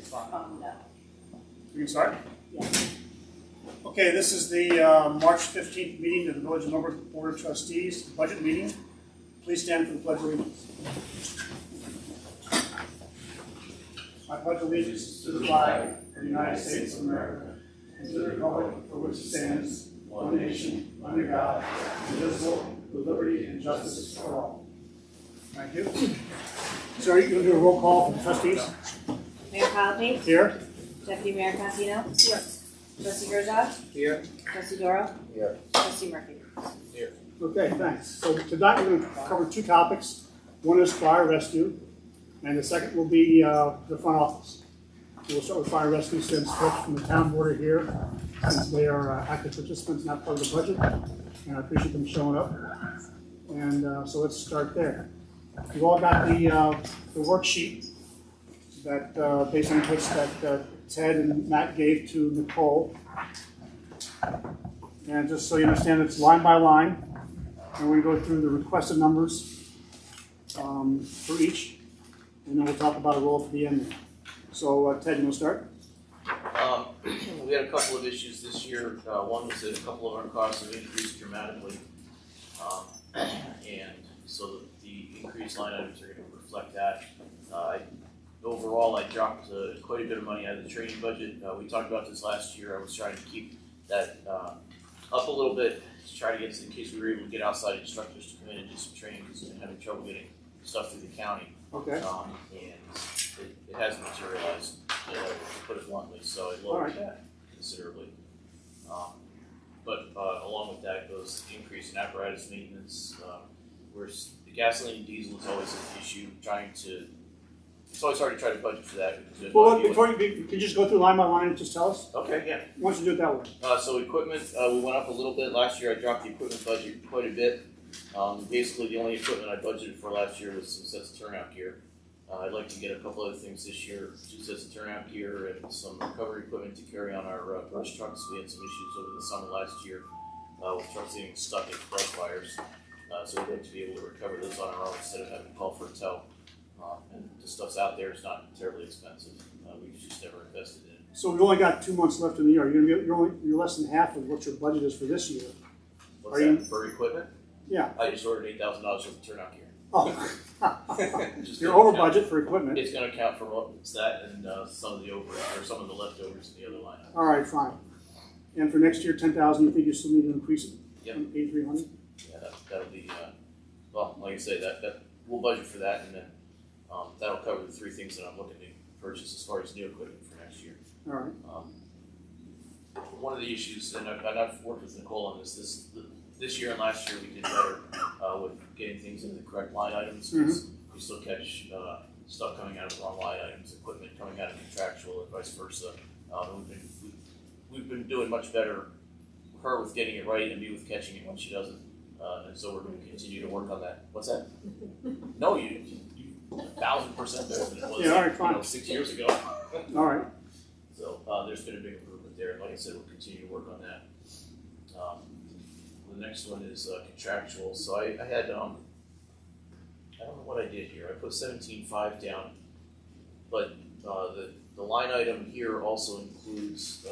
fine. No. We can start? Yeah. Okay, this is the March 15th meeting of the Village of Millbrook Board of Trustees, budget meeting. Please stand for the Pledge of Allegiance. I pledge allegiance to the flag of the United States of America and to the republic for which it stands, one nation, under God, indivisible, with liberty and justice for all. Thank you. So are you going to do a roll call for the trustees? Mayor Conley? Here. Deputy Mayor Cantino? Here. Trustee Herzog? Here. Trustee Doro? Here. Trustee Murphy? Here. Okay, thanks. So tonight we're going to cover two topics. One is fire rescue, and the second will be the front office. We'll start with fire rescue since folks from the town board are here, since they are active participants, not part of the budget, and I appreciate them showing up. And so let's start there. You've all got the worksheet that based on which that Ted and Matt gave to Nicole. And just so you understand, it's line by line. And we're going to go through the requested numbers for each, and then we'll talk about a roll for the end. So, Ted, you want to start? We had a couple of issues this year. One was that a couple of our costs have increased dramatically. And so the increased line items are going to reflect that. Overall, I dropped quite a bit of money out of the training budget. We talked about this last year. I was trying to keep that up a little bit to try to get, in case we were able to get outside instructors to come in and do some training because we've been having trouble getting stuff through the county. Okay. And it hasn't materialized, to put it bluntly, so it lowered that considerably. But along with that goes the increase in apparatus maintenance. Where the gasoline and diesel is always an issue. It's always hard to try to budget for that. Well, before you can just go through line by line and just tell us? Okay, yeah. Why don't you do it that way? So equipment, we went up a little bit. Last year I dropped the equipment budget quite a bit. Basically the only equipment I budgeted for last year was some sets of turnout gear. I'd like to get a couple other things this year, 2 sets of turnout gear and some recovery equipment to carry on our brush trucks. We had some issues over the summer last year with trucks getting stuck in brush fires. So we'd like to be able to recover those on our own instead of having to call for a tow. And the stuff's out there. It's not terribly expensive. We've just never invested in it. So we've only got 2 months left in the year. You're less than half of what your budget is for this year. What's that, for equipment? Yeah. I just ordered $8,000 worth of turnout gear. Oh. You're over budget for equipment. It's going to account for what it's that and some of the some of the leftovers in the other line. All right, fine. And for next year, 10,000. You think you still need to increase it? Yep. From 8,300. Yeah, that'll be well. Like I say, that we'll budget for that, and then that'll cover the 3 things that I'm looking to purchase as far as new equipment for next year. All right. One of the issues, and I've worked with Nicole on this year and last year we did better with getting things in the correct line items. We still catch stuff coming out of the wrong line items, equipment coming out of contractual and vice versa. We've been doing much better, her with getting it right and me with catching it when she doesn't. And so we're going to continue to work on that. What's that? No, you 1,000% better than it was 6 years ago. All right. So there's been a big improvement there. Like I said, we'll continue to work on that. The next one is contractual. So I had, I don't know what I did here. I put 17.5 down, but the line item here also includes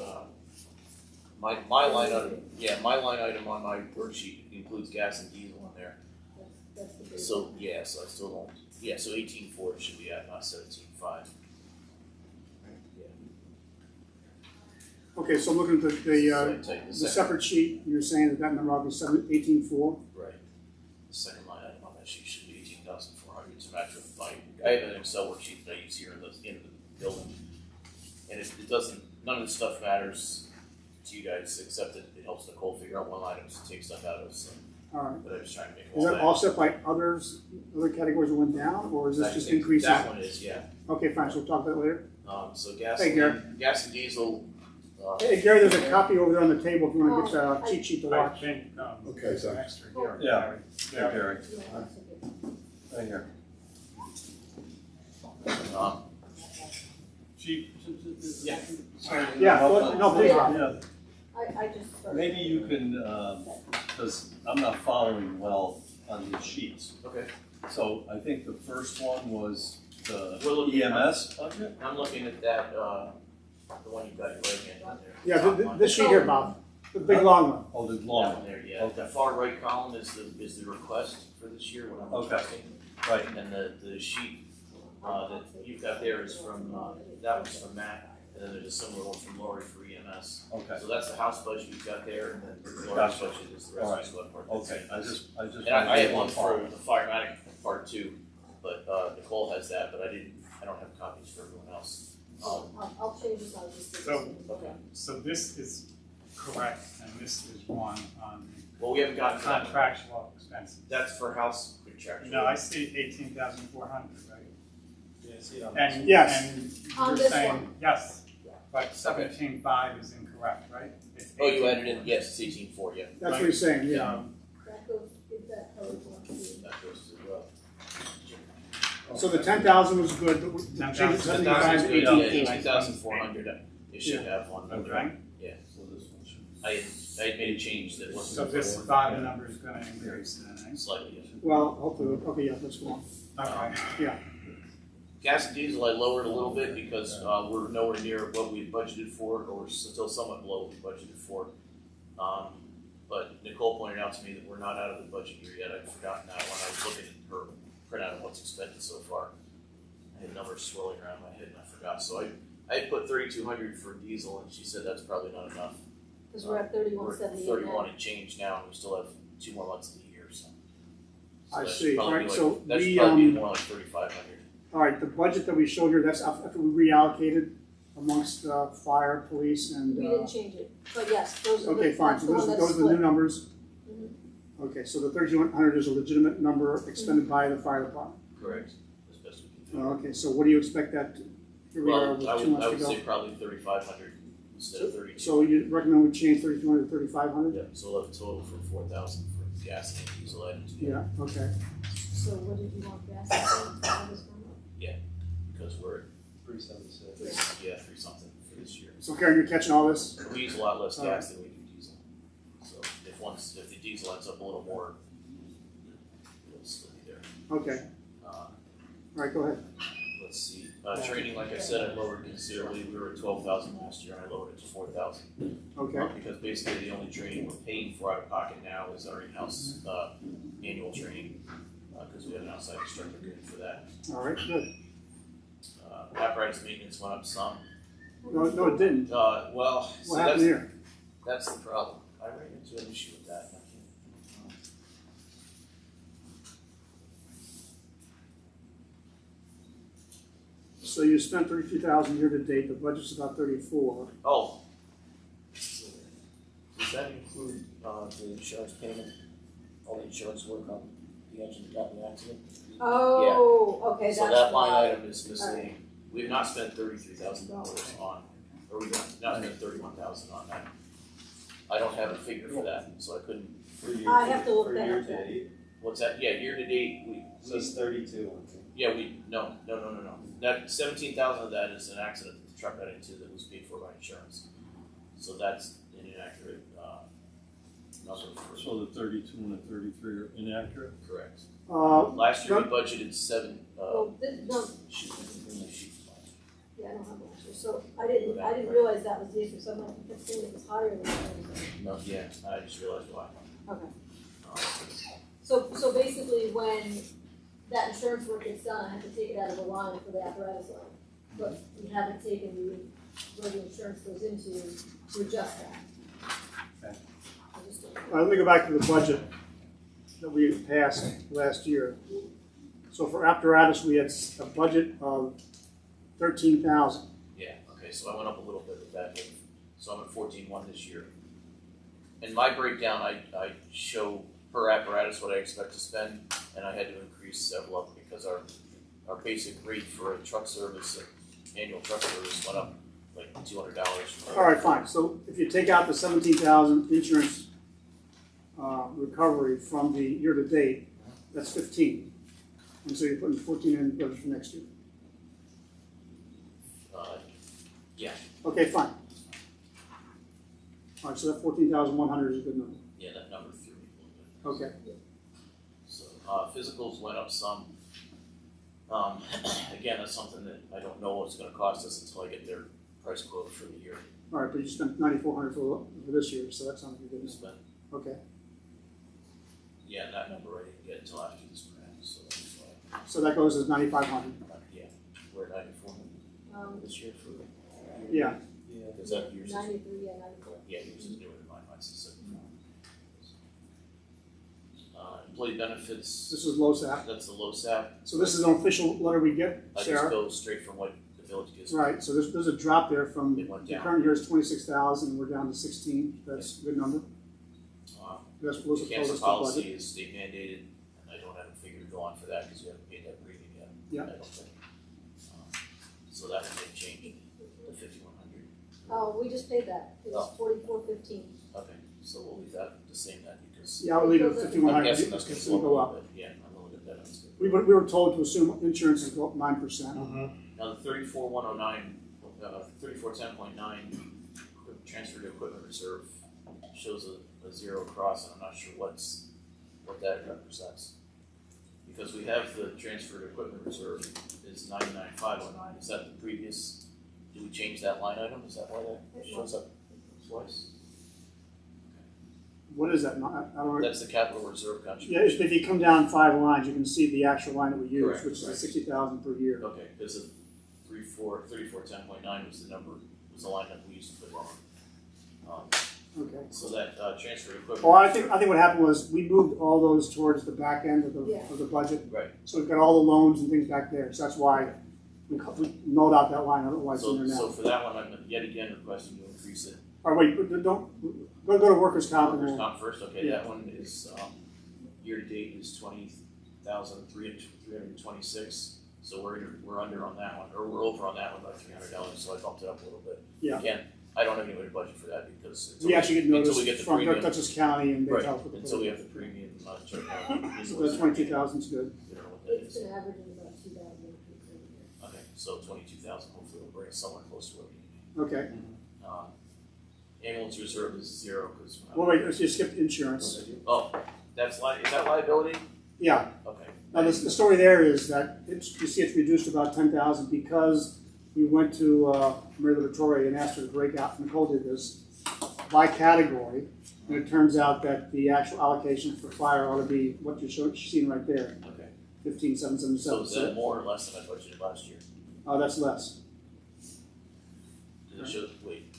my line item. Yeah, my line item on my worksheet includes gas and diesel on there. So yeah, so I still don't. Yeah, so 18.4 should be at, not 17.5. Okay, so I'm looking at the separate sheet. You're saying that number ought to be 18.4. Right. The second line item on that sheet should be 18,400 to match with my. I have an Excel worksheet that I use here in the building, and it doesn't. None of the stuff matters to you guys except that it helps Nicole figure out what items to take stuff out of. So. All right. But I was trying to make. Is that offset by other categories that went down, or is this just increasing? That one is, yeah. Okay, fine. So we'll talk about that later. So gas. Hey, Gary. Gas and diesel. Hey, Gary, there's a copy over there on the table if you want to get the cheat sheet to watch. Okay, so extra here. Yeah, Gary. Right here. Chief. Yeah. Yeah. No, please, Rob. Yeah. I just. Maybe you can, because I'm not following well on these sheets. Okay. So I think the first one was the We're looking at- EMS budget? I'm looking at that, the one you've got your right hand on there. Yeah, Top one. this sheet here, Bob, the big long one. Oh, the That long one one, there, yeah. Okay. The far right column is the request for this year, what I'm Okay. requesting. right, And the sheet, that you've got there is from, that one's from Matt, and then there's a similar one from Lori for EMS. okay, So that's the house budget you've got there, and then Lori's Gotcha. budget is the All right. rescue squad part. that's okay, I EMS. just. And I had one for follow. the firematic part too, but, Nicole has that, but I don't have copies for everyone else. I'll change this, I'll just. So- Okay. So this is correct, and this is one on Well, we haven't gotten to that one. contractual expenses. That's for house contractual. No, I see 18,400, right? And, Yes. and On you're this saying, one. yes, but 17.5 is incorrect, right? It's Oh, you added 18.4. in, yes, it's 18.4, yeah, That's what he's saying, yeah. That goes, if that covers one, too. that goes as well. So the 10,000 was good, but we changed it 10,000 to 10,000 75 is to good, yeah, 18. 18,400, it should have one. Okay, So this one should. I had made a change that so wasn't. this bottom number is gonna increase then, Slightly, yeah. Well, hopefully, okay, yeah, let's go on. eh? Okay. Gas and diesel I lowered a little bit because, we're nowhere near what we budgeted for, or we're still somewhat below what we budgeted for. But Nicole pointed out to me that we're not out of the budget year yet, I'd forgotten that when I was looking at her printout of what's expended so far. I had numbers swirling around my head and I forgot, so I had put 3,200 for diesel and she said that's probably not enough. Cause we're at We're 3178 31 now. and change now, and we still have 2 more months in the year, so. I that should see. probably be Alright, so that should we, probably be more like 3,500. All right, the budget that we showed here, that's after we reallocated amongst fire, police, and, We didn't change it, but yes, those are the, okay, fine, that's so the one those that's are the new split. numbers. Mhm. Okay, so the 3,100 is a legitimate number expended by the fire department. Correct, as best we can do. Okay, so what do you expect that, here we are with Well, 2 I months would to say go. probably 3,500 instead of 32. So you recommend we change 3,200 to 3,500? Yeah, so we'll have a total for 4,000 for gas and diesel items. Yeah, okay. So what did you want gas to say on this one? Because we're at 376. yeah, 3 something for this year. So Karen, you're catching all this? We use a lot less gas than we do diesel. So if the diesel ends up a little more, it'll still be there. Okay, Uh, all right, go ahead. Let's see, training, like I said, I lowered considerably, we were at 12,000 last year, and I lowered it to 4,000. Okay, Because basically the only training we're paying for out of pocket now is our in-house, annual training, because we have an outside instructor good for that. all right, good. Apparatus maintenance went up some, No, it didn't. well, so What happened here? that's the problem, I ran into an issue with that, and I can't. So you spent 32,000 year to date, the budget's about 34. Oh. Does that include, the insurance payment, all the insurance work on the engine that got in the accident? Oh, okay, that's So that line why. item is misleading. We have not spent $33,000 on, or we've not spent 31,000 on that. I don't have a figure for that, so I couldn't, I have to look that up. what's that? Yeah, year to date, we, Says 32. yeah, no. That 17,000 of that is an accident that the truck got into that was paid for by insurance. So that's an inaccurate, number for, So the 32 and the 33 are inaccurate? correct. Last Last year we budgeted 7, Well, no, shoot, yeah, I don't have one, so I didn't realize that was the issue, so I'm like, I kept saying it was higher than that. No, yeah, I just realized why. Okay, Um, so basically when that insurance work gets done, I have to take it out of the line for the apparatus line. But we haven't taken where the insurance goes into to adjust that. Okay. I just don't- Let me go back to the budget that we passed last year. So for apparatus, we had a budget of 13,000. Yeah, okay, so I went up a little bit with that, so I'm at 14.1 this year. In my breakdown, I show per apparatus what I expect to spend, and I had to increase several up because our basic rate for a truck service, annual truck service went up like $200. All right, fine. So if you take out the 17,000 insurance recovery from the year to date, that's 15. And so you're putting 14 in the budget for next year. Yeah, Okay, fine. All right, so that 14,100 is a good number. yeah, that number threw me a little bit. Okay. So, physicals went up some. Again, that's something that I don't know what it's gonna cost us until I get their price quote for the year All right, but you spent 9,400 for this year, so that's something you we didn't. spent. Okay, Yeah, and that number I didn't get until after this grant, so that's why, so that goes as 9,500. yeah, we're at 94 this year for, Yeah, Yeah. is that yours? 93, yeah, 94. Yeah, yours is newer than mine, mine's the 74. Employee benefits, this is LoSAP. that's the low SAP. So this is an official letter we get, I just Sarah. go straight from what the village gives me. Right, so there's a drop there from, It went the down. current year is 26,000, we're down to 16, that's a good number. That's The what's the cancer budget. policy is state mandated, and I don't have a figure to go on for that because we haven't paid that premium yet. Yeah. I don't think. So that may change to 5,100. Oh, we just paid that, it was Oh. 44.15. Okay, so we'll leave that the same then because Yeah, I'll leave it at I'm I'm 5,100, guessing that's it's gonna gonna go go up. up. But yeah, I'm gonna look at that. That's good. We were told to assume insurances go up 9%. Now the 34,109, 3410.9 transfer to equipment reserve shows a zero across, and I'm not sure what that represents. Because we have the transfer to equipment reserve is 99,509. Is that the previous? Do we change that line item? Is that why that shows up twice? What is that? I don't know. That's the capital reserve Yeah, contribution. if you come down 5 lines, you can see the actual line that we use, Correct, which is right. 60,000 per year. Okay, because the 3410.9 was the number, was the line that we used to put on. Okay. So that transfer to equipment. Well, I think what happened was we moved all those towards the back end of Yeah. the budget. Right. So we've got all the loans and things back there. So that's why we note out that line. I don't know why it's in So, there now. so for that one, I'm yet again requesting to increase it. All right, wait, but don't go to workers' comp. and Workers' we'll- comp first, okay, Yeah. that one is, year to date is 20,326, so we're under on that one, or we're over on that one by $300, so I bumped it up a little bit. Yeah. Again, I don't have any way to budget for that because We actually get until notice we get the from premium, Dutchess County and they right, tell us what the until we have the premium, check out. So the 22,000 is good. We don't know what that It's is. been averaging about 2,000 increase every year. Okay, so 22,000, hopefully we'll bring it somewhere close to what we need. Okay. Ambulance reserve is zero because. Well, wait, you skipped insurance. Oh, is that liability? Yeah. Okay. Now, the story there is that you see it's reduced about 10,000 because we went to Mary Victoria and asked her to break out, Nicole did this, by category. And it turns out that the actual allocation for fire ought to be what you're seeing right there, Okay. 15,777. So is that more or less than I budgeted last year? That's less. Did it show, wait.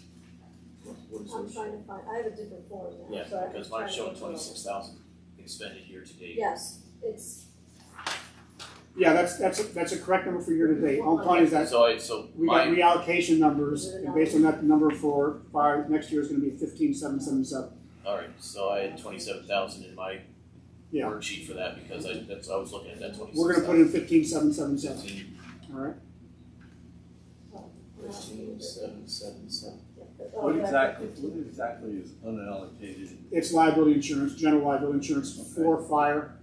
What is I'm it? trying to find, I have a different form now, Yeah, so I'm because trying mine's to showing look it up. 26,000 expended year to date. Yes, it's, Yeah, that's a correct number for year to date. All I'm telling you is that So we got mine, reallocation numbers, and based on that, the number for fire next year is going to be 15,777. all right, so I had 27,000 in my Yeah. worksheet for that because I was looking at that 26,000. We're going to put in 15,777. 15, All right. 15,777. What exactly is unallocated? It's liability insurance, general liability insurance for fire.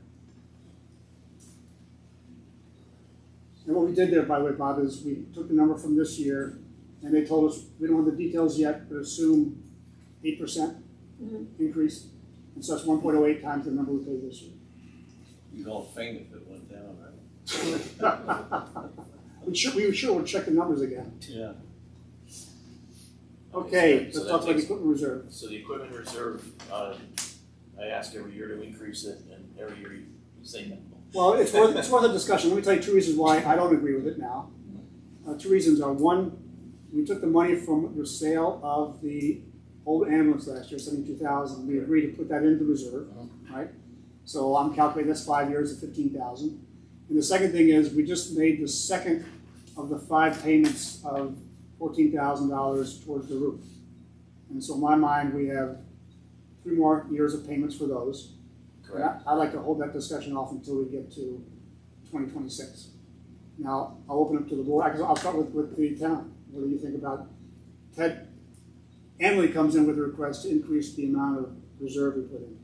And what we did there, by the way, Bob, is we took the number from this year, and they told us, we don't have the details yet, but assume 8% increase. And so that's 1.08 times the number we paid this year. You'd all faint if it went down, right? We sure would check the numbers again. Yeah. Okay, so let's that talk about the takes- equipment reserve. So the equipment reserve, I ask every year to increase it, and every year you say no. Well, it's worth a discussion. Let me tell you 2 reasons why I don't agree with it now. 2 reasons are, one, we took the money from the sale of the old ambulance last year, 72,000. We agreed to put that into reserve, right? So I'm calculating that's 5 years at 15,000. And the second thing is, we just made the second of the 5 payments of $14,000 towards the roof. And so in my mind, we have 3 more years of payments for those. Correct. I'd like to hold that discussion off until we get to 2026. Now, I'll open up to the board. I'll start with the town. What do you think about Ted? Emily comes in with a request to increase the amount of reserve we put in.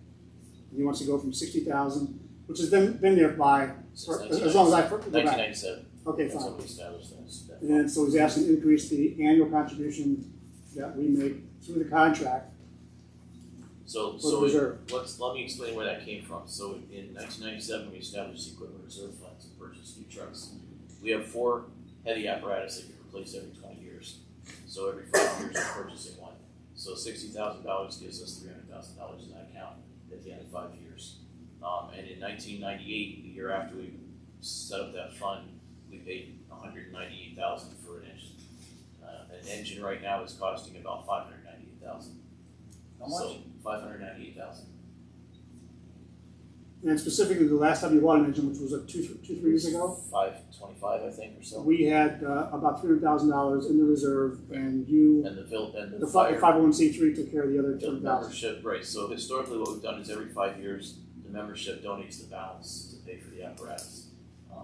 He wants to go from 60,000, which has been there by, as long as I go back. 1997. Okay, That's fine. when we established that. And so he's asking to increase the annual contribution that we make through the contract So, for the reserve. let me explain where that came from. So in 1997, we established the equipment reserve fund to purchase new trucks. we have 4 heavy apparatus that get replaced every 20 years. So every 5 years we're purchasing one. So $60,000 gives us $300,000 in that account at the end of 5 years. And in 1998, the year after we set up that fund, we paid $198,000 for an engine. An engine right now is costing about $598,000. How much? So $598,000. And specifically, the last time you bought an engine, which was 3 years ago, 525, I think, or so. we had about $300,000 in the reserve, and you, And the the fire 501c3 took care of the other the 200,000. membership, right? So historically, what we've done is every 5 years, the membership donates the balance to pay for the apparatus.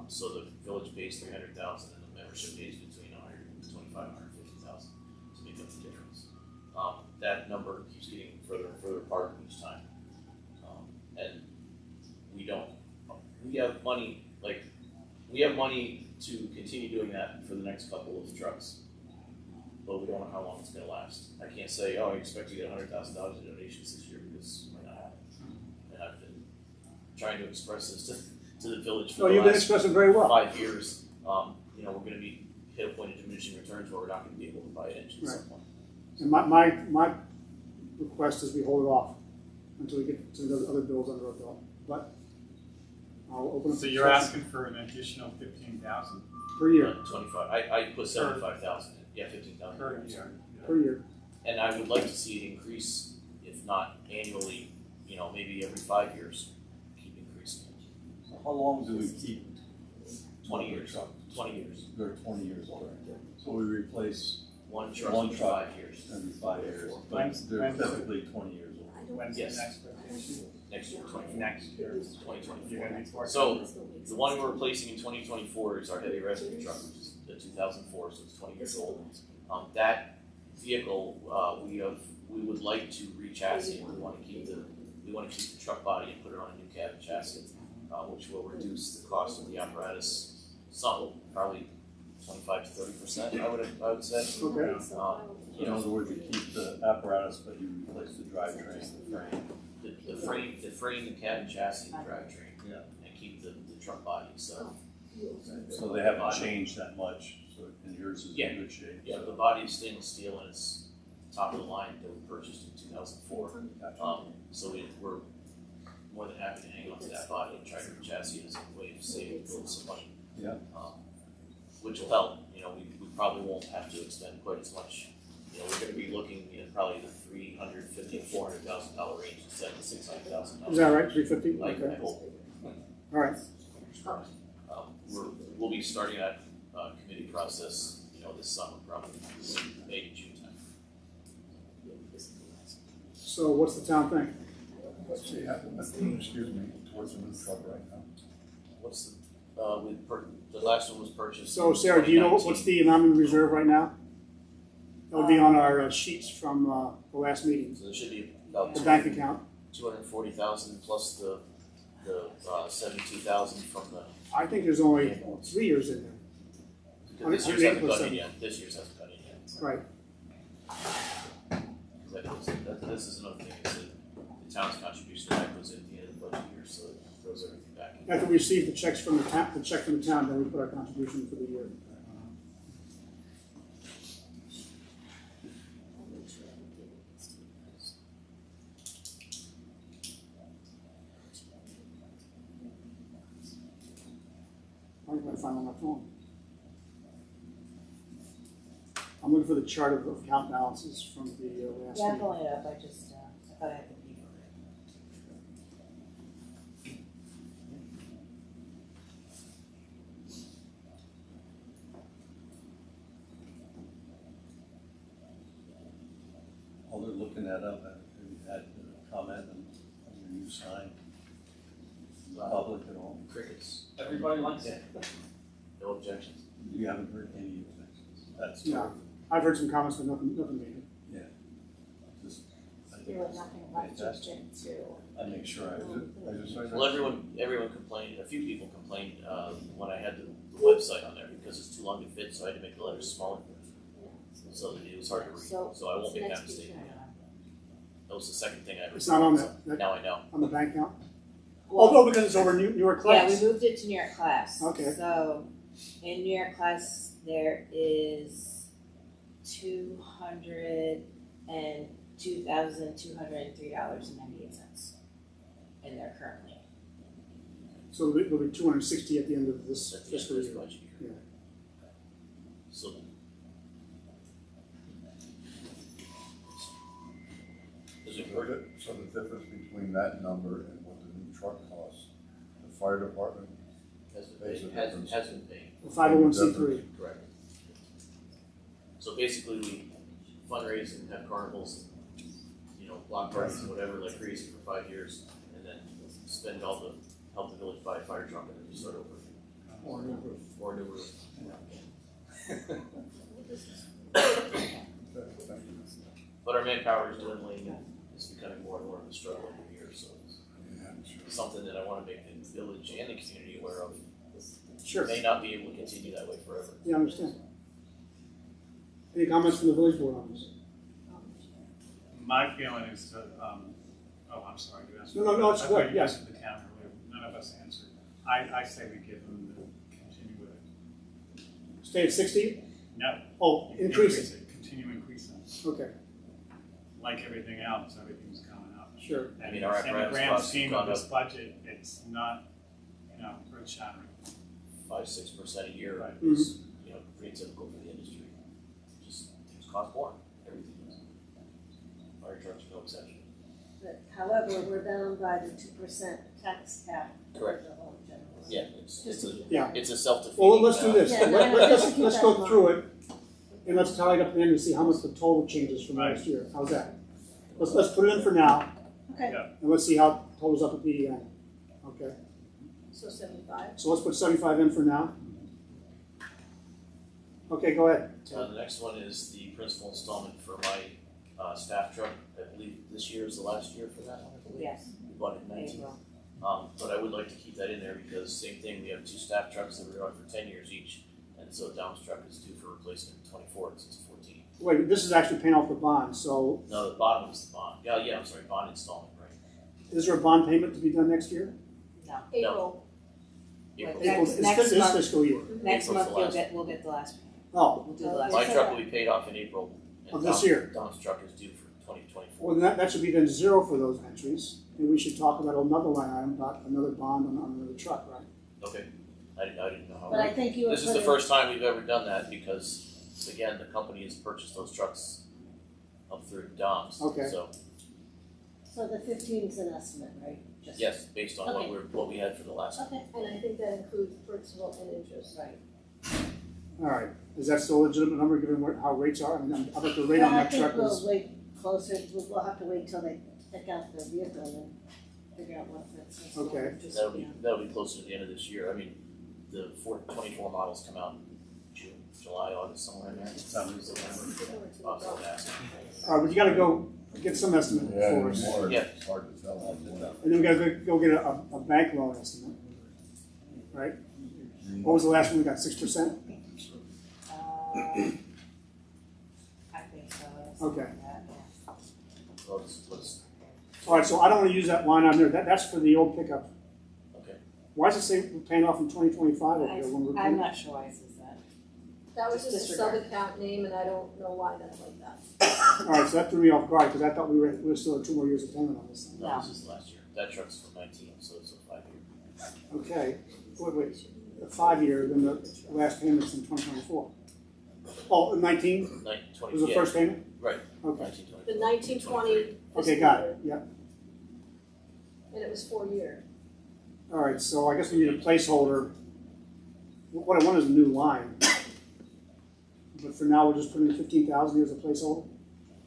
So the village pays $300,000, and the membership pays between $125,000 and $150,000 to make up the difference. That number keeps getting further and further apart each time, and we have money, we have money to continue doing that for the next couple of trucks, but we don't know how long it's gonna last. I can't say, oh, I expect to get $100,000 in donations this year, because it might not happen. And I've been trying to express this to the village for No, the you've been last expressing very well. 5 years. We're gonna be hit a point of diminishing returns where we're not gonna be able to buy an engine at some point. And my request is we hold it off until we get some of those other bills under our belt. But I'll open up. So you're asking for an additional 15,000 per year, 25, I put 75,000 in, yeah, 15,000. per year. per year. And I would like to see it increase, if not annually, maybe every 5 years, keep increasing it. So how long do we keep? 20 years. Truck? 20 years. They're 20 years old. So we replace One truck One every truck. 5 years. every 5 years, but When's- they're when's- typically 20 years old. When's the Yes. next rotation? Next year, Next year. 2024. You're gonna be working. So the one we're replacing in 2024 is our heavy rescue truck, which is the 2004, so it's 20 years old. That vehicle, we would like to re-chassis. We want to keep the truck body and put it on a new cabin chassis, which will reduce the cost of the apparatus some, probably 25 to 30%. I would say. Okay. In other words, you keep the apparatus, but you replace the drivetrain, the frame. The frame, the cabin chassis, the drivetrain, Yeah. and keep the truck body. So So they haven't changed that much, so, and yours is Yeah. in good shape. yeah, the body is stainless steel and it's top of the line that we purchased in 2004. So we're more than happy to hang on to that body and try to chassis it as a way to save some money. Yeah. Which will help. We probably won't have to expend quite as much. We're going to be looking in probably the $350,000 to $400,000 range instead of the $600,000. Is that right? 350? I Okay. hope. All right. We'll be starting that committee process, this summer, probably May to June time. So what's the town think? What's the, excuse me, towards the new truck right now? What's the last one was purchased. So in Sarah, do you know what's 2019. the amount in reserve right now? That would be on our sheets from the last meeting. So there should be about The bank account. 240,000 plus the 72,000 from the. I think there's only 3 years in there. Because this year's hasn't gone in yet. This year's hasn't gone in yet. Right. This is another thing. Is that the town's contribution that goes in at the end of the budget year, so it throws everything back in. After we receive the checks from the town, then we put our contribution for the year. I'm gonna find it on my phone. I'm looking for the chart of account balances from the last Yeah, I'm meeting. pulling it up, I just, I thought I had the people. While they're looking that up, have you had a comment on your new sign? The public at all? Crickets. Everybody likes it. No objections. You haven't heard any objections? That's No. I've heard some comments, but nothing major. just, I think There was it's nothing left to fantastic. object to. I make sure I just. Well, everyone complained. A few people complained when I had the website on there because it's too long to fit, so I had to make the letters smaller, so that it was hard to read. So I won't make that mistake again. That was the second thing I ever. It's not on said, so that, now I know. on the bank account? Well, Oh, because it's over newer yeah, class. we moved it to New York class. Okay. So In New York class, there is $202,203.98 in there currently. So there'll be 260 at the end of this At the end of fiscal this year. budget year. Yeah. So. Does it hurt? So the difference between that number and what the new truck costs, the fire department, Hasn't Pays been, the hasn't difference. been. 501c3. Correct. So basically, we fundraise and have carnivals, and, block parties and whatever, like crazy for 5 years, and then spend all the, help the village buy a fire truck, and then we start over. Or a new roof. But our manpower is dwindling, and it's becoming more and more of a struggle every year, so it's something that I wanna make the village and the community aware of. Sure. May not be able to continue that way forever. Yeah, I understand. Any comments from the village board on this? My feeling is to, I'm sorry, you asked. No, it's I good, thought you yeah. asked the town earlier, none of us answered. I say we give them the, continue with it. Stay at 60? No. Oh, increase it. Continue increasing. Okay, Like everything else, everything's coming up. sure. I mean, our And in the apparatus grand costs have scheme gone of this up budget, it's not, earth shattering. 5-6% a year Right. is, pretty typical for the industry. Just things cost more, everything does. Fire trucks are no exception. But however, we're bound by the 2% tax cap. Correct. For the whole general. Yeah, it's a self-defeating. Well, let's do this. Yeah, no, Let's just keep go that in through it, and let's tally it up at the end and see how much the total changes from last year. How's that? Let's put it in for now, Okay, Yeah. and let's see how it totals up at the end. Okay, so 75. so let's put 75 in for now. Okay, go ahead. The next one is the principal installment for my staff truck. I believe this year is the last year for that one, I believe. Yes. We bought it in 19. April. But I would like to keep that in there because same thing, we have 2 staff trucks that were on for 10 years each. And so Dom's truck is due for replacement in 24 since 14. Wait, this is actually paying off the bond, so No, the bottom is the bond. Yeah, I'm sorry, bond installment, right? is there a bond payment to be done next year? No. April. April. Next- It's next this month. fiscal year. Next April's month the we'll last. get the last payment. Oh, We'll do the last My payment. truck will be paid off in April. And Of this year. Dom's truck is due for 2024. well, then that should be then 0 for those entries, and we should talk about another line item, about another bond on another truck, right? Okay, I didn't know how. But I think you were This is the putting- first time we've ever done that because, again, the company has purchased those trucks up through Dom's. Okay. So, So the 15 is an estimate, right? Just- yes, based on Okay. what we had for the last. Okay, and I think that includes principal and interest. Right. All right, is that still a legitimate number given how rates are? I mean, I bet the rate on Well, I that think truck we'll was, wait closer, we'll have to wait till they pick out the vehicle and figure out what fits. Okay. That'll be closer to the end of this year. I mean, the 24 models come out in June, July, August, somewhere in there. September. Also, yeah. all right, but you gotta go get some estimate yeah, for us. more, Yeah. it's hard to tell. And then we gotta go get a bank loan estimate, right? What was the last one we got, 6%? I think so. Okay. Yeah. Let's, All right, so I don't wanna use that line on there, that's for the old pickup. okay. Why does it say we're paying off in 2025 over here when we're I'm paying? not sure why it says that. That was Just just a disregard. sub-account name, and I don't know why that's like that. All right, so that threw me off guard, because I thought we were still at 2 more years of payment on this thing. No, this is last year. That truck's from 19, so it's a 5-year. Okay, wait, a 5-year, then the last payment's in 2024. Oh, 19 20, was the yeah, first payment? right, Okay, 1920. The 1920 okay, got it, yeah. and it was 4-year. All right, so I guess we need a placeholder. What I want is a new line. But for now, we're just putting 15,000 here as a placeholder.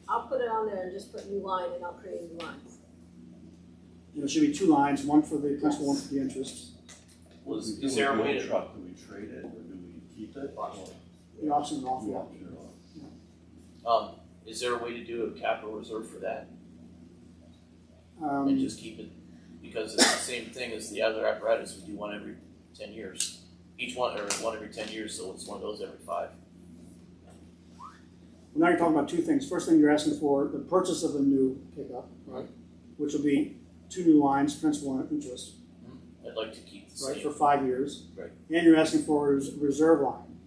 I'll put it on there and just put new line, and I'll create a new line. There should be 2 lines, one for the principal, one for the interest. Is there a way to? Truck, do we trade it or do we keep it? The option is off, We yeah. auction it off. Is there a way to do a capital reserve for that and Um, just keep it? Because it's the same thing as the other apparatus. We do one every 10 years. Each one, or one every 10 years, so it's one of those every 5. now you're talking about 2 things. First thing, you're asking for the purchase of a new pickup, right? Which will be 2 new lines, principal and interest. I I'd like to keep the right, same. for 5 years. Right. And you're asking for a reserve line.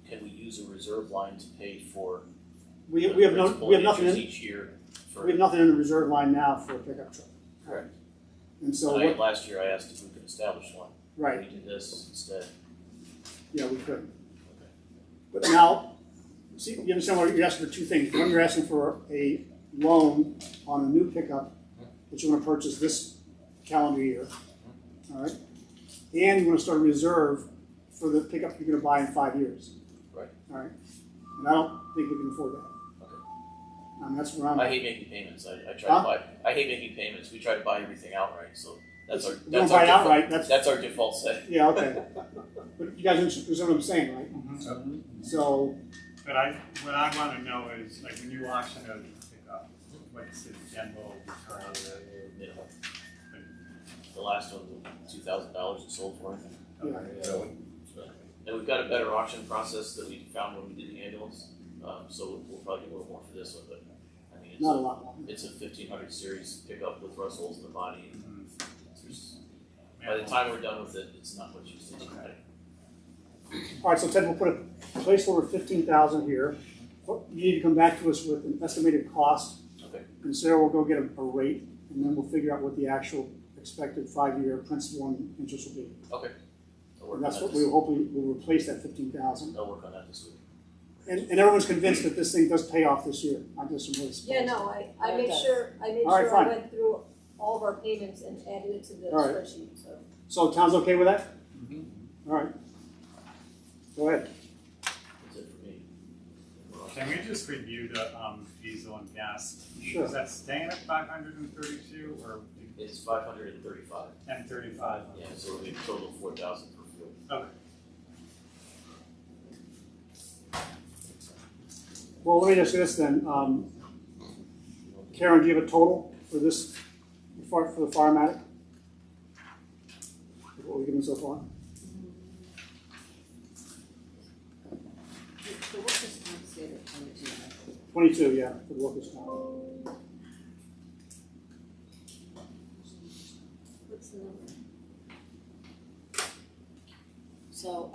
Can we use a reserve line to pay for We the have principal and nothing interest in, each year for? we have nothing in the reserve line now for a pickup truck. Correct. And so what, Last year I asked if we could establish one. right, We did this instead. yeah, we could. But now, see, you understand what you're asking for two things. One, you're asking for a loan on a new pickup that you want to purchase this calendar year, all right? And you want to start a reserve for the pickup you're going to buy in 5 years. Right. All right? And I don't think we can afford that. Okay. I mean, that's where I'm I at. hate making payments. I try Huh? to buy. I hate making payments. We try to buy everything outright, so that's our. You don't That's buy our it default, outright, that's, our default setting. yeah, okay. But you guys understand what I'm saying, right? So, But what I wanna know is, like, when you auction a pickup, what's the general return on the, Minimum. The last one was $2,000 it sold for. yeah. And we've got a better auction process that we found when we did the ambulance. So we'll probably get a little more for this one, but I mean Not a lot more. it's a 1500 series pickup with rust holes in the body. There's- by the manhole? time we're done with it, it's not much use to look at it. All right, so Ted, we'll put a placeholder of 15,000 here. You need to come back to us with an estimated cost, Okay. and Sarah will go get a rate, and then we'll figure out what the actual expected 5-year principal and interest will be. Okay. I'll work And on that's that what this, we hopefully will replace that 15,000. I'll work on that this week. And everyone's convinced that this thing does pay off this year. I'm just really surprised. Yeah, no, I made sure, All right, I fine. went through all of our payments and added it to the All right. spreadsheet, so. So town's okay with that? All right. Go ahead. That's it for me. Can we just review the, diesel and gas? Sure. Is that staying at 532 or It's 535. and 35? Yeah, so it'll be a total of 4,000 for fuel. Okay. Well, let me ask you this then. Karen, do you have a total for this, for the Firematic? What we've given so far? The workers' comp stayed at 22. 22, yeah, for the workers' comp. What's the number? So,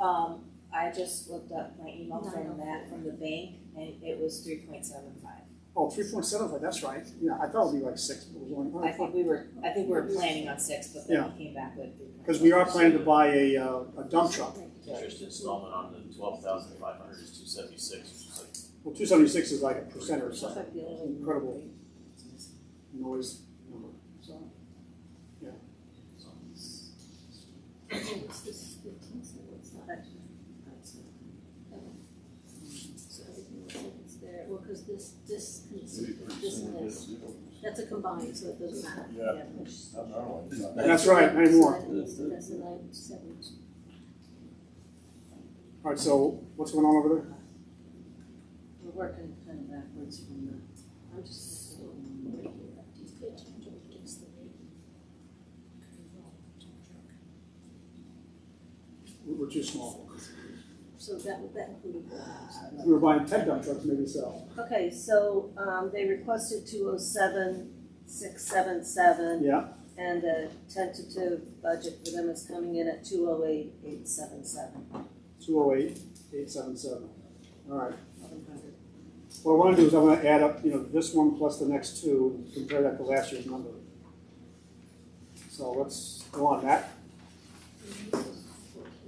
I just looked up my email from Matt from the bank, and it was 3.75. Oh, 3.75, that's right. Yeah, I thought it would be like 6, but it was only, I think we were planning on 6, but then we came back with 3.75. because we are planning to buy a dump truck. Interest installment on the 12,500 is 276, which is like Well, 276 is like a percent or Just something. like the other Incredible noise number, so. What's this 15, so what's that? So it's there, well, because this and this, that's a combined, so it doesn't matter. Yeah. That's Not normally. That's right, anymore. That's the 97. All right, so what's going on over there? We're working kind of backwards from the, I'm just. We're too small. So that included We were buying 10 dump trucks, maybe so. okay, so, they requested 207,677. Yeah, And the tentative budget for them is coming in at 208,877. 208,877. All right. 1,100. What I want to do is I want to add up, this one plus the next two, and compare that to last year's number. So let's go on that.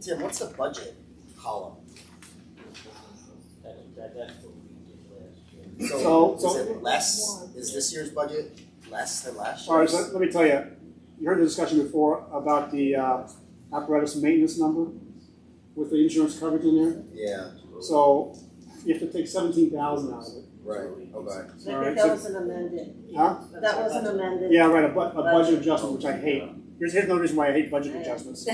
Tim, what's the budget column? that's what we did last year. So- Is it less, is this year's budget less than last year's? All right, so let me tell you, you heard the discussion before about the apparatus maintenance number with the insurance coverage in there. Yeah, So you have to take 17,000 out of it. right, okay. I All right, think so- that wasn't amended. Huh? That wasn't amended. Yeah, right, a budget adjustment, which I hate. Here's no reason why I hate budget adjustments.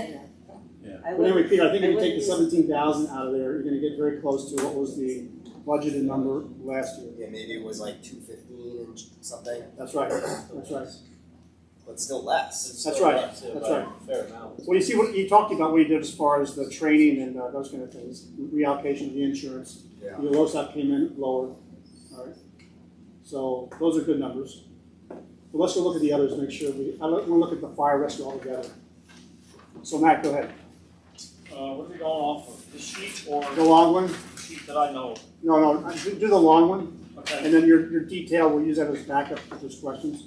I But anyway, Peter, I think if you take the wouldn't use- 17,000 out of there, you're gonna get very close to what was the budgeted number last year. Yeah, maybe it was like 215 and something, That's right, that's right. but still less. That's right, that's right. Fair amount. Well, you see, what you talked about what you did as far as the training and those kind of things, reallocation of the insurance. Yeah. Your LoSAP came in lower, all right? So those are good numbers. But let's go look at the others, make sure I want to look at the fire rescue altogether. So Matt, go ahead. What are we going off of, the sheet or The long one? the sheet that I know? No, do the long one, Okay. and then your detail, we'll use that as backup if there's questions.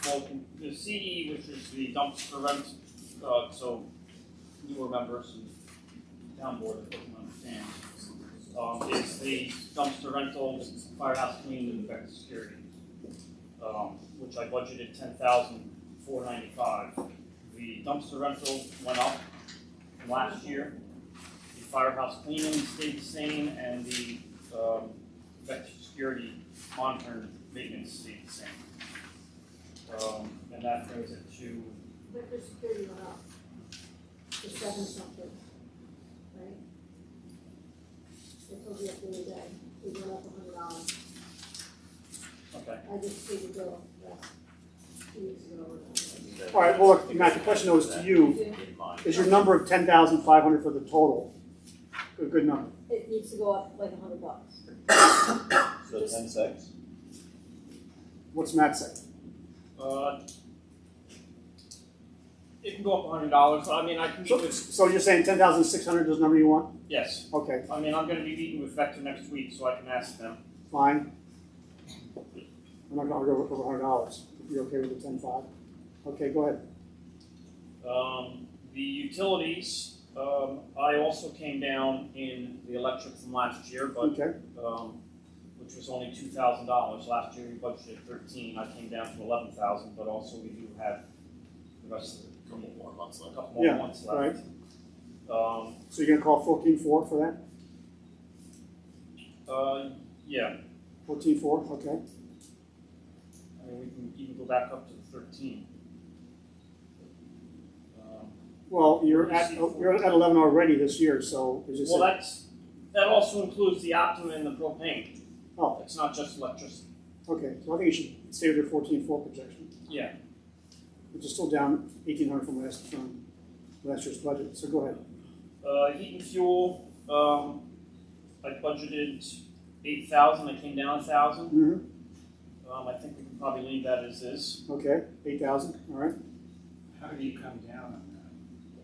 Well, the CE, which is the dumpster rent, so newer members and town board that doesn't understand, is the dumpster rental, firehouse cleaning, and Dept security, which I budgeted $10,495. The dumpster rental went up from last year. The firehouse cleaning stayed the same, and the Dept security monitoring maintenance stayed the same. And that brings it to, Vector security went up to 7 something, right? I told you that the other day, it went up $100. okay. I just paid the bill last 2 weeks ago. All right, well, look, Matt, the question though is to you, In mind. is your number of 10,500 for the total a good number? It needs to go up like $100. So 10-6? What's Matt say? It can go up $100. I mean, I can meet with, So you're saying 10,600 is the number you want? yes. Okay, I mean, I'm gonna be meeting with Vector next week, so I can ask them. fine. I'm not gonna go over $100. You're okay with the 10.5? Okay, go ahead. The utilities, I also came down in the electric from last year, but, Okay, which was only $2,000. Last year we budgeted 13, I came down to 11,000, but also we do have the rest of A couple more months a left. couple more Yeah, months right. left. so you're gonna call 14.4 for that? Yeah, 14.4, okay. I mean, we can even go back up to the 13. Well, you're at 11 already this year, so as you Well, said. that also includes the Optima and the propane. Oh, It's not just electricity. okay, so I think you should stay with your 14.4 projection, Yeah. which is still down 1,800 from last year's budget, so go ahead. Heat and fuel, I budgeted 8,000, I came down 1,000. Mm-hmm, I think we can probably leave that as is. okay, 8,000, all right. How do you come down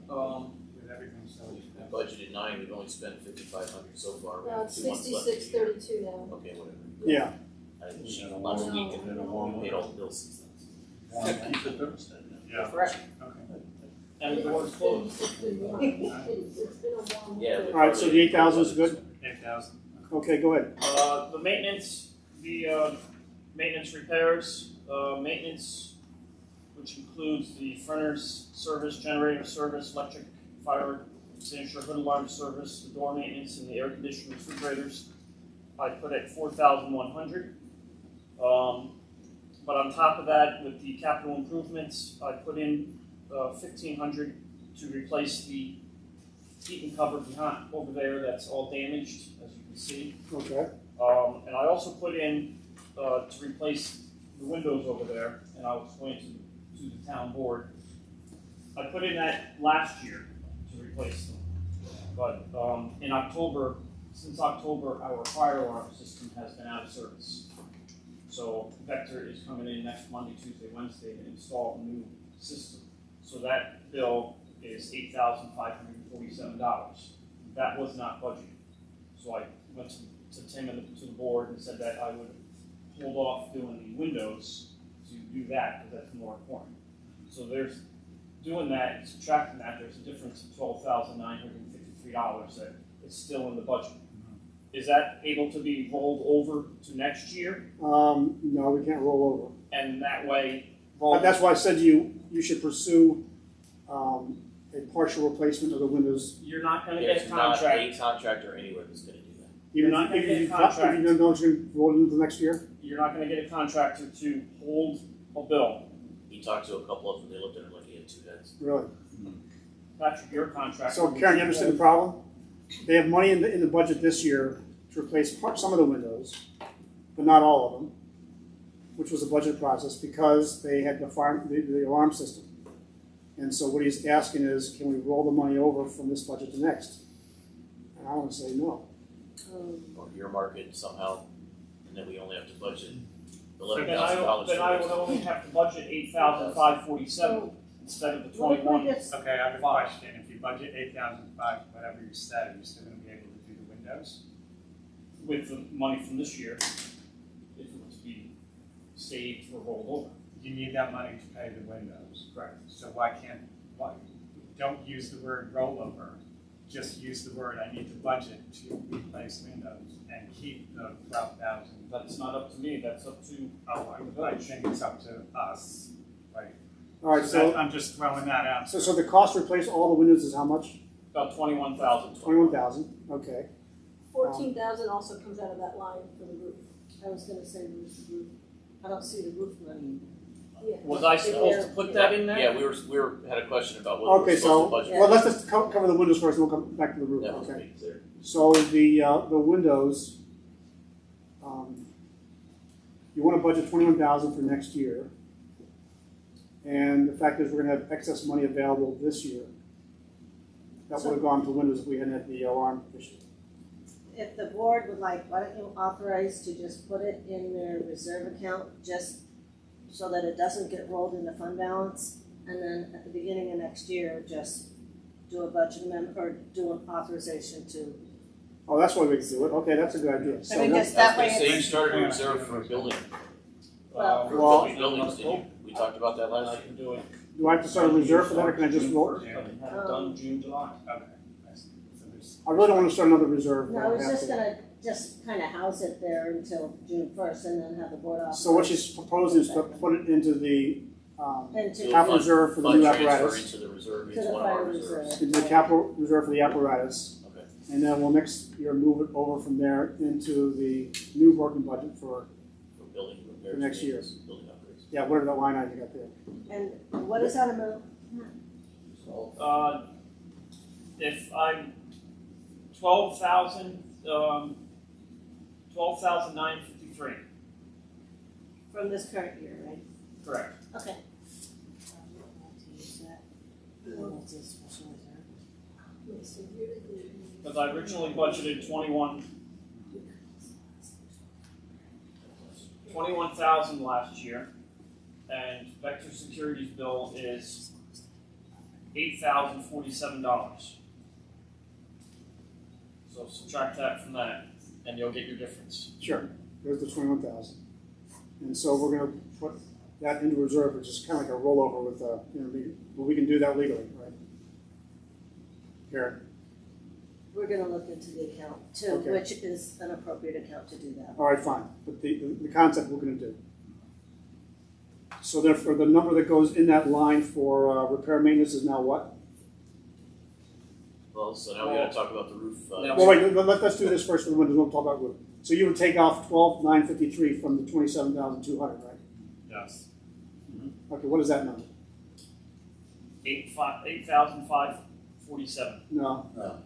on with everything so We expensive? budgeted 9, we've only spent 5,500 so far. We No, have it's 2 months left. 66.32 now. Okay, whatever. Yeah, I had the sheet Yeah. last week No. and we paid all the bills since then. Keep the thermostat down. Yeah. Correct. Okay. And the door is closed. It's been a warm Yeah. winter. all right, so the 8,000 is good? 8,000. Okay, go ahead. The maintenance, maintenance repairs, maintenance, which includes the furnace service, generator service, electric, fire extinguisher, hood alarm service, the door maintenance, and the air conditioning refrigerators. I put at 4,100. But on top of that, with the capital improvements, I put in 1,500 to replace the heat and cover behind over there that's all damaged, as you can see. Okay, And I also put in to replace the windows over there, and I'll explain to the town board. I put in that last year to replace them, but in October, since October, our fire alarm system has been out of service. So Vector is coming in next Monday, Tuesday, Wednesday to install a new system. So that bill is $8,547. That was not budgeted. So I went to Tim and to the board and said that I would hold off doing the windows to do that because that's more important. So there's doing that and subtracting that, there's a difference of $12,953 that is still in the budget. Is that able to be rolled over to next year? no, we can't roll And that way, over. That's why I said to you, you should pursue, a partial replacement of the windows. you're not gonna get There's a not contract, a contractor anywhere that's gonna do that. You're not gonna get a If contract. you don't know it's gonna roll into the next year? you're not gonna get a contractor to hold a bill. He talked to a couple of them, they looked at him like he had 2 heads. Really? Patrick, your contractor. So Karen, you understand the problem? They have money in the budget this year to replace some of the windows, but not all of them, which was a budget process because they had the alarm system. And so what he's asking is, can we roll the money over from this budget to next? And I want to say no. Or earmark it somehow, and then we only have to budget $11,000 Then I would only have to budget $8,547 instead of the What if we 21. just, Okay, I have a question. If you budget 8,005, whatever you said, are you still gonna be able to do the windows? With the money from this year, if it was to be saved or rolled over. You need that money to pay the windows. Correct. So why, don't use the word rollover. Just use the word, I need the budget to replace windows and keep the 12,000. That's not up to me, that's up to I think it's up to us, right? All right, so, I'm just throwing that out. so the cost to replace all the windows is how much? about 21,000. 21,000, okay. 14,000 also comes out of that line for the roof. I was gonna say roof, I don't see the roof money. Yeah. Was I supposed to put that in there? Yeah, we had a question about whether Okay, we're supposed to budget. well, let's just cover the windows first, and we'll come back to the roof, That was okay? me there. So the windows, you wanna budget 21,000 for next year. And the fact is, we're gonna have excess money available this year. That would have gone to windows if we hadn't had the alarm issue. If the board would like, why don't you authorize to just put it in their reserve account, just so that it doesn't get rolled into fund balance? And then at the beginning of next year, just do a budget amendment, or do an authorization to. Oh, that's why we can do it, okay, that's a good idea. So I mean, that- just that way. I was gonna say, you it's- started a reserve for a building, Well, for Well- buildings, did you? We talked about that last I year. can do it. Do I have to start a reserve for that, or can I just roll? I can have it done June, July. Okay, I see. So there's. I really don't wanna start another reserve. No, I was just gonna, just kinda house it there until June 1st and then have the board authorize. So what she's proposing is to put it into the, Into So capital fund- reserve for the fund new transfer apparatus, into the reserve, To into the one of our fire reserves. reserve. into the capital reserve for the apparatus. Okay. And then we'll next year move it over from there into the new working budget for, For building repairs. For next year. maintenance, Building upgrades. yeah, whatever that line item you got there. And what is that amount? If I'm 12,000, 12,953, From this current year, right? correct. Okay. Okay, so yearly. Because I originally budgeted 21,000 last year, and Vector Security's bill is $8,047. So subtract that from that, and you'll get your difference. Sure, there's the 21,000. And so we're gonna put that into reserve, which is kind of like a rollover with, but we can do that legally, right? Karen, We're gonna look into the account too, Okay. which is an appropriate account to do that. all right, fine, but the concept we're gonna do. So therefore, the number that goes in that line for repair maintenance is now what? Well, so now we gotta talk about the roof. Now- Well, wait, let's do this first for the windows, we'll talk about roof. So you would take off 12,953 from the 27,200, right? Yes. Okay, what is that number? 8,547. No, No.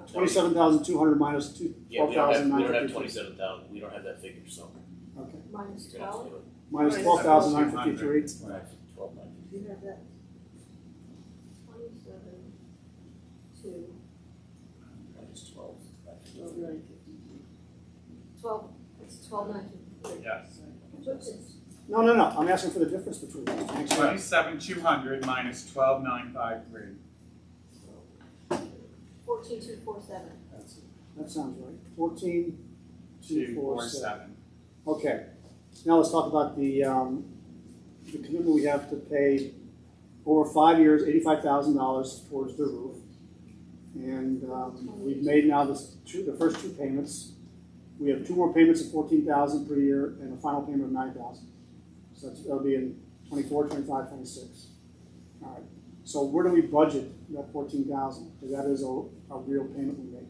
27,200 minus Yeah, we don't have 12,953. 27,000, we don't have that figure, so. Okay, Minus You're gonna have to 12. do it. minus 12,953. Right, 12,953. Do you have that? 27, 2, Minus 12. 12, it's 12,953. Yes. Which is, No, I'm asking for the difference between those. Make sure- 27,200 minus 12,953. 14,247. That sounds right. 14,247. 247. Okay, now let's talk about the commitment we have to pay over 5 years, $85,000 towards the roof. And we've made now the first two payments. We have two more payments of $14,000 per year and a final payment of $9,000. So that'll be in 24, 25, 26. All right. So where do we budget that $14,000? Because that is a real payment we make.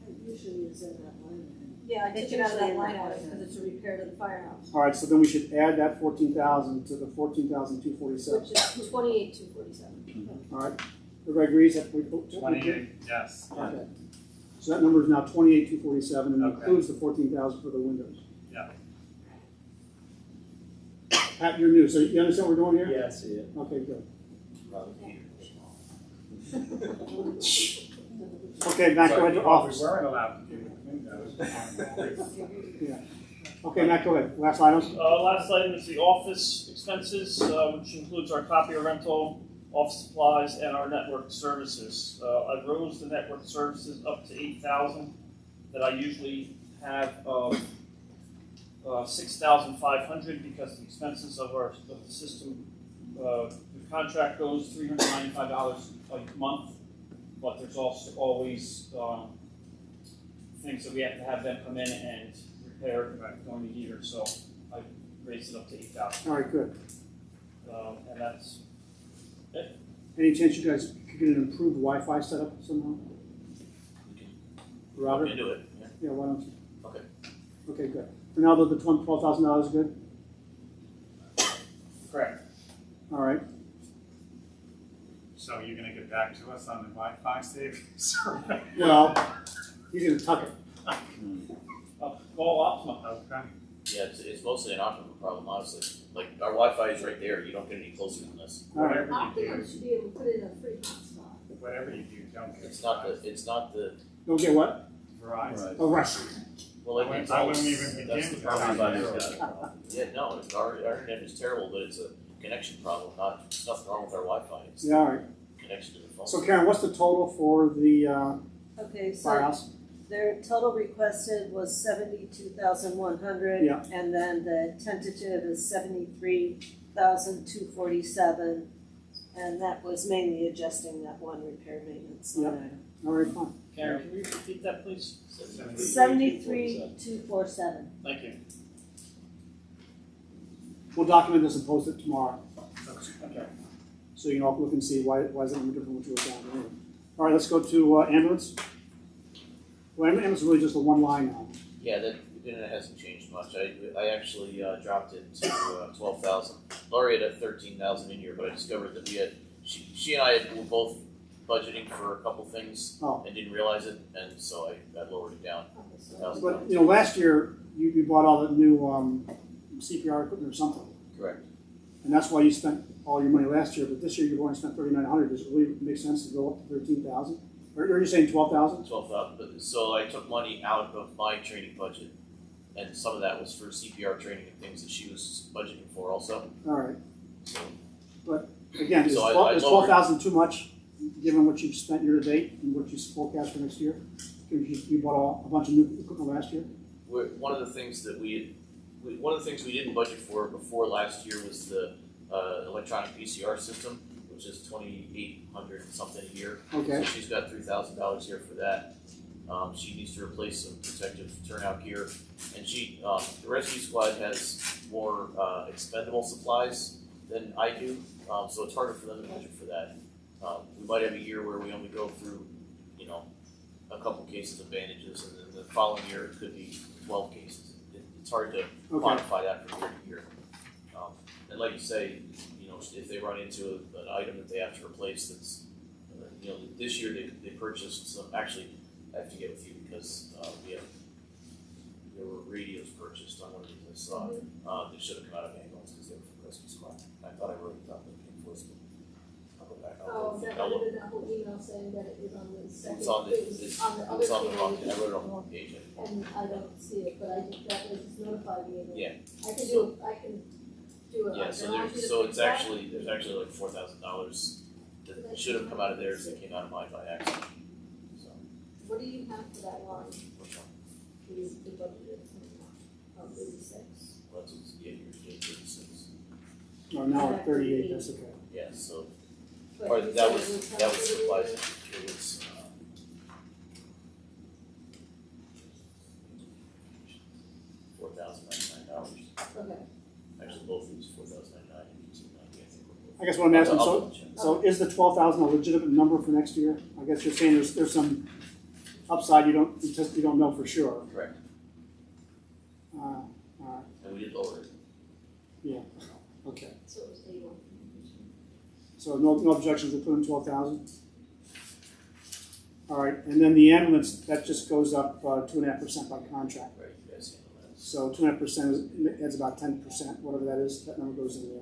It usually is in that line. Yeah, I It's took it out of usually that in line that item line because it's a repair to the firehouse, All right, so then we should add that 14,000 to the 14,247. which is 28,247. All right, everybody agrees that we? 28, yes. Okay. So that number is now 28,247 and Okay. includes the 14,000 for the windows. Yeah. Pat, you're new, so you understand what we're doing here? Yeah, I see it. Okay, good. Robert Peter. Okay, back to your We office. weren't allowed to do the windows. Yeah. Okay, Matt, go ahead. Last item. Last item is the office expenses, which includes our copier rental, office supplies, and our network services. I rose the network services up to 8,000 that I usually have 6,500 because the expenses of the system, the contract goes $395 a month, but there's also always things that we have to have them come in and repair during the year, so I raised it up to 8,000. All right, good. And that's it. Any chance you guys could get an improved Wi-Fi setup somehow? We can Router? look into it, yeah. Yeah, why don't you? Okay. Okay, good. For now, though, the $12,000 is good? Correct. All right. So you're gonna get back to us on the Wi-Fi savings? Well, he's gonna tuck it. Call Optima. Okay. Yeah, it's mostly an optical problem, honestly. Like, our Wi-Fi is right there, you don't get any closer than this. All right. Whatever you Optimum do, should be able to put in a free hotspot. whatever you do, don't get. It's not the, Don't get what? Verizon. Oh, right. well, like, it's I always, wouldn't even that's begin the to problem. tell you. Everybody's got it. Yeah, no, our internet is terrible, but it's a connection problem, it's nothing wrong with our Wi-Fi, it's Yeah, all right. connection to the phone. So Karen, what's the total for the Okay, so firehouse? their total requested was 72,100. Yeah. And then the tentative is 73,247. And that was mainly adjusting that one repair maintenance line item. All right, fine. Karen, can you repeat that, please? 73,247. Thank you. We'll document this and post it tomorrow, Okay. so you can all look and see why is it different from what you were down there. All right, let's go to ambulance. Well, ambulance is really just a one line now. Yeah, the internet hasn't changed much. I actually dropped it to 12,000. Laurie had 13,000 in here, but I discovered that she and I were both budgeting for a couple things Oh. and didn't realize it, and so I lowered it down. But last year you bought all the new CPR equipment or something, Correct. and that's why you spent all your money last year. But this year you've only spent $3,900. Does it really make sense to go up to 13,000? Or are you saying 12,000? 12,000. But so I took money out of my training budget, and some of that was for CPR training and things that she was budgeting for also. All right. So Again, is So I lowered- 12,000 too much, given what you've spent year to date and what you forecast for next year? You bought a bunch of new equipment last year. one of the things we didn't budget for before last year was the electronic PCR system, which is $2,800 something a year. Okay. So she's got $3,000 here for that. She needs to replace some protective turnout gear, and the rescue squad has more expendable supplies than I do, so it's harder for them to budget for that. We might have a year where we only go through, a couple cases of bandages, and then the following year it could be 12 cases. It's hard to quantify that from year to year. And like you say, if they run into an item that they have to replace that's, this year they purchased some, actually, I have to get with you because there were radios purchased on one of these I saw. They should have come out of ambulance because they were from rescue squad. I thought I wrote it down, but it came first. I'll go back. Oh, that would have been that whole email saying that it was on the second, It's on the, it was on the other it's on the wrong, page. I wrote it on the wrong page. And I don't see it, but I think that was just notified me of it. Yeah. I can do it. Yeah, so there's actually like $4,000 that should have come out of theirs that came out of mine by accident. So, What do you have for that line? which one? The budget of 86. Well, that's what's, yeah, yours did 36. Oh, now at 38, that's okay. Yeah, so, But or you that said was it supplies, calculated. it was, $4,099. Okay. Actually, both of these $4,099 and $2,090, I think were both. I guess what I'm asking, I'll so, double check. so is the 12,000 a legitimate number for next year? I guess you're saying there's some upside you don't know for sure. Correct, and we did lower it. Okay. So it was 81. So no objections to putting 12,000? All right, and then the ambulance, that just goes up 2.5% by contract. Right, you guys handle that. So 2.5% adds about 10%, whatever that is, that number goes in there.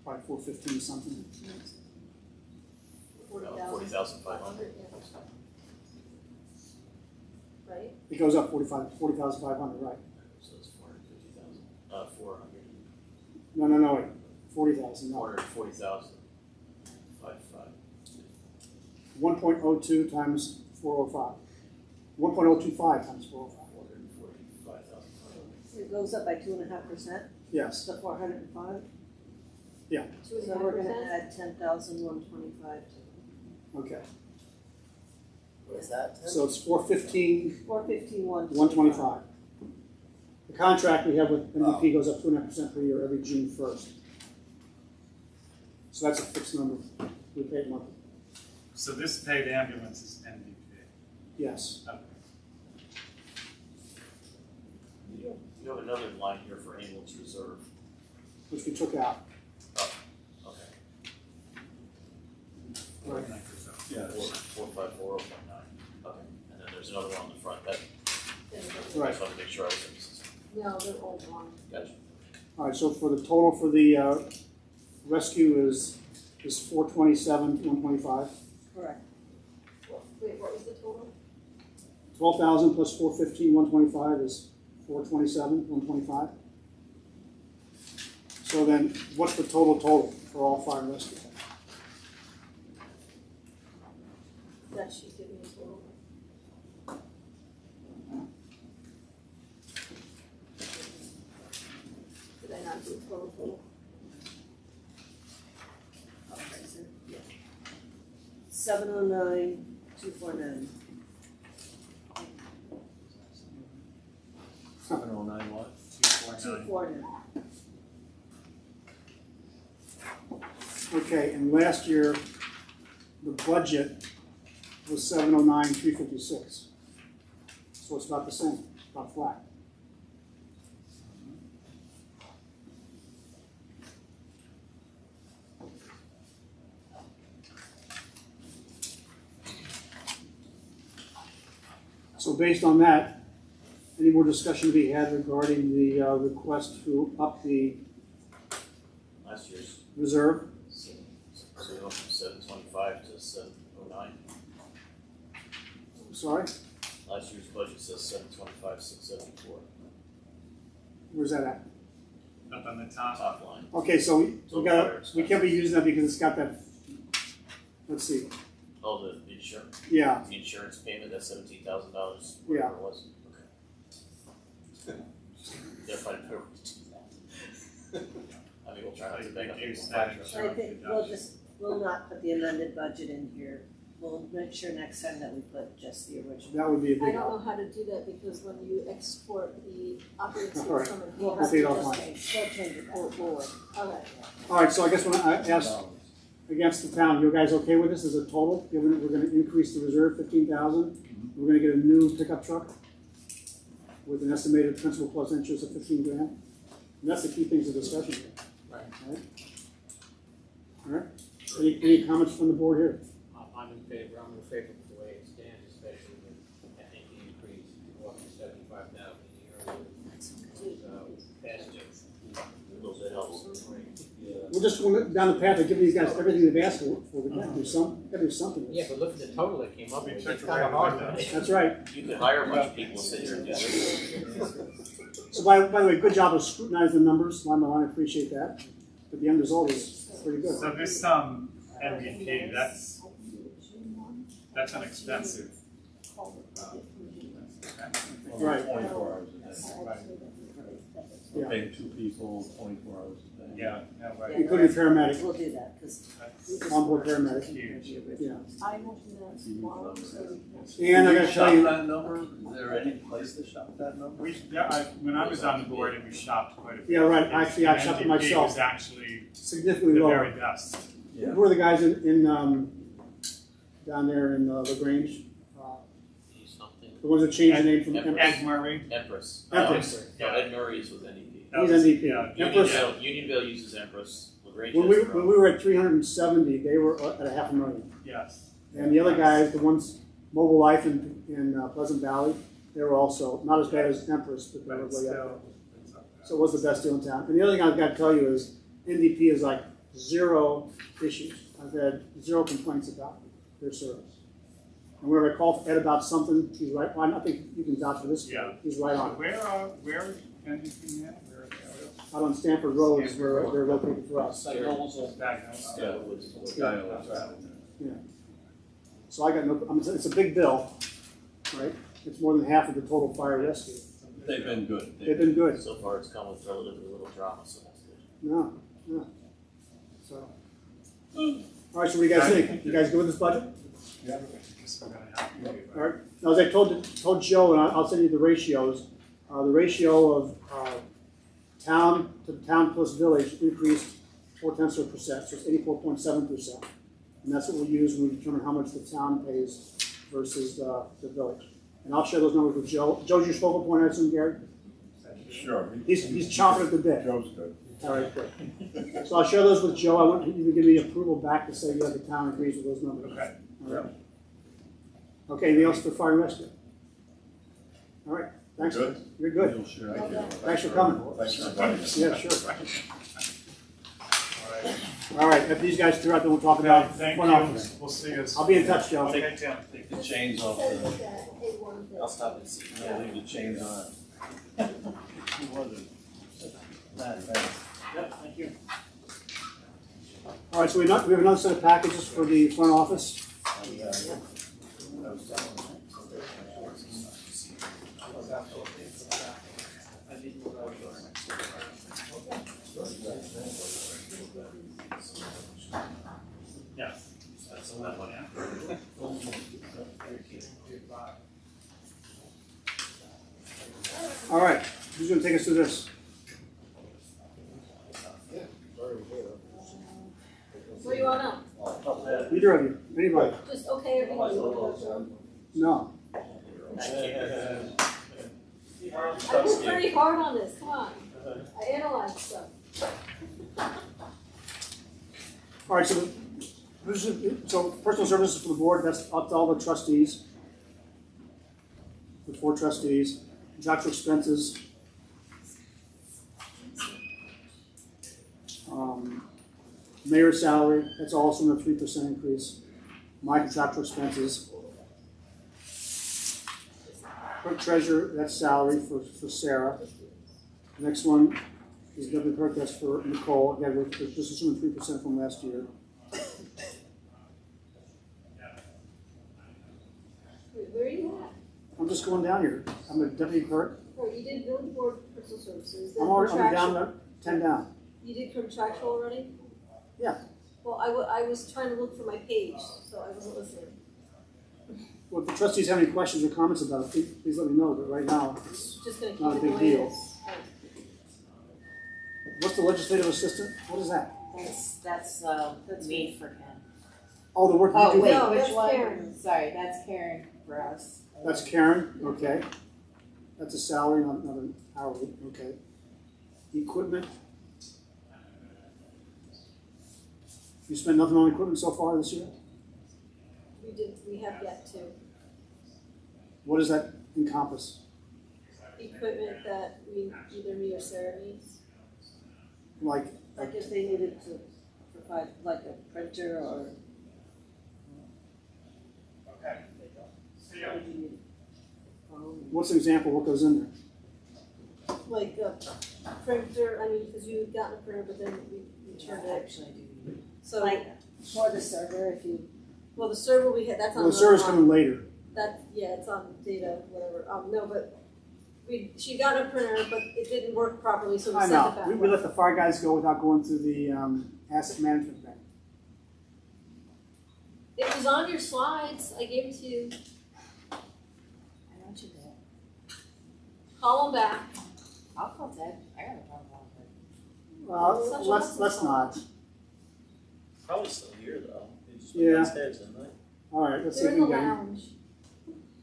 Probably 415 something. 40,000. 40,500. Yeah. right? It goes up 40,500, right? So it's 450,000, 400, No, wait, 40,000, no. 440,000, 1.02 times 405. 1.025 times 405. 445,000. It goes up by 2.5% Yes, to 405. yeah, 2.5%? So we're gonna add 10,125 to okay. What is that, Tim? So it's 415, 415,125. 125. The contract we have with MVP goes up 2.5% per year every June 1st. So that's a fixed number. We pay monthly. So this paid ambulance is NDP. Yes. Okay. You have another line here for ambulance reserve. Which we took out. Okay. Right. Yeah. 454,009. Okay. And then there's another one on the front. That, Right. I just wanted to make sure I was in this. No, they're all wrong. Gotcha. All right, so for the total for the rescue is 427, 125. Correct. Wait, what was the total? 12,000 plus 415, 125 is 427, 125. So then, what's the total for all fire and rescue? That she's giving me a total. Did I not do a total? Okay, so, yeah. 709,249. 709 what? 249. 249. Okay, and last year, the budget was 709, 356. So it's about the same, about flat. So based on that, any more discussion to be had regarding the request to up the Last year's, reserve? so we went from 725 to 709. Sorry, Last year's budget says 725, 674. where's that at? Up on the top. Top line. Okay, so we can't be using that because it's got that, let's see, Oh, the insurance, yeah, the insurance payment, that's $17,000, Yeah. whatever it was. Okay. They're fine, I mean, we'll try not to make up. Reduce that I insurance think we'll not put the amended budget in here. We'll make sure next time that we put just the original. that would be a I big don't know help. how to do that because when you export the operating All right. system from We'll a have to Take it just offline. change, we'll change it going forward. Okay. All right, so I guess when I asked against the town, you guys okay with this as a total? Given that we're gonna increase the reserve 15,000, we're gonna get a new pickup truck with an estimated principal plus interest of 15 grand. And that's the key things of discussion here. Right. All right? Any comments from the board here? I'm in favor of the way it stands, especially with, I think, the increase to up to 75,000 a year. Past due. A little bit helps. We're just going down the path of giving these guys everything they've asked for. We gotta do something. Yeah, but look at the total that came up We with, took it's away kind of the hard. window. That's right. You could hire a bunch of people and sit here and do this. So by the way, good job of scrutinizing the numbers. I appreciate that. But the end result is pretty good. So this MVP, that's an expensive. Right. 24 hours a day. Right. Yeah. We're paying 2 people, 24 hours a day. Yeah, yeah, right. Including paramedic, We'll do that, because That's onboard paramedic. huge. Yeah. I mentioned that tomorrow, so And I Can gotta you tell shop you, that number? Is there any place to shop that number? When I was on the board, and we shopped quite a bit. Yeah, right. Actually, I shopped it NDP myself. was actually significantly the lower. very best. Yeah. Who are the guys in down there in LaGrange? Something. The ones that changed the name from Empress? Ed Murray. Empress. Empress. No, Ed Murray is with NDP. That He's was- NDP. yeah, Empress. Unionville uses Empress. LaGrange When has we their when own. we were at 370, they were at $500,000. Yes. And the other guys, the ones Mobile Life in Pleasant Valley, they were also not as bad as Empress, but they But were it's way up. still, it's up there. So it was the best deal in town. And the other thing I've got to tell you is NDP is like 0 issues. I've had 0 complaints about their service. And whenever I call Ed about something, he's right, well, I think you can vouch for this, Yeah. he's right on. Where is Kensington at? Where are they? Out on Stanford Road is where they're located for us. Like Noel's old Diagnosed. Yeah. So I got no, I mean, it's a big bill, right? It's more than half of the total fire rescue. They've been good. They've been good. So far, it's come with relatively little drama, so that's good. No, no. So. All right, so what do you guys think? You guys good with this budget? Yeah. Guess we're gonna have to do it. All right. Now, as I told Joe, and I'll send you the ratios. The ratio of town to town plus village increased 0.4%, so it's 84.7%. And that's what we'll use when we determine how much the town pays versus the village. And I'll share those numbers with Joe. Joe's your focal point, I assume, Gary? Sure. He's chomping at the bit. Joe's good. All right, good. So I'll share those with Joe. I want you to give me approval back to say, yeah, the town agrees with those numbers. Okay. All right. Okay, anything else for fire and rescue? All right, thanks. Good. You're good. You'll share. Thank you. Thanks for coming. Thanks for inviting us. Yeah, sure. All right, if these guys through out, then we'll talk about Thank front you. office. We'll see you. I'll be in touch, Joe. Okay, Tim. Take the chains off Says the, that A1 thing. I'll stop and see. yeah, leave the chains on. Who was it? Thanks. Yep, thank you. All right, so we have another set of packages for the front office. Yes. That's the one, yeah. All right, who's going to take us through this? What do you want now? Either of you, anybody? Just okay, everybody. No. I worked pretty hard on this, come on. I analyzed stuff. All right, so so personal services for the board, that's up to all the trustees. The 4 trustees. Contractual expenses. Mayor's salary, that's also a 3% increase. My contractual expenses. Clerk treasurer, that's salary for Sarah. The next one is deputy clerk, that's for Nicole. Again, we're just assuming 3% from last year. Wait, where are you at? I'm just going down here. I'm a deputy clerk. Oh, you did village board personal services, then I'm already, I'm contractual. down, 10 down. You did contractual already? Yeah. Well, I was trying to look for my page, so I wasn't listening. Well, if the trustees have any questions or comments about it, please let me know, but right now, it's Just gonna keep not a it the big way it deal. is. What's the legislative assistant? What is that? That's me for Ken. Oh, the work you Oh, do. wait, No, which that's one? Karen. Sorry, that's Karen for us. That's Karen, okay. That's a salary, not an hourly, okay. Equipment. You spent nothing on equipment so far this year? We have yet to. What does that encompass? Equipment that either me or Sarah needs. Like, Like if they needed to provide like a printer or. Okay. See ya. What do you need? what's an example, what goes in there? Like a printer, I mean, because you had gotten a printer, but then we turned it. Actually, I do. So, Like for the server, if you. well, the server we had, that's on. Well, the server's line. coming later. That, yeah, it's on data, whatever. No, but she got a printer, but it didn't work properly, so we I sent it know, back. we let the fire guys go without going through the asset management thing. It was on your slides. I gave it to you. I know what you did. Call them back. I'll call Ted. I got a problem with Well, let's not. Probably still here though. They just Yeah. went downstairs, didn't they? All right, let's see They're if in we the can get them. lounge.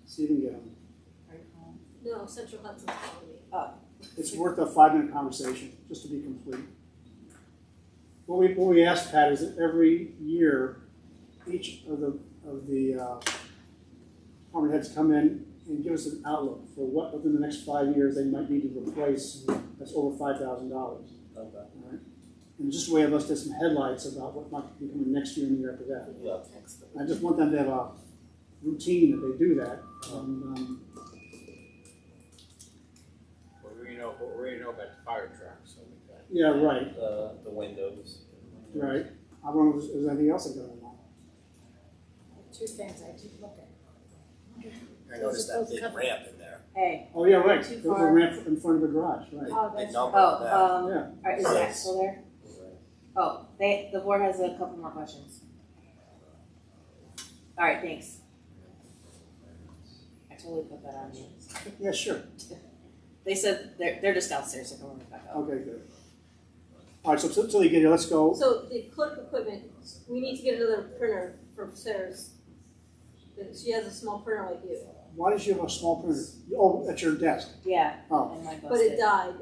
See if we can get them. it. Are you calling? No, Central Hudson's calling me. It's worth a 5-minute conversation, just to be complete. What we asked, Pat, is that every year, each of the department heads come in and give us an outlook for what within the next 5 years they might need to replace that's over $5,000. Okay. All right? And just a way of us to some headlights about what might be coming next year and the year after that. Yeah. I just want them to have routine that they do that. Well, we know about the fire truck, so we got. Yeah, right, The windows. right. I wonder if there's anything else that goes on. Two things I did look at. I noticed that big ramp in there. Hey, Oh, yeah, right. Too There's a far. ramp in front of the garage, right. Oh, Big that's number on that. Yeah. is that still there? Oh, the board has a couple more questions. All right, thanks. I totally put that on you. Yeah, sure. They said they're just downstairs, so come on back up. Okay, good. All right, so till you get here, let's go. So the clerk equipment, we need to get another printer for Sarah's. She has a small printer like you, Why does she have a small printer? Oh, at your desk. Yeah. Oh. And mine but busted. it died.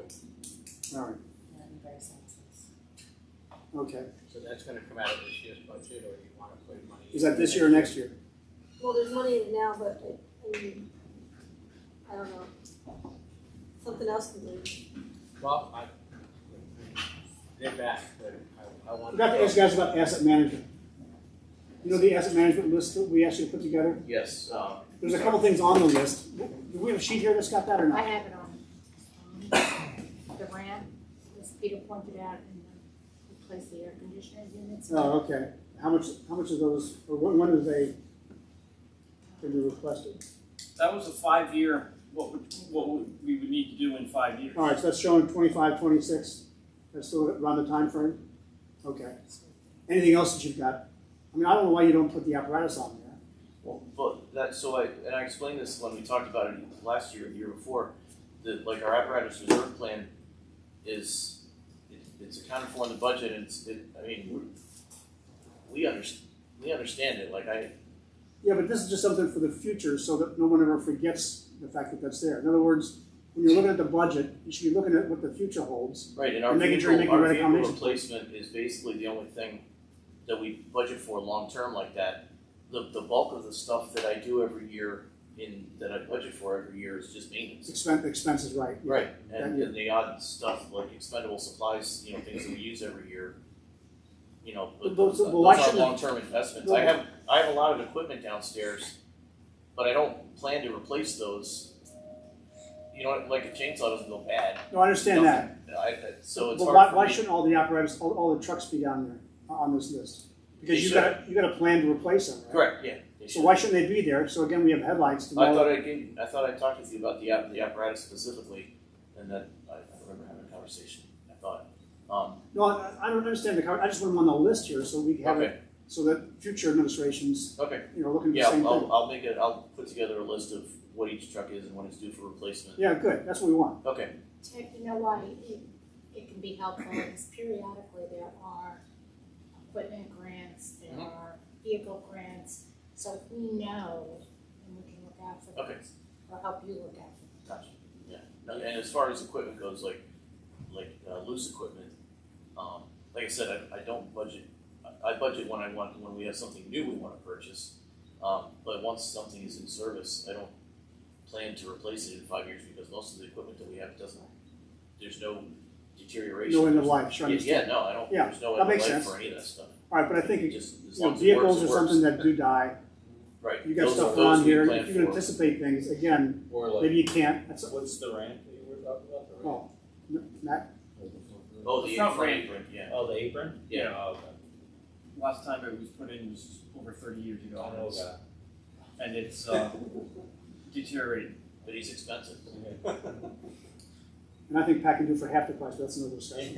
All right, Yeah, I'm very sensitive. okay. So that's gonna come out of this year's budget, or you wanna put money? Is that this year or next year? Well, there's money in it now, but I mean, I don't know. Something else can do. Well, they're back, but I want. I forgot to ask you guys about asset management. You know the asset management list that we asked you to put together? Yes, There's a couple things on the list. Do we have a sheet here that's got that or I not? have it on. The ramp, as Peter pointed out, and replace the air conditioner units. Oh, okay. How much of those, or when did they be requested? That was a 5-year, what we would need to do in 5 years. All right, so that's showing 25, 26. That's still around the time frame? Okay. Anything else that you've got? I mean, I don't know why you don't put the apparatus on there. well, but that, so I explained this when we talked about it last year, the year before, that like our apparatus reserve plan is, it's accounted for in the budget, and we understand it, like Yeah, but this is just something for the future so that no one ever forgets the fact that that's there. In other words, when you're looking at the budget, you should be looking at what the future holds. right, and our And making sure vehicle, you're our making the right vehicle accommodations. replacement is basically the only thing that we budget for long term like that. The bulk of the stuff that I do every year that I budget for every year is just maintenance. Expenses, right. Right, and the odd stuff like expendable supplies, things that we use every year, but those Well, why are shouldn't- long-term investments. well- I have a lot of equipment downstairs, but I don't plan to replace those. Like a chainsaw doesn't go bad. No, I understand that. So it's But hard for why me. shouldn't all the apparatus, all the trucks be down there on this list? Because They you got a plan to replace them, right? Correct, yeah. they So should. why shouldn't they be there? So again, we have headlights to know. I thought I talked with you about the apparatus specifically, and that I remember having a conversation. I thought. No, I don't understand the I just want them on the list here so we can have Okay. it, so that future administrations, Okay. looking at Yeah, the same thing. I'll put together a list of what each truck is and when it's due for replacement. Yeah, good. That's what we want. Okay. Ted, you know why it can be helpful, is periodically there are equipment grants, there Mhm. are vehicle grants, so if we know, then we can look out for Okay. those, or help you look out for them. Gotcha. Yeah. No, and as far as equipment goes, like loose equipment, like I said, I don't budget. I budget when we have something new we want to purchase. But once something is in service, I don't plan to replace it in 5 years because most of the equipment that we have there's no deterioration. No end of life, sure. I Yeah, understand. no, I don't. Yeah, There's no that end of makes life sense. for any of that stuff. All right, but I think Just as long as it vehicles works, are it something works. that do die. Right. You got Those stuff are- those on we here. plan If you can for. anticipate things, again, Or like, maybe you can't. That's what's the ramp that you were talking about? The ramp? Matt. Oh, the Front front ramp. apron, yeah. Oh, the apron? Yeah. Oh, okay. Last time it was put in was over 30 years ago. I know that. And it's deteriorating. But he's expensive. And I think Pat can do for half the price, but that's another discussion.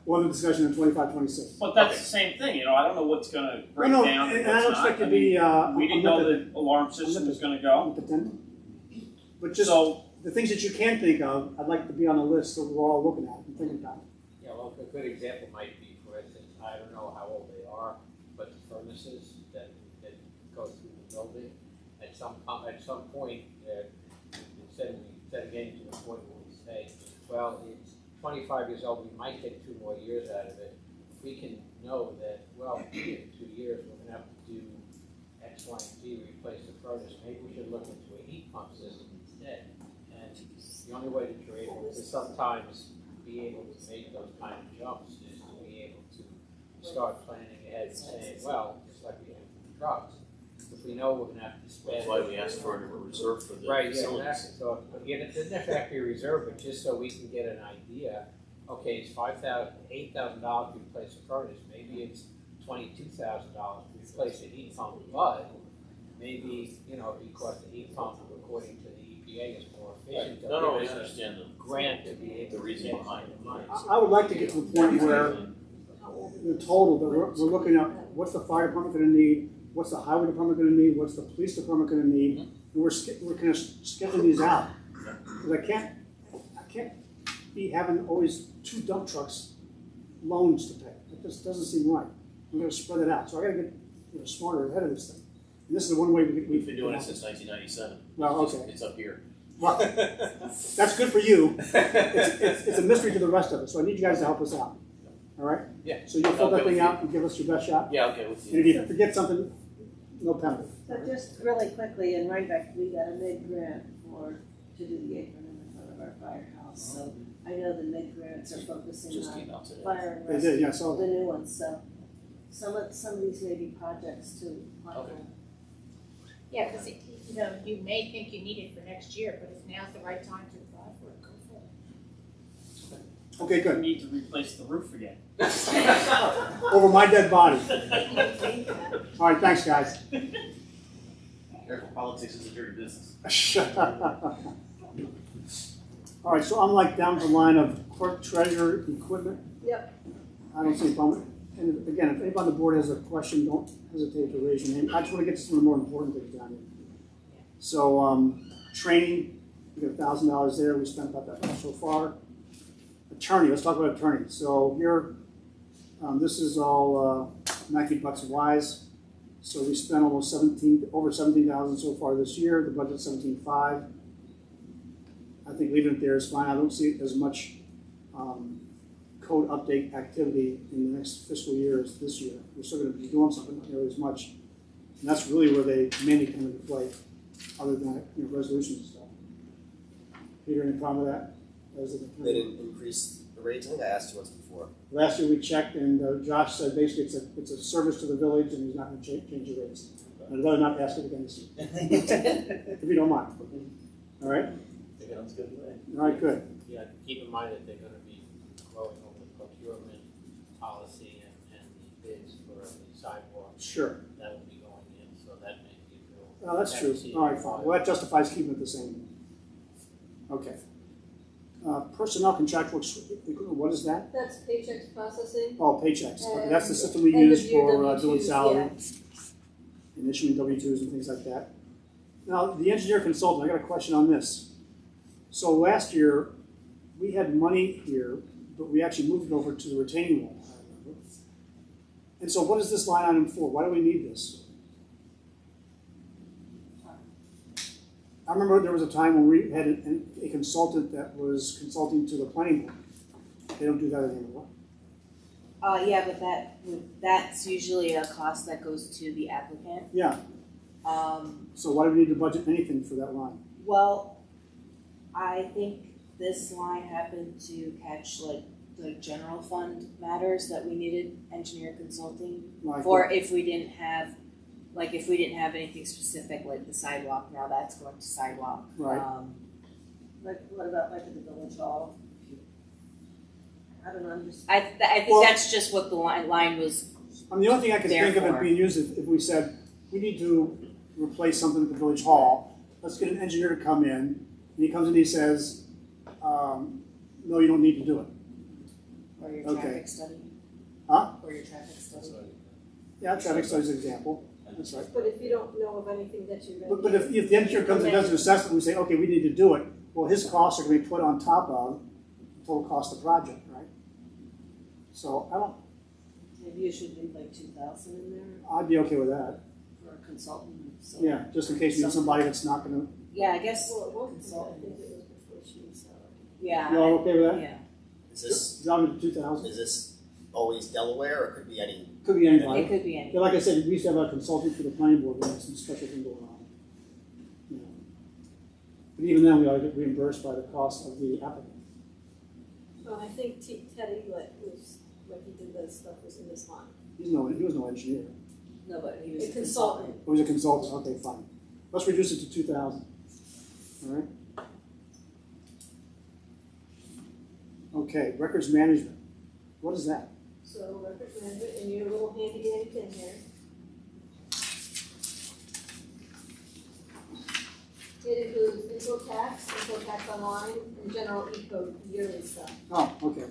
We'll have a discussion in 25, 26. But that's the same thing, I don't know what's gonna break No, down and and I don't what's not. expect to be, We didn't know the alarm system was gonna go, But just so, the things that you can think of, I'd like to be on the list so we're all looking at it and thinking about it. Yeah, well, a good example might be, for instance, I don't know how old they are, but the furnaces that go through the building, at some point, instead of getting to the point where we say, well, it's 25 years old, we might get 2 more years out of it. We can know that, well, in 2 years, we're gonna have to do X, Y, and Z, replace the furnace. Maybe we should look into a heat pump system instead. And the only way that you're able to sometimes be able to make those kind of jumps is to be able to start planning ahead and saying, well, just like we have trucks. If we know we're gonna have to spend. That's why we asked for a reserve for the Right, yeah, facilities. exactly, so, again, it doesn't have to be a reserve, but just so we can get an idea, okay, it's $8,000 to replace a furnace, maybe it's $22,000 to replace a heat pump, but maybe, because the heat pump, according to the EPA, is more efficient. No, they'll I give us a understand grant to be able the to reason get behind it. the money. I would like to get to the point where the total, that we're looking at, what's the fire department gonna need, what's the highway department gonna need, what's the police department gonna need, and we're kind of scheduling these out. Because I can't be having always 2 dump trucks loans to pay. It just doesn't seem right. I'm gonna spread it out, so I gotta get smarter ahead of this thing. And this is the one way We've been doing it since 1997. Well, It's just- okay. It's up here. Well, that's good for you. It's a mystery to the rest of us, so I need you guys to help us out. All right? Yeah. So you'll fill that Okay with thing you. out and give us your best shot? Yeah, okay with And you. if you forget something, no penalty. So just really quickly, in Rhinebeck, we got a mid-grant to do the apron in the front of our firehouse, so I know the mid-grants are focusing Just on came out today. fire and They rescue, did, yeah, so, the new ones, so some of these may be projects to apply Okay. for. Yeah, because you may think you need it for next year, but if now's the right time to apply for it, go for it. okay, We good. need to replace the roof again. Over my dead body. All right, thanks, guys. Careful, politics is a dirty business. All right, so I'm like down the line of clerk, treasurer, equipment. Yep. I don't see a problem. And again, if anybody on the board has a question, don't hesitate to raise your hand. I just want to get to some of the more important things down here. So, training, we got $1,000 there. We spent about that much so far. Attorney, let's talk about attorney. So here, this is all $19 wise. So we spent almost over 17,000 so far this year. The budget's 17,500. I think leaving it there is fine. I don't see as much code update activity in the next fiscal year as this year. We're still going to be doing something, not nearly as much. And that's really where they mainly come into play, other than resolutions and stuff. Peter, any problem with that? They didn't increase the rates, I think I asked you once before. Last year we checked, and Josh said basically it's a service to the village, and he's not going to change the rates. I'd rather not ask it again this year, if you don't mind. All right? Sounds good. All right, good. Yeah, keep in mind that they're gonna be growing over the procurement policy and the bids for the sidewalks. Sure. That will be going in, so that may be a real. Oh, that's true. All right, fine. Well, that justifies keeping it the same. Okay. Personnel contractual, what is that? That's paychecks processing. Oh, paychecks. Okay, that's the And system we end of use year for W2s, doing salary yeah. and issuing W-2s and things like that. Now, the engineer consultant, I got a question on this. So last year, we had money here, but we actually moved it over to the retaining wall. And so what is this line item for? Why do we need this? I remember there was a time when we had a consultant that was consulting to the planning board. They don't do that anymore. Yeah, but that's usually a cost that goes to the applicant. Yeah, so why do we need to budget anything for that line? Well, I think this line happened to catch like the general fund matters that we needed engineer consulting Like for if we didn't have anything specific like the sidewalk, now that's going to sidewalk. Right. Like, what about like at the village hall? I don't know, I'm just. I think Well- that's just what the line was. The only thing I can think of it Therefore. being used is if we said, we need to replace something at the village hall, let's get an engineer to come in, and he comes in and he says, no, you don't need to do it. Or your Okay. traffic study. Huh? Or your traffic study. Yeah, traffic studies example, that's right. But if you don't know of anything that you're gonna. But if the engineer comes and does an assessment, we say, okay, we need to do it, well, his costs are gonna be put on top of the total cost of the project, right? So I don't, Maybe you should leave like 2,000 in there I'd be okay with that, for a consultant, so. yeah, just in case you need somebody that's not gonna, Yeah, I guess. Well, it wasn't, I think it was before she was salary. Yeah. you all okay with that? Yeah. Is this, Drop it to 2,000, is this always Delaware or could be any? could be anybody. It could be any. Yeah, like I said, we used to have a consultant for the planning board, we had some special thing going on. You know. But even then, we ought to get reimbursed by the cost of the applicant. Well, I think Teddy, when he did this stuff, was in this line. He was no engineer. No, but he was A consultant. Oh, he's a consultant, okay, fine. Let's reduce it to 2,000. All right? Okay, records management. What is that? So records management, in your little handy dandy pin here. It includes info tax online, and general e-code yearly stuff. Oh, okay.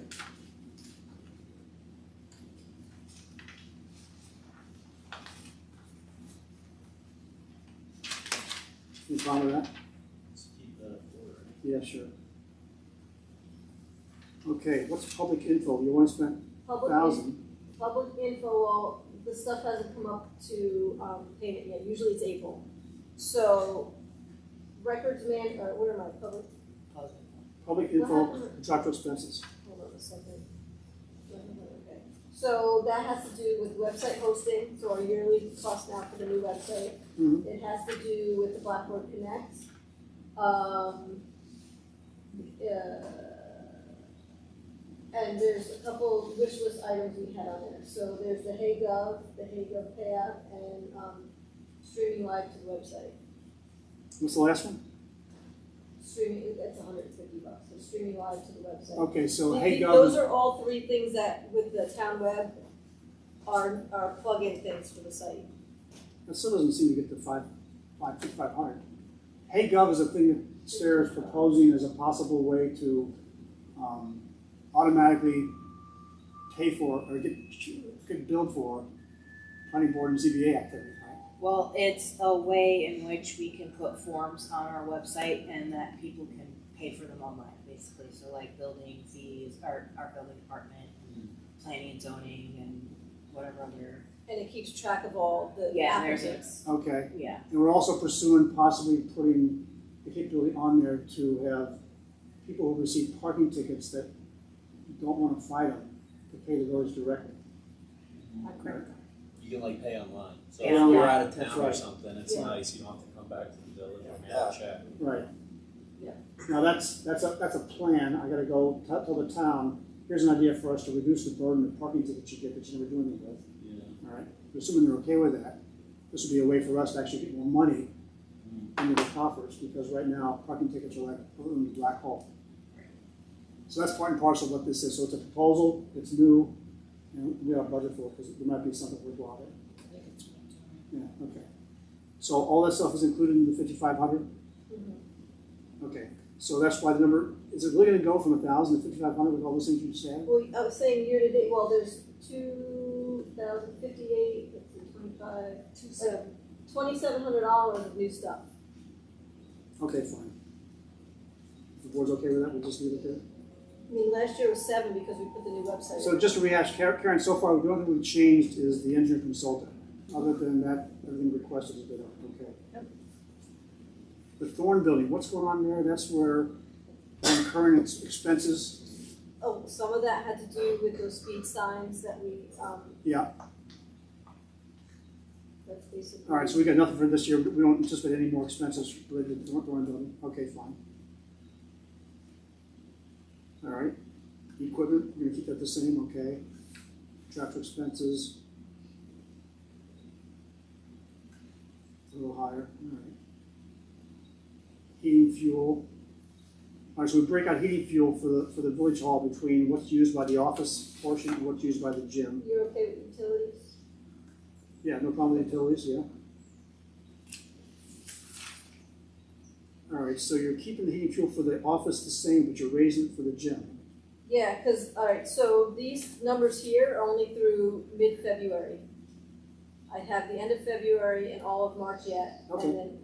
You problem with that? Let's keep that order. Yeah, sure. Okay, what's public info? You only spent Public 1,000. Public info, well, the stuff hasn't come up to payment yet, usually it's April. So, records where am I, public, Public What info, happened? contractual expenses. hold on a second. Okay. So that has to do with website hosting, so our yearly cost now for the new website. Mhm. It has to do with the Blackboard Connect. And there's a couple wish list items we had on there. So there's the HeyGov Pay App, and streaming live to the website. What's the last one? Streaming, that's $150, so streaming live to the website. Okay, so The- hey, Those are all three things that, with the town web, are plug-in things for the site. that still doesn't seem to get to 5,500. Hey Gov is a thing that Sarah is proposing as a possible way to automatically pay for or get billed for planning board and ZBA activities, right? Well, it's a way in which we can put forms on our website and that people can pay for them online, basically. So like building fees, our building department, and planning and zoning, and whatever other. And it keeps track of all the Yeah, there's a- applicants. Okay, Yeah. and we're also pursuing possibly putting the capability on there to have people who receive parking tickets that don't want to fight them to pay the village directly. You can like pay online, so Yeah. if you're out of That's town or right. something, it's Yeah. nice, you don't have to come back to the village or mail a check. Right. Yeah. Now, that's a plan. I gotta go tell the town, here's an idea for us to reduce the burden of parking tickets you get that you never do anything with. Yeah. All right, assuming they're okay with that, this would be a way for us to actually get more money into the coffers, because right now, parking tickets are like a little black hole. So that's part and parcel of what this is. So it's a proposal, it's new, and we have a budget for it, because there might be something worthwhile there. Yeah, okay. So all that stuff is included in the 5,500? Mhm. Okay, so that's why the number, is it really gonna go from 1,000 to 5,500 with all those things you said? Well, I was saying year to date, well, there's 2,058, let's see, 25, $2,700 of new stuff. Okay, fine. The board's okay with that, we'll just leave it there? I mean, last year was 7 because we put the new website So in. just to rehash, Karen, so far, the only thing we've changed is the engineer consultant. Other than that, everything requested has been okay. Yep. The Thorn Building, what's going on there? That's where current expenses, Oh, some of that had to do with those speed signs that we, yeah. that's basically. All right, so we got nothing for this year. We don't anticipate any more expenses related to the Thorn Building. Okay, fine. All right. Equipment, we're gonna keep that the same, okay. Traffic expenses. A little higher, all right. Heating fuel. All right, so we break out heating fuel for the village hall between what's used by the office portion and what's used by the gym. You're okay with utilities? Yeah, no problem with utilities, yeah. All right, so you're keeping the heating fuel for the office the same, but you're raising it for the gym. Yeah, because, all right, so these numbers here are only through mid-February. I have the end of February and all of March yet, Okay. and then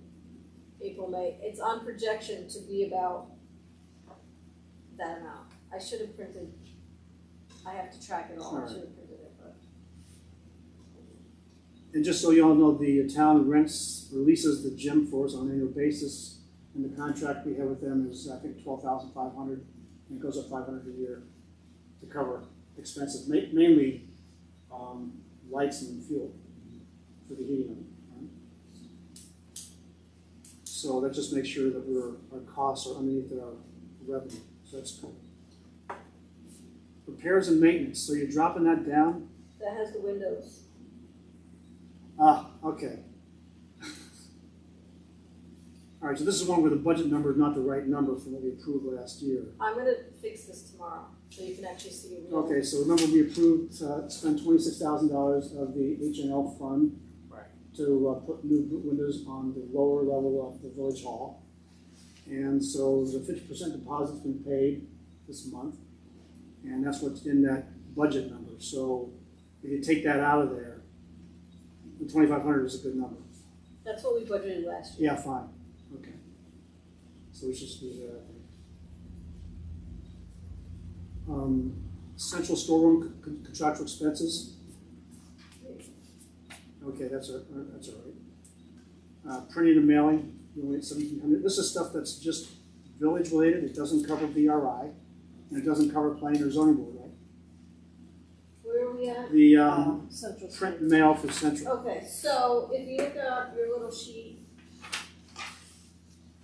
April, May. It's on projection to be about that amount. I should have printed, I have to track it all, All I right. should have printed it, but. And just so you all know, the town rents, releases the gym for us on an annual basis, and the contract we have with them is, I think, $12,500, and it goes up $500 a year to cover expenses, mainly lights and fuel for the heating of it. Right? So that just makes sure that our costs are underneath our revenue, so that's cool. Repairs and maintenance, so you're dropping that down? That has the windows. Okay. All right, so this is one where the budget number is not the right number from what we approved last year. I'm gonna fix this tomorrow, so you can actually see a real. Okay, so remember we approved, spend $26,000 of the HNL fund Right. to put new windows on the lower level of the village hall. And so the 50% deposit's been paid this month, and that's what's in that budget number. So if you take that out of there, the 2,500 is a good number. That's what we budgeted last year. Yeah, fine, okay. So we should just leave that, I think. Central storeroom contractual expenses. Okay, that's all right. Printing and mailing, you only had 1,700. This is stuff that's just village related. It doesn't cover VRI, and it doesn't cover planning or zoning board, right? Where are we at? The Central print and mail for central. Okay, so if you look at your little sheet,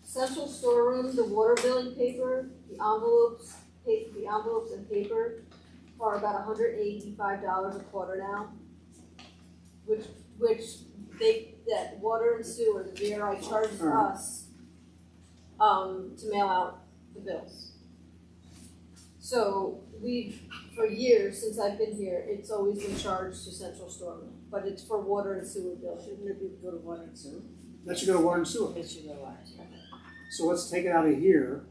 central storeroom, the water billing paper, the envelopes and paper are about $185 a quarter now. Which that water and sewer, the VRI charges us to mail out the bills. So for years since I've been here, it's always been charged to central storeroom, but it's for water and sewer bills. Shouldn't it go to water and sewer? That should go to water and sewer. It should go water and sewer. So let's take it out of here.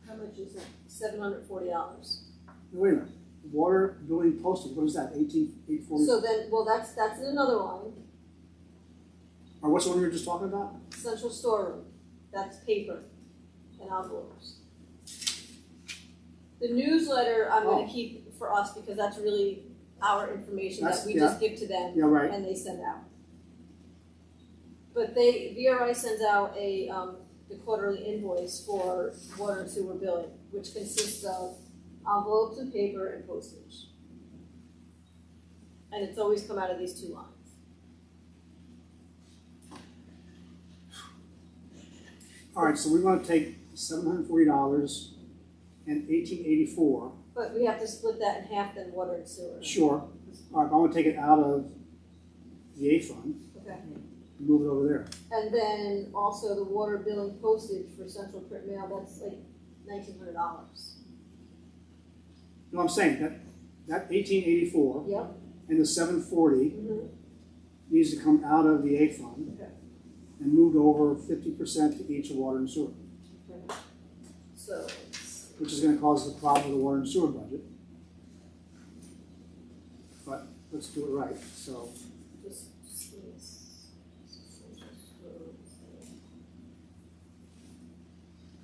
How much is that? $740. Wait a minute. Water billing postage, what is that? 18,840? So then, well, that's in another line. Or what's the one you were just talking about? Central storeroom, that's paper and envelopes. The newsletter I'm gonna keep for us because that's really our information that we just give to them Yeah, right. and they send out. But VRI sends out the quarterly invoice for water and sewer billing, which consists of envelopes and paper and postage. And it's always come out of these two lines. All right, so we want to take $740 and $1,884. But we have to split that in half then water and sewer. Sure. All right, but I want to take it out of the A fund Okay. and move it over there. And then also the water billing postage for central print mail, that's like $1,900. No, I'm saying that $1,884 Yep. and the $740 Mm-hmm. needs to come out of the A fund Okay. and moved over 50% to each of water and sewer, Okay. So, which is going to cause the problem with the water and sewer budget. But let's do it right. So just give me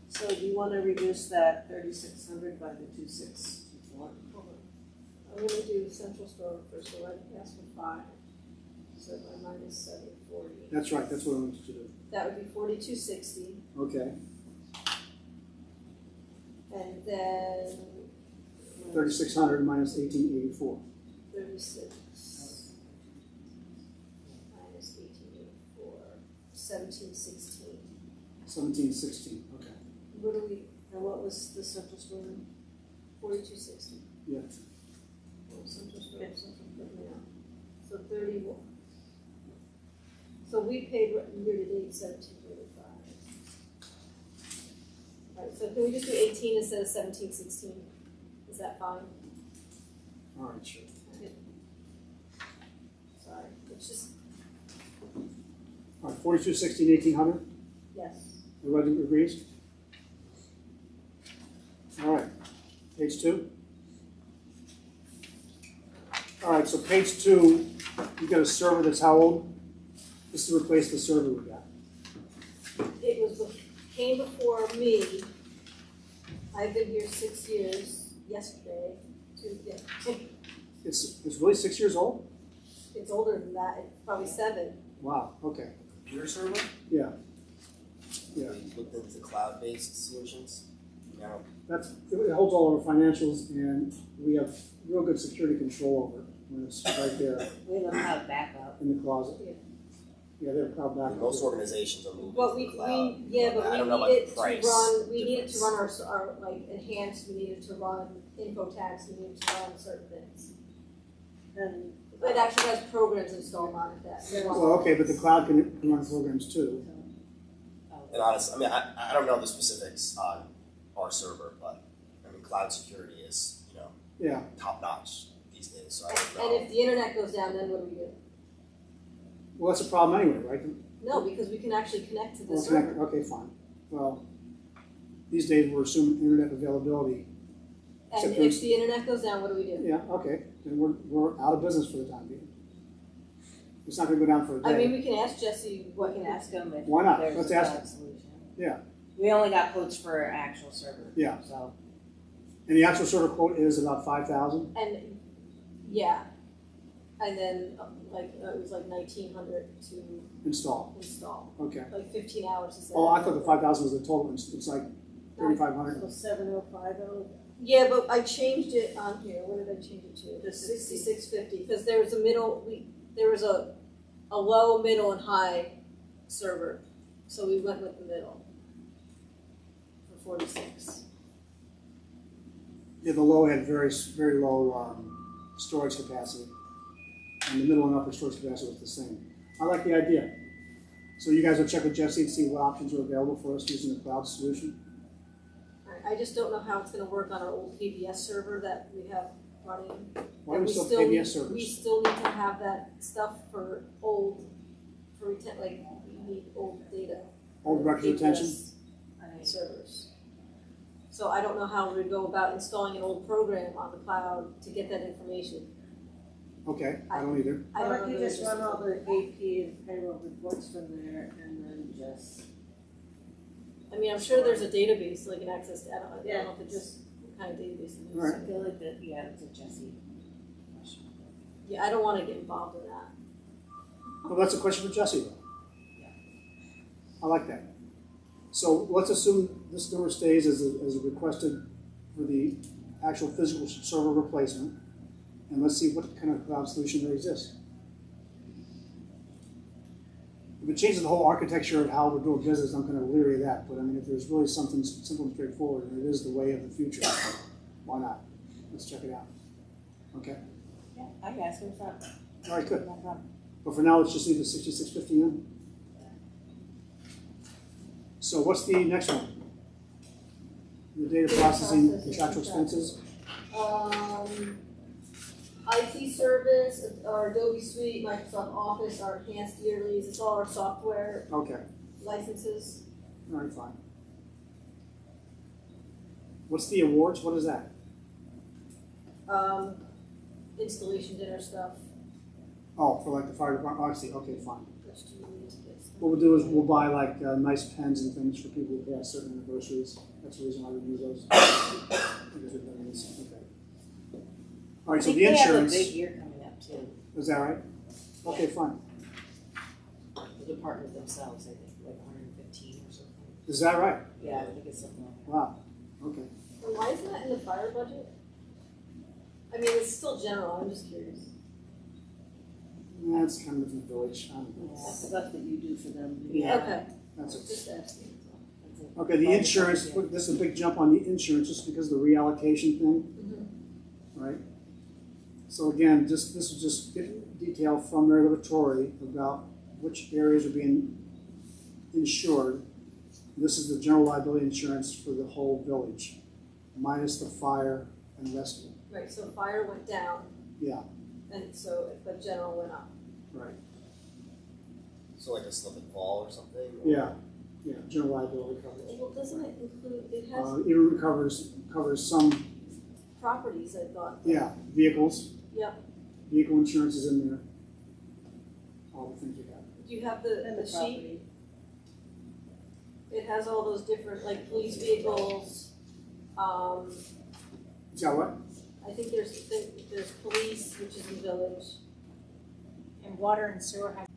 So do you wanna reduce that 3,600 by the 2,641? hold on. I'm gonna do central store first, so I asked for 5. So my minus 740. that's right. That's what I want you to do. That would be 4260. Okay. And then 3,600 minus 1,884. 36 minus 1884, 1716. 1716. Okay. What do we, And what was the central storeroom? 4260. Yeah. Oh, central store, central print mail. So 31. So we paid year to date 1735. All right, so can we just do 18 instead of 1716? Is that fine? All right, sure. Sorry, it's just, All right, 4216, 1,800. yes. Everybody agrees? All right, page 2. All right, so page 2, you got a server that's how old? This is to replace the server we got. It came before me. I've been here 6 years, yesterday, Tuesday. It's really 6 years old? It's older than that, it's probably 7. Wow, okay. Computer server? Yeah. Yeah. We looked into cloud-based solutions. No. It holds all our financials, and we have real good security control over it when it's right there We have a cloud backup. in the closet. Yeah, they're cloud I mean, backup. most organizations are moving But to we the cloud. yeah, but I don't we know about needed the to price run, we needed to difference. run our like enhanced, we needed to run info tax, we needed to run certain things. And It actually has programs installed on it that. Well, okay, but the cloud can run programs too. And honestly, I mean, I don't know the specifics on our server, but I mean, cloud security is, you know, Yeah. top notch these days, so I don't know. And if the internet goes down, then what do we do? Well, that's a problem anyway, right? No, because we can actually connect to the Well, server. okay, fine. Well, these days we're assuming internet availability. And Except if the internet goes down, what do we do? Yeah, okay, then we're out of business for the time being. It's not gonna go down for a I mean, day. we can ask Jesse We what can ask them if Why not? there's Let's a ask cloud solution. Yeah. We only got quotes for actual server. Yeah. So, And the actual server quote is about 5,000. And, yeah. And then, it was like 1,900 to Install. install, Okay. like 15 hours instead. Oh, I thought the 5,000 was the total. It's like 3,500. So 7050. Yeah, but I changed it on here, what did I change it to? The 6650, because there was there was a low, middle, and high server, so we went with the middle for 46. Yeah, the low had very low storage capacity, and the middle and upper storage capacity was the same. I like the idea. So you guys will check with Jesse and see what options are available for us using the cloud solution. I just don't know how it's gonna work on our old PBS server that we have running. Why do we And still have need- PBS servers? We still need to have that stuff for we need old data. Old record retention? PBS servers. So I don't know how we go about installing an old program on the cloud to get that information. Okay, I don't either. I Why don't don't you know just run all the AP and payroll reports from there and then just. I mean, I'm sure there's a database so they can access, I don't Yeah, know if it's just what kind of database it is. Right. I feel like that, yeah, it's a Jesse question. Yeah, I don't wanna get involved in that. Well, that's a question for Jesse, though. I like that. So let's assume this number stays as requested for the actual physical server replacement, and let's see what kind of cloud solution there exists. If it changes the whole architecture of how we're doing business, I'm kind of leery of that. But I mean, if there's really something simple and straightforward, and it is the way of the future, why not? Let's check it out. Okay. Yeah, I can ask him for that. All right, good. No problem. But for now, let's just leave the 6650 in. So what's the next one? The data processing contractual expenses. IT service, our Adobe Suite, Microsoft Office, our enhanced yearlies, it's all our software Okay, licenses. all right, fine. What's the awards? What is that? Installation dinner stuff. Oh, for like the fire department. Oh, I see. Okay, fine. Which do we need to get stuff? What we'll do is we'll buy like nice pens and things for people who pass certain anniversaries. That's the reason why we use those. Because we've done this. Okay. All right. So I think the they have a insurance. big year coming up too. Is that right? Okay, fine. The department themselves, I think, like 115 or something. Is that right? Yeah, I think it's something like that. Wow. Okay. And why isn't that in the fire budget? I mean, it's still general, I'm just curious. That's kind of in the village. I don't know. That's stuff that you do for them. Yeah. Okay, That's it. just asking. That's it. Okay, the insurance. Look, this is a big jump on the insurance just because of the reallocation thing. Right? So again, this is just getting detail from Mary Laboratory about which areas are being insured. This is the general liability insurance for the whole village, minus the fire and rescue. Right, so fire went down, Yeah, and so, but general went up. right. So like a slip and fall or something? Or? Yeah, yeah, general liability coverage. Well, doesn't it include, it has Even covers some, properties, I thought. yeah, vehicles. Yep. Vehicle insurance is in there. All the things we have. Do you have And the the sheet? property. It has all those different, like, police vehicles, Is that what? I think there's police, which is in the village. And water and sewer have.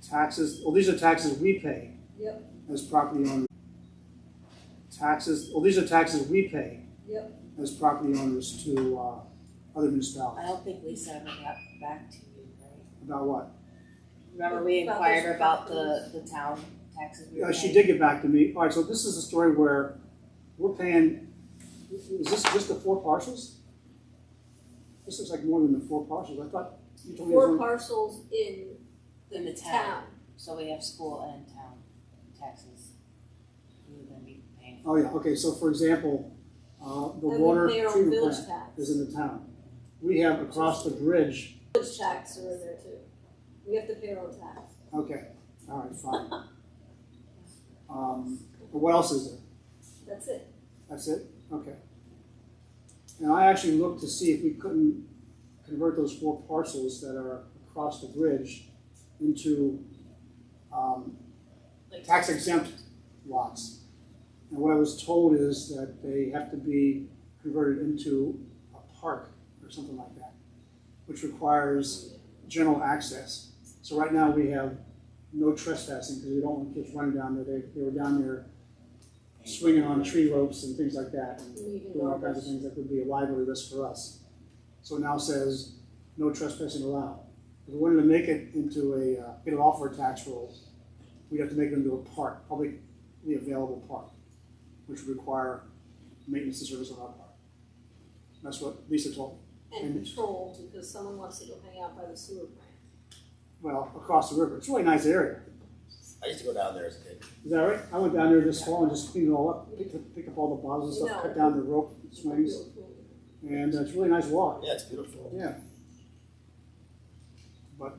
Taxes, well, these are taxes we pay. Yep. As property owners. Taxes, well, these are taxes we pay. Yep. As property owners to other I municipalities. don't think Lisa ever got back to you, right? About what? Remember we About inquired those about properties. the town taxes we were She paying? did get back to me. All right, so this is a story where we're paying, is this just the 4 parcels? This looks like more than the 4 parcels. I thought you told me. it was Four only- parcels In the town, so we have school and town taxes. We would then be paying. Oh, yeah, okay, so for example, the And we water pay our own treatment village plant tax. is in the town. We have across the bridge, Village tax are in there too. We have to pay our own tax. okay, all right, fine. But what else is there? That's it. That's it? Okay. And I actually looked to see if we couldn't convert those 4 parcels that are across the bridge into tax exempt lots. And what I was told is that they have to be converted into a park or something like that, which requires general access. So right now we have no trespassing because we don't want kids running down there. They were down there swinging on tree ropes and things like that, and doing all kinds of things that would be a liability risk for us. So it now says no trespassing allowed. If we wanted to make it into get it off our tax rolls, we'd have to make it into a park, publicly available park, which would require maintenance and service on our part. That's what Lisa told me. And control, because someone wants to go hang out by the sewer plant. Well, across the river. It's a really nice area. I used to go down there as a kid. Is that right? I went down there this fall and just cleaned it all up, pick up all the bottles and stuff, cut down the rope swings, and it's a really nice walk. Yeah, it's beautiful. Yeah. But,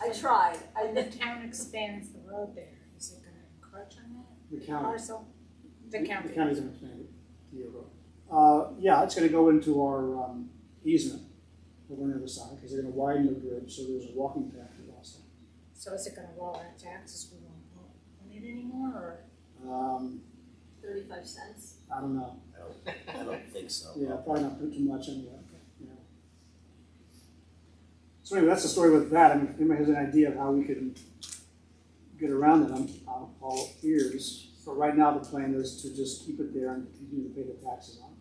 I tried. When the town expands the road there, is it gonna encroach on that the county. parcel? The The county. county's gonna expand it to your road. Yeah, it's gonna go into our easement over on the other side, because they're gonna widen the bridge, so there's a walking path across there. So is it gonna lower our taxes, we won't own it anymore, or? 35 cents. I don't know. I don't think so. Yeah, probably not too much anyway. Yeah. So anyway, that's the story with that. I mean, if anybody has an idea of how we could get around it, I'm all ears. But right now, the plan is to just keep it there and continue to pay the taxes on it.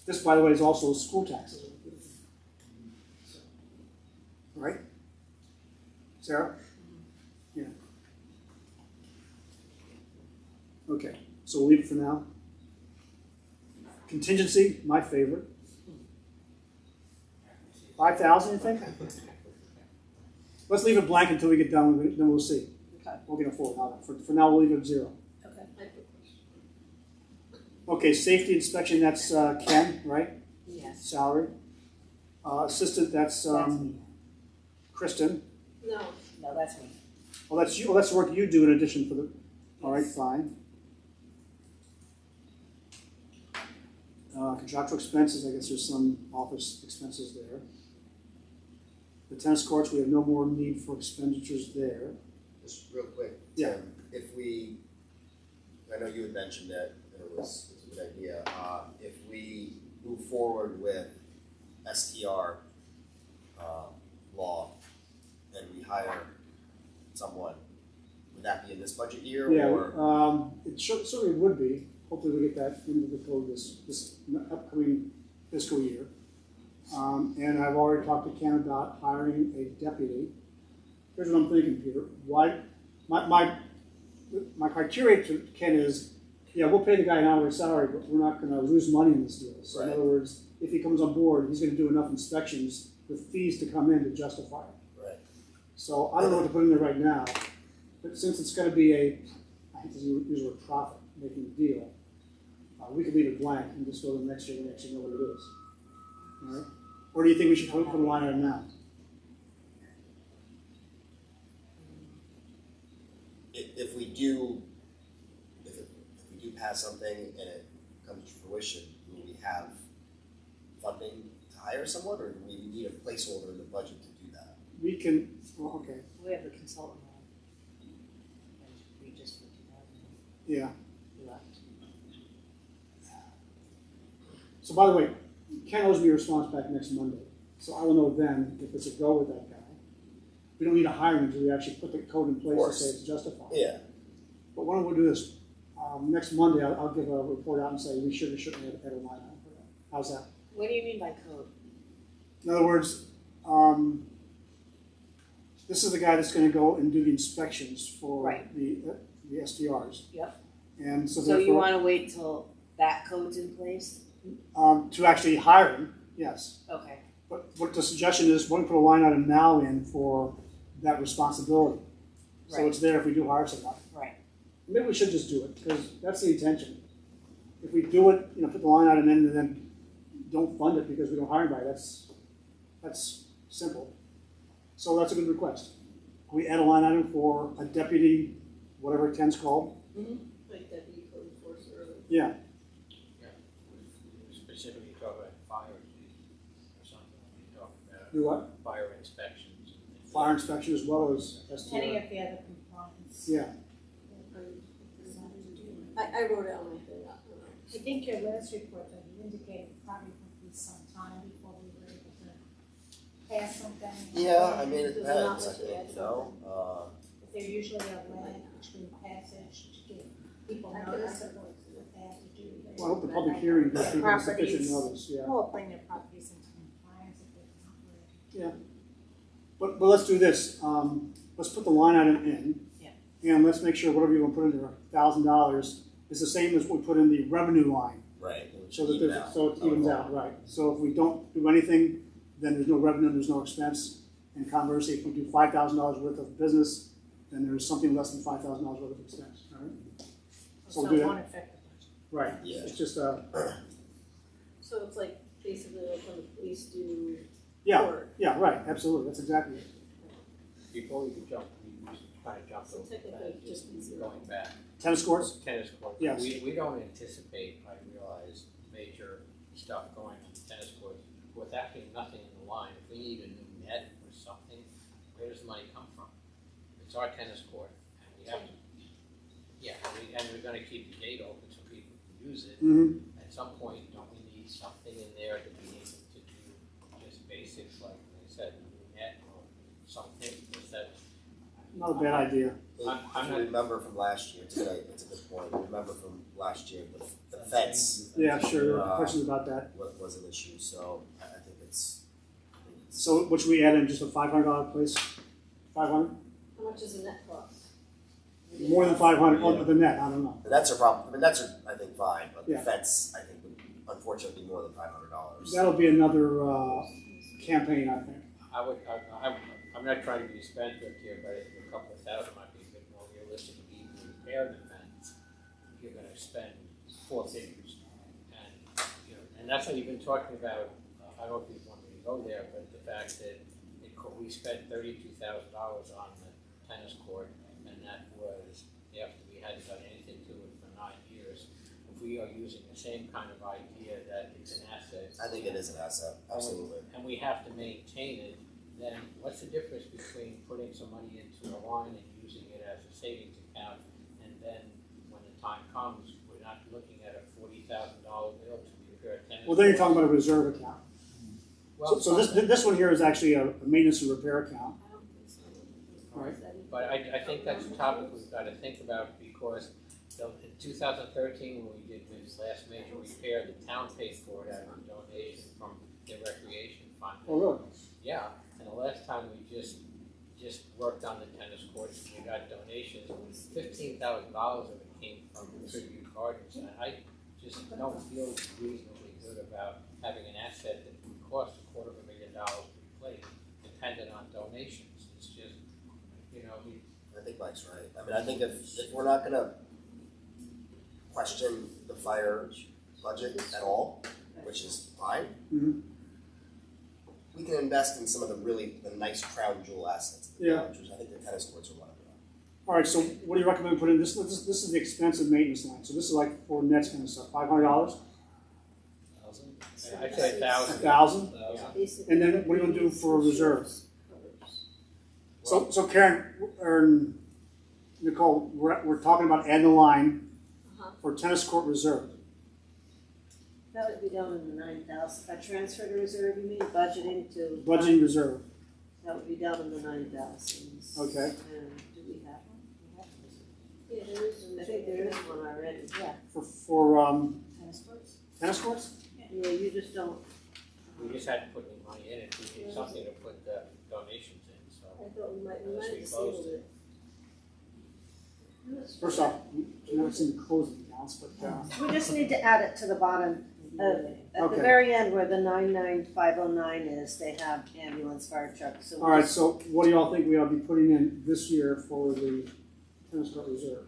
This, by the way, is also school taxes. Right? Sarah? Yeah. Okay, so we'll leave it for now. Contingency, my favorite. 5,000, you think? Let's leave it blank until we get done with it, then we'll see. Okay. We'll get a full out. For now, we'll leave it at 0. Okay. Okay, safety inspection, that's Ken, right? Yes. Salary. Assistant, that's That's me. Kristen. No. No, that's me. Oh, that's you. Oh, that's the work you do in addition for the. All right, fine. Contractual expenses, I guess there's some office expenses there. The tennis courts, we have no more need for expenditures there. Just real quick, Yeah. Tim, if we, I know you had mentioned that it was a good idea, if we move forward with STR law and we hire someone, would that be in this budget year Yeah, or? it certainly would be. Hopefully we get that into the code this upcoming fiscal year. And I've already talked to Ken about hiring a deputy. Here's what I'm thinking, Peter. Why, my criteria to Ken is, yeah, we'll pay the guy an hourly salary, but we're not gonna lose money in this deal. So in Right. other words, if he comes on board, he's gonna do enough inspections with fees to come in to justify it. Right. So I don't know what to put in there right now, but since it's gonna be I hate to use the word profit, making a deal, we could leave it blank and just go to the next year and actually know what it is. All right? Or do you think we should put a line item now? If we do pass something and it comes to fruition, will we have funding to hire someone, or do we need a placeholder in the budget to do that? We can, well, okay, We have the consultant on. And we just put 2,000 yeah. left. So by the way, Ken owes me a response back next Monday. So I will know then if it's a go with that guy. We don't need to hire him until we actually put the code in place and say it's justified. Yeah. But why don't we do this? Next Monday, I'll give a report out and say we should or shouldn't have a line item for that. How's that? What do you mean by code? In other words, this is the guy that's going to go and do the inspections for Right. the SDRs. Yep. And so So you therefore, want to wait till that code's in place? to actually hire him, yes. Okay, But what the suggestion is, why don't we put a line item now in for that responsibility? So Right. it's there if we do hire someone. right. Maybe we should just do it, because that's the intention. If we do it, put the line item in and then don't fund it because we don't hire anybody, that's simple. So that's a good request. We add a line item for a deputy, whatever Ken's called. Like deputy code enforcer or. Yeah, Specifically talk about fire or something, we talk about do what? fire inspections. Fire inspection as well as Any STR. of the other components. Yeah, I wrote it on my thing, I don't know. I think your last report that you indicated probably would be some time before we were able to pass something. Yeah, I mean, it Does it not depends, I let you think, add you know, If they're usually a lag between passage to give people I could notice ask of what they have to do. well, I hope the public hearing gives people sufficient Properties. notice, yeah. Or bring their properties into compliance if they're not ready. But let's do this, let's put the line item in. Yeah. And let's make sure whatever you're gonna put in there, $1,000, is the same as what we put in the revenue line. right. So that there's, so it evens out, right. So if we don't do anything, then there's no revenue, there's no expense. And conversely, if we do $5,000 worth of business, then there's something less than $5,000 worth of expense, all right? So we'll do So it that. won't affect the budget. Right, Yeah. it's just, So it's like basically like when the police do yeah, court. yeah, right, absolutely, that's exactly it. Before we could jump, we kind of jumped So over technically that, just be zero. going back. Tennis courts? Tennis court. Yes. We don't anticipate, I realize, major stuff going on the tennis court. With actually nothing in the line, if we need a new net or something, where does the money come from? It's our tennis court, and we have to, yeah, and we're gonna keep the gate open so people can use it. Mm-hmm. At some point, don't we need something in there to be able to do just basics, like I said, a new net or something, is that? Not a bad idea. I'm If you not- remember from last year, today, it's a good point, remember from last year, the fence Yeah, sure, there are questions about that. was an issue, so I think it's. So what should we add in, just a $500 place? 500? How much does a net cost? More than 500 on the net, I don't know. The nets are probably, the nets are, I think, fine, but the Yeah. fence, I think, would unfortunately be more than $500. That'll be another campaign, I think. I'm not trying to be spendthrift here, but I think a couple of thousand might be a bit more realistic to even repair the fence. You're gonna spend 4 figures. And, and that's what you've been talking about, I don't know if you want me to go there, but the fact that we spent $32,000 on the tennis court, and that was after we hadn't done anything to it for 9 years. If we are using the same kind of idea that it's an asset. I think it is an asset, absolutely. And we have to maintain it, then what's the difference between putting some money into a line and using it as a savings account, and then when the time comes, we're not looking at a $40,000 bill to repair a tennis. Well, then you're talking about a reserve account. Well, So this one here is actually a maintenance and repair account. I don't think so. Right. But I think that's a topic we've got to think about, because in 2013, when we did this last major repair, the town paid for it out of a donation from the recreation fund. Oh, really? Yeah, and the last time we just worked on the tennis courts, we got donations, it was $15,000 of it came from Tribute Gardens, and I just don't feel reasonably good about having an asset that would cost $250,000 to replace, dependent on donations. It's just, I think Mike's right. I mean, I think if we're not gonna question the fire budget at all, which is fine, Mhm. we can invest in some of the nice crown jewel assets. of the Yeah. village, which I think the tennis courts are one of them. All right, so what do you recommend putting this? This is the expensive maintenance line. So this is like for nets kind of stuff. $500, I'd say 1,000. 1,000, Basically. and then what are you gonna do for reserves? Covers. So Karen or Nicole, we're talking about adding a line Uh-huh. for tennis court reserve. That would be down in the 9,000, a transfer to reserve, you mean, budgeting to? Budgeting reserve. That would be down in the 9,000s. Okay. And do we have one? We have one. Yeah, there is. I think there is one already, yeah. For Tennis courts? tennis courts. Yeah, you just don't. We just had to put any money in it, we need something to put the donations in, so. I thought we might Unless have we disabled closed it. First off, we never seen the closing accounts, but We just need to add it to the bottom At Okay. the very end where the 99509 is, they have ambulance, fire truck, so. All right, so what do y'all think we ought to be putting in this year for the tennis court reserve?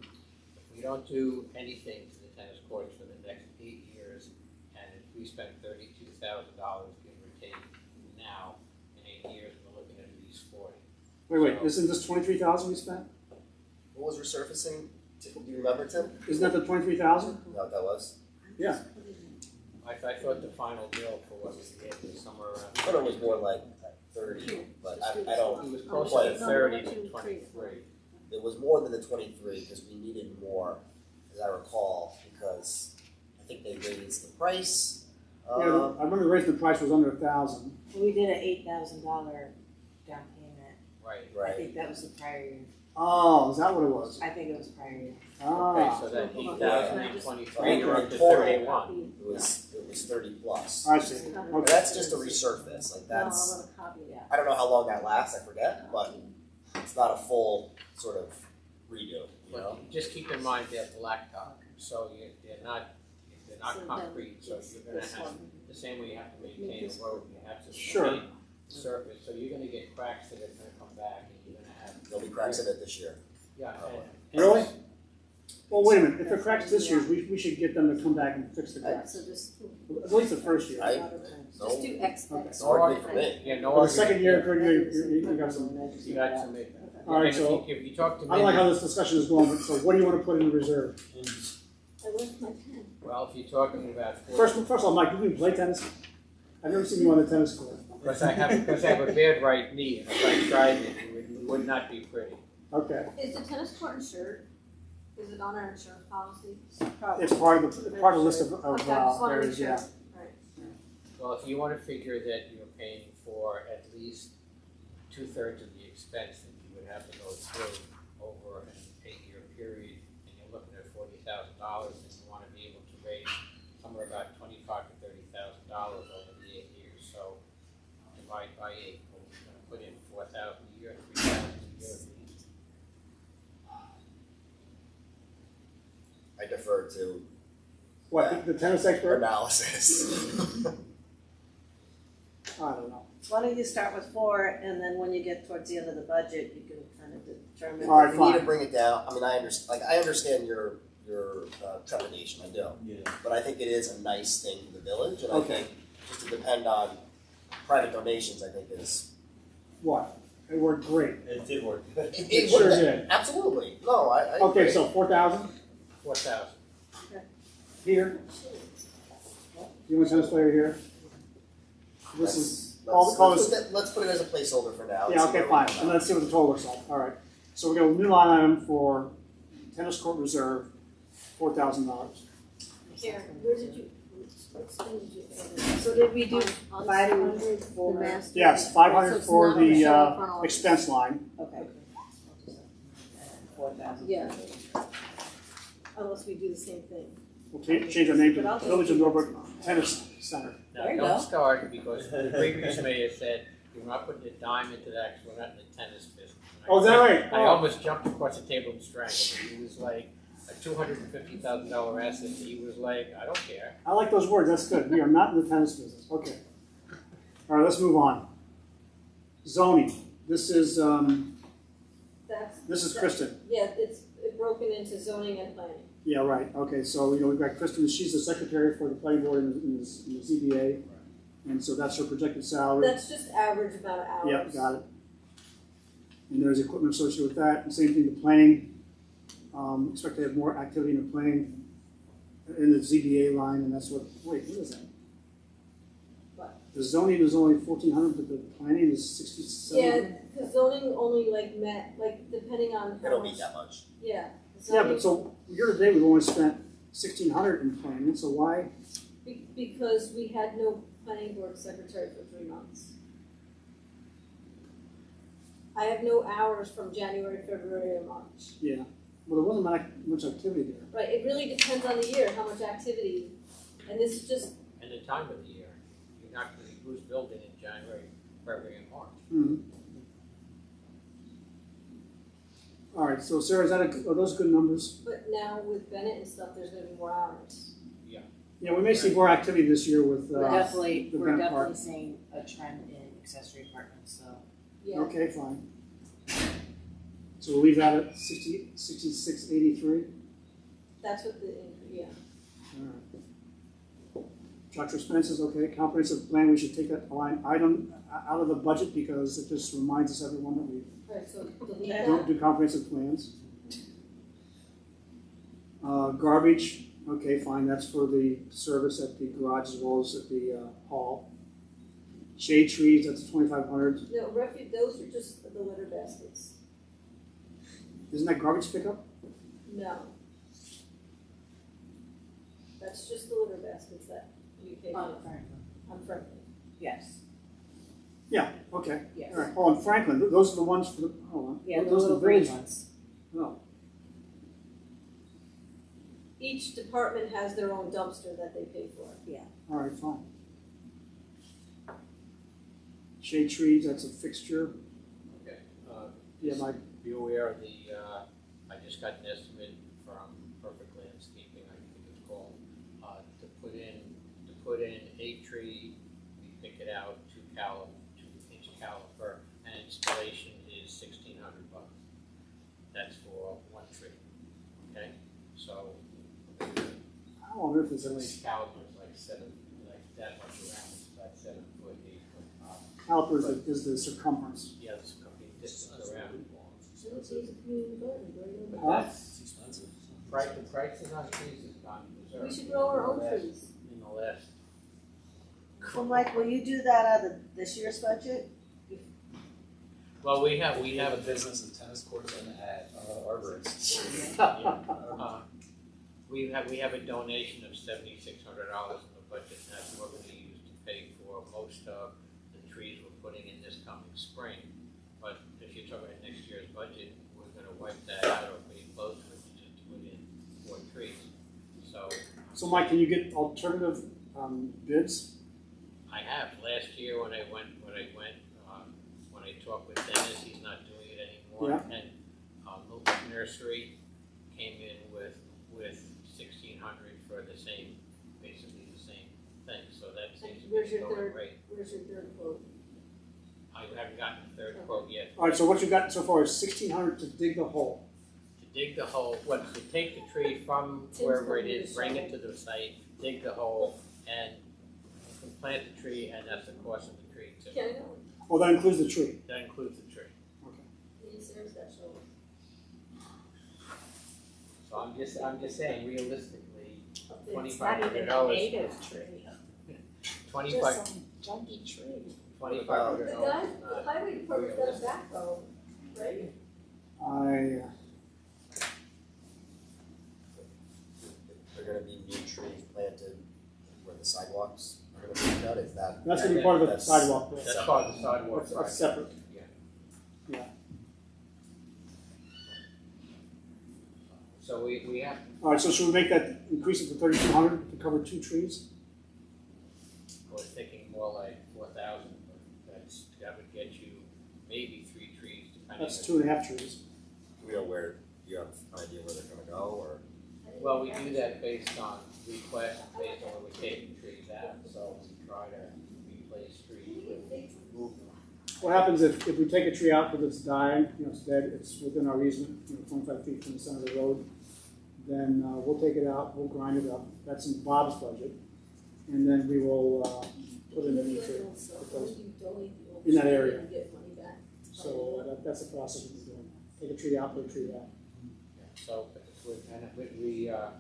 If we don't do anything to the tennis courts for the next 8 years, and if we spend $32,000, give or take, now, in 8 years, we're looking at least 40. Wait, isn't this 23,000 we spent? What was resurfacing? Do you remember, Tim? Isn't that the 23,000? You know what that was? Yeah. I thought the final bill for what we did was somewhere around. I thought it was more like 30, but I don't. It was closer quite- to 30 than 23. It was more than the 23 because we needed more, as I recall, because I think they raised the price. Yeah, I remember raising the price was under 1,000. We did an $8,000 down payment. Right. I Right. think that was the prior year. Oh, is that what it was? I think it was prior year. Okay, Ah. so then Yeah. 8,023, you're up to Total. 31. It was 30 plus. I see. But Okay. that's just a resurface. Like that's. No, I want a copy of that. I don't know how long that lasts. I forget, but it's not a full sort of redo. You know. But just keep in mind they're blacktop, so they're not So then concrete, so it's you're gonna this have, one. the same way you have to maintain a road, you have to Sure. maintain the surface, so you're gonna get cracks that are gonna come back and you're gonna have. There'll be cracks in it this year. Yeah. Really? Well, wait a minute. If it cracks this year, we should get them to come back and fix the cracks. So just. At least the first year. I- Just do X. Okay. No argument for me. Yeah, no But the argument. second year, third year, you got some. You got some. All right, And so if you talk to I don't like how Mindy, this discussion is going, but so what do you want to put in the reserve? I left my pen. well, if you're talking about. First of all, Mike, do you play tennis? I've never seen you on the tennis court. Because I have a bad right knee, and if I tried it would not be pretty. Okay. Is the tennis court insured? Is it on our insurance policy? It's part of the list of Okay, I just wanted to areas, make yeah. sure. Right. Well, if you want to figure that you're paying for at least 2/3 of the expense that you would have to go through over an 8-year period, and you're looking at $40,000, and you want to be able to raise somewhere about $25,000 to $30,000 over the 8 years. So divide by 8, we're going to put in $4,000 a year, $3,000 a year. I defer to What, the tennis expert? analysis. I don't know. Why don't you start with 4, and then when you get towards the end of the budget, you can kind of determine. All right, We need to fine. bring it down. I mean, I understand your trepidation. I do. Yeah. But I think it is a nice thing for the village, and I Okay. think just to depend on private donations, I think is. What? It worked great. It did work. It sure would- did. Absolutely. No, I Okay, agree. so 4,000 $4,000. here. You want a tennis player here? This is, Let's call put this, let's put it as a placeholder for now. yeah, see okay, where we fine. come And out. let's see what the total looks like. All right. So we got a new line item for tennis court reserve, $4,000. Karen, where did you, what thing did you add? So did we do On 500 the for? master? Yes, So 500 it's for not on the show in front of us. expense line. Okay. 4,000. Yeah. Unless we do the same thing. We'll change our name to But I'll just Village of do Norbrook Tennis Center. Now, There you don't go. start, because the previous mayor said, you're not putting a dime into that, because we're not in the tennis business. And Oh, is that right? I Oh. almost jumped across the table and strangled him. He was like a $250,000 asset. He was like, I don't care. I like those words. That's good. We are not in the tennis business. Okay. All right, let's move on. Zoning. This is That's, Kristen. yeah, it's broken into zoning and planning. Yeah, right. Okay, so we've got Kristen. She's the secretary for the planning board in the ZBA, and so that's her projected salary. That's just average amount of hours. Yep, got it. And there's equipment associated with that. And same thing, the planning. Expect to have more activity in the planning, in the ZBA line, and that's what. Wait, what is that? What? The zoning is only 1,400, but the planning is 67. Yeah, because zoning only depending on They how don't need much. that much. Yeah. Yeah, zoning- but so year to date we've only spent 1,600 in planning. So why? Because we had no planning board secretary for 3 months. I have no hours from January, February, or March. Yeah. Well, there wasn't much activity there. Right, it really depends on the year, how much activity, and this is just, And the time of the year. You're not going to who's building in January, February, and March. Mm-hmm. All right. So Sarah, are those good numbers? but now with Bennett and stuff, there's gonna be more hours. Yeah, we may see more activity this year with, We're definitely, the we're Bennett definitely Park. seeing a trend in accessory apartments, so. Yeah, Okay, fine. So we'll leave that at 6683. that's what the, yeah. Structure expenses, okay, comprehensive plan, we should take that line item out of the budget because it just reminds us everyone that we Alright, so delete don't that. do comprehensive plans. Garbage, okay, fine, that's for the service at the garage as well as at the hall. Shade trees, that's 2,500. No, refuge, those are just the litter baskets. Isn't that garbage pickup? No. That's just the litter baskets that we pay for. On Franklin. Yes, Yeah, okay. yes. All right, oh, and Franklin, those are the ones for the, hold on. Yeah, the Those are little green village- ones. Oh, Each department has their own dumpster that they pay for. all right, fine. Shade trees, that's a fixture. Okay, Yeah, Mike. be aware of the, I just got an estimate from Perfect Landscaping, I think it's called, to put in a tree, we pick it out, 2-inch caliper, and installation is $1,600. That's for one tree, okay? So, How on earth is the it? caliper is like that much around, it's about 7 foot, 8 foot high. Caliper is the circumference. Yeah, it's a complete distance around. So it's a community garden, right? But Huh? that's expensive. The prices on trees has gone berserk. We should grow our own in the last- trees. In the last. So Mike, will you do that out of this year's budget? Well, we have a business and tennis courts and arborists. We have a donation of $7,600 in the budget, and that's what we're gonna use to pay for most of the trees we're putting in this coming spring. But if you're talking about next year's budget, we're gonna wipe that out or pay close to it just to put in 4 trees. So So Mike, can you get alternative bids? I have, last year when I talked with Dennis, he's not doing it anymore. Yeah. And, Milton Nursery came in with 1,600 for basically the same thing, so that seems to Where's be your going third? great. Where's your third quote? I haven't gotten the third quote yet. All right, so what you've got so far is 1,600 to dig the hole. To dig the hole, to take the tree from Tim's wherever it gonna do is, the bring it shovel. to the site, dig the hole, and plant the tree, and that's the cost of the tree too. Can I know? Well, that includes the tree. That includes the tree. Yes, there's that shovel. So I'm just saying realistically, It's not even a $2,500. native tree, $2,500 just some junky tree. The $2,500 guy, is the not highway department's got a backhoe, right? Are gonna be new trees planted where the sidewalks are gonna be cut, is that? That's gonna be part of the That's- sidewalk. That's part of the sidewalk. That's separate. So we have, All right, so should we make that, increase it to 3,200 to cover 2 trees? we're thinking more like 4,000, but that would get you maybe 3 trees depending. That's on- 2.5 trees. Do we know where, do you have an idea where they're gonna go, or? Well, we do that based on requests, based on when we're taking trees out, so we try to replace trees with move them. What happens if we take a tree out because it's dying, it's dead, it's within our easement, 25 feet from the center of the road, then we'll take it out, we'll grind it up, that's in Bob's budget, and then we will put in a new tree. In that area. And get money back. So that's the process we're doing. Take a tree out, put a tree back. So we are,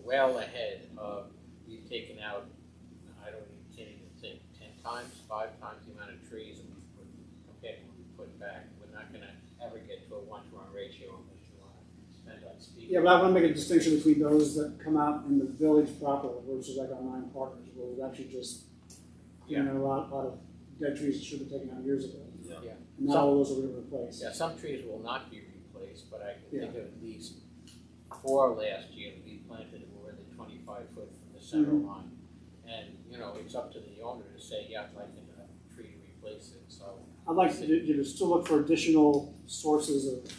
well ahead of, we've taken out, I don't even think, 10 times, 5 times the amount of trees that we put back. We're not gonna ever get to a 1-to-1 ratio unless you wanna spend on speed. Yeah, but I want to make a distinction between those that come out in the village proper versus like our 9 partners, where we've actually just, a lot of dead trees that should have been taken out years ago. Yeah. And now all those are being replaced. Yeah, some trees will not be replaced, but I can think of at least 4 last year that we planted that were in the 25 foot from the center Mhm. line. And, it's up to the owner to say, yeah, I'd like a tree to replace it, so. I'd like you to still look for additional sources of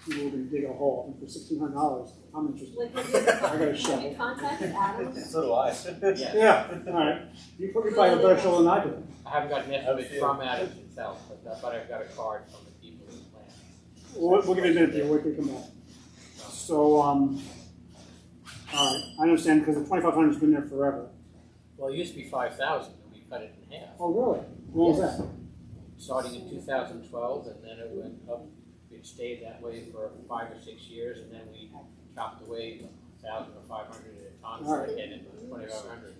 you were gonna dig a hole, and for $1,600, I'm interested. Like, I got a have shovel. you contacted Adam? So do I. Yeah, all right. You probably a better shovel than I do. I haven't gotten an estimate from Adam himself, but I've got a card from the people who plan. We'll give you a minute here, wait till you come back. So, all right, I understand, because the 2,500's been there forever. Well, it used to be 5,000, and we cut it in half. Oh, really? When was that? Starting in 2012, and then it went up, it stayed that way for 5 or 6 years, and then we chopped away 1,000 or 500 at a time, All right. and it was 2,500.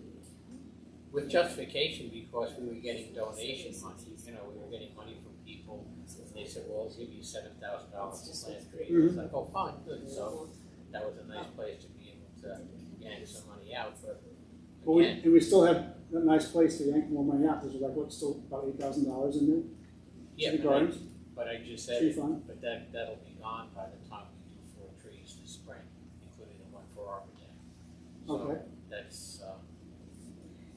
With justification, because we were getting donation money, you know, we were getting money from people, and they said, well, I'll give you $7,000 to plant trees. It's like, oh, fine, good, so that was a nice place to be able to yank some money out, but Well, again, and we still have that nice place to yank more money out, there's like, what, still about $8,000 in there? yeah, City but I, Gardens, but I just said, tree fund. but that'll be gone by the time we do 4 trees this spring, including the one for Arbor Day. Okay. So that's,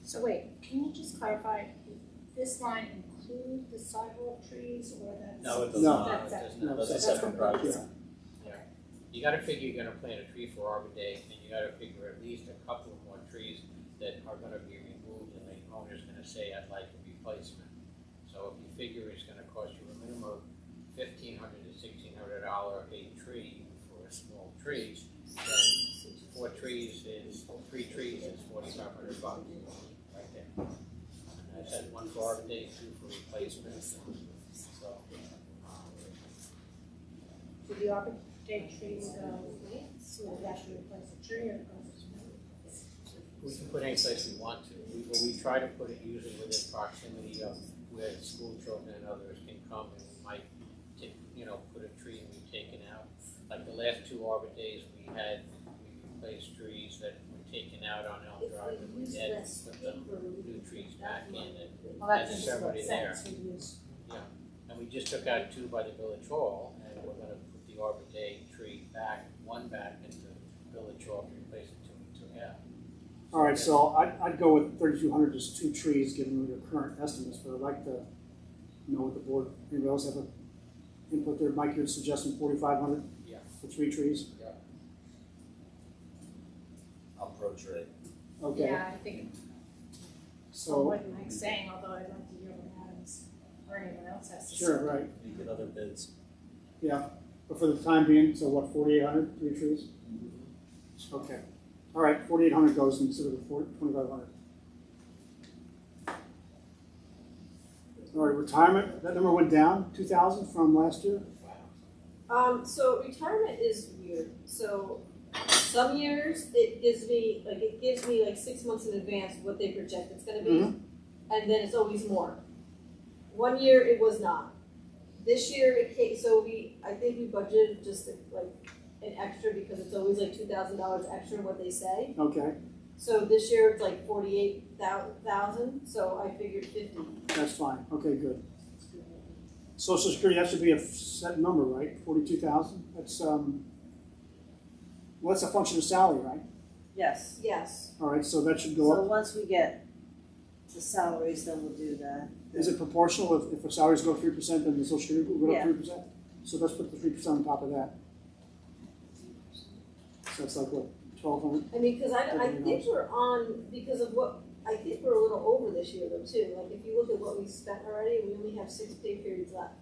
So wait, can you just clarify, this line include the sidewalk trees or that's? No, it does No. not. It That's does not. That's a that's separate project. Yeah. you gotta figure you're gonna plant a tree for Arbor Day, and you gotta figure at least a couple of more trees that are gonna be removed, and the owner's gonna say, I'd like a replacement. So if you figure it's gonna cost you a minimum of $1,500 to $1,600 a tree for a small tree, then 4 trees is, 3 trees is $4,500 right there. And I said 1 for Arbor Day, 2 for replacement, so. Do the Arbor Day trees go, so we actually replace a tree or goes? We can put any place we want to. We try to put it usually within proximity of where school children and others can come, and we might, put a tree and we've taken out. Like the last 2 Arbor Days we replaced trees that were taken out on Elm Drive, and we had put the new trees back in, and Well, that there's makes somebody there. sense, we use. And we just took out 2 by the Village Hall, and we're gonna put the Arbor Day tree back, 1 back into Village Hall, to replace the 2 we took out. All right, so I'd go with 3,200, just 2 trees, given your current estimates, but I'd like to know what the board, anybody else have an input there? Mike, you're suggesting 4,500? Yeah. For 3 trees? I'm pro tree. Okay, Yeah, I think, so so, what Mike's saying, although I'd like to hear what Adams or anyone else has to say. sure, right, You get other bids. yeah, but for the time being, so what, 4,800, 3 trees? Okay, all right, 4,800 goes instead of the 2,500. All right, retirement, that number went down, 2,000 from last year? So retirement is weird. So some years it gives me like 6 months in advance what they project it's gonna be. Mhm. And then it's always more. 1 year it was not. This year it came, so I think we budgeted just like an extra because it's always like $2,000 extra what they say. Okay, So this year it's like 48,000, so I figured 50. that's fine, okay, good. Social Security, that should be a set number, right? 42,000. That's well, that's a function of salary, right? Yes. Yes. All right, so that should go So up. once we get the salaries, then we'll do that. Is it proportional? If the salaries go 3%, then the Social Security will go up Yeah. 3%. So let's put the 3% on top of that. So it's like what, 1,200? I mean, because I think we're on, because of what, I think we're a little over this year though too. Like if you look at what we spent already, we only have 6 pay periods left.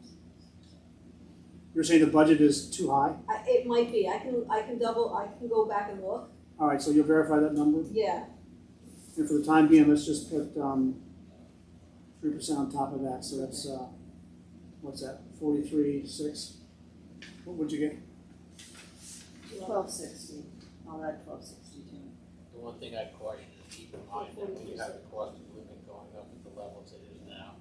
You're saying the budget is too high? It might be. I can go back and look. All right, so you'll verify that number? Yeah. And for the time being, let's just put 3% on top of that. So that's, what's that, 43.6? What would you get? 1260, I'll add 1262. The one thing I'd caution is keep in mind that when you have the cost of living going up at the levels it is now,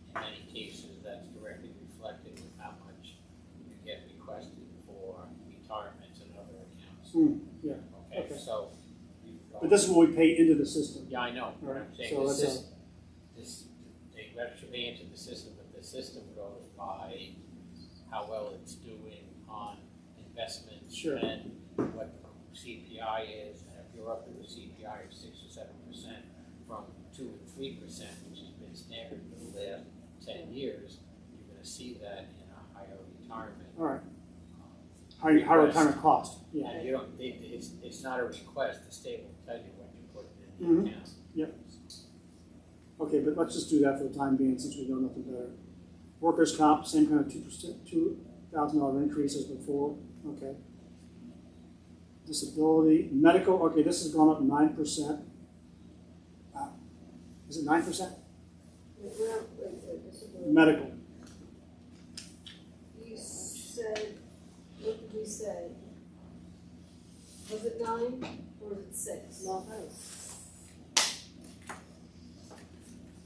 in many cases, that's directly reflected in how much you get requested for retirements and other accounts. Yeah, Okay, okay. so. But this is what we pay into the system. Yeah, I know, what I'm Right, saying, so this that's is, they should be into the system, but the system goes by how well it's doing on investments Sure. and what the CPI is, and if you're up to the CPI of 6 or 7% from 2 and 3%, which has been standard for the last 10 years, you're gonna see that in a higher retirement. All right. higher retirement cost, yeah. And you don't, it's not a request, the state will tell you when you put it in the account. Okay, but let's just do that for the time being, since we know nothing better. Workers' comp, same kind of $2,000 increase as before, okay. Disability, medical, okay, this has gone up 9%. Is it 9%? Disability. Medical, You said, what did we say? Was it 9 or was it 6? No, thanks.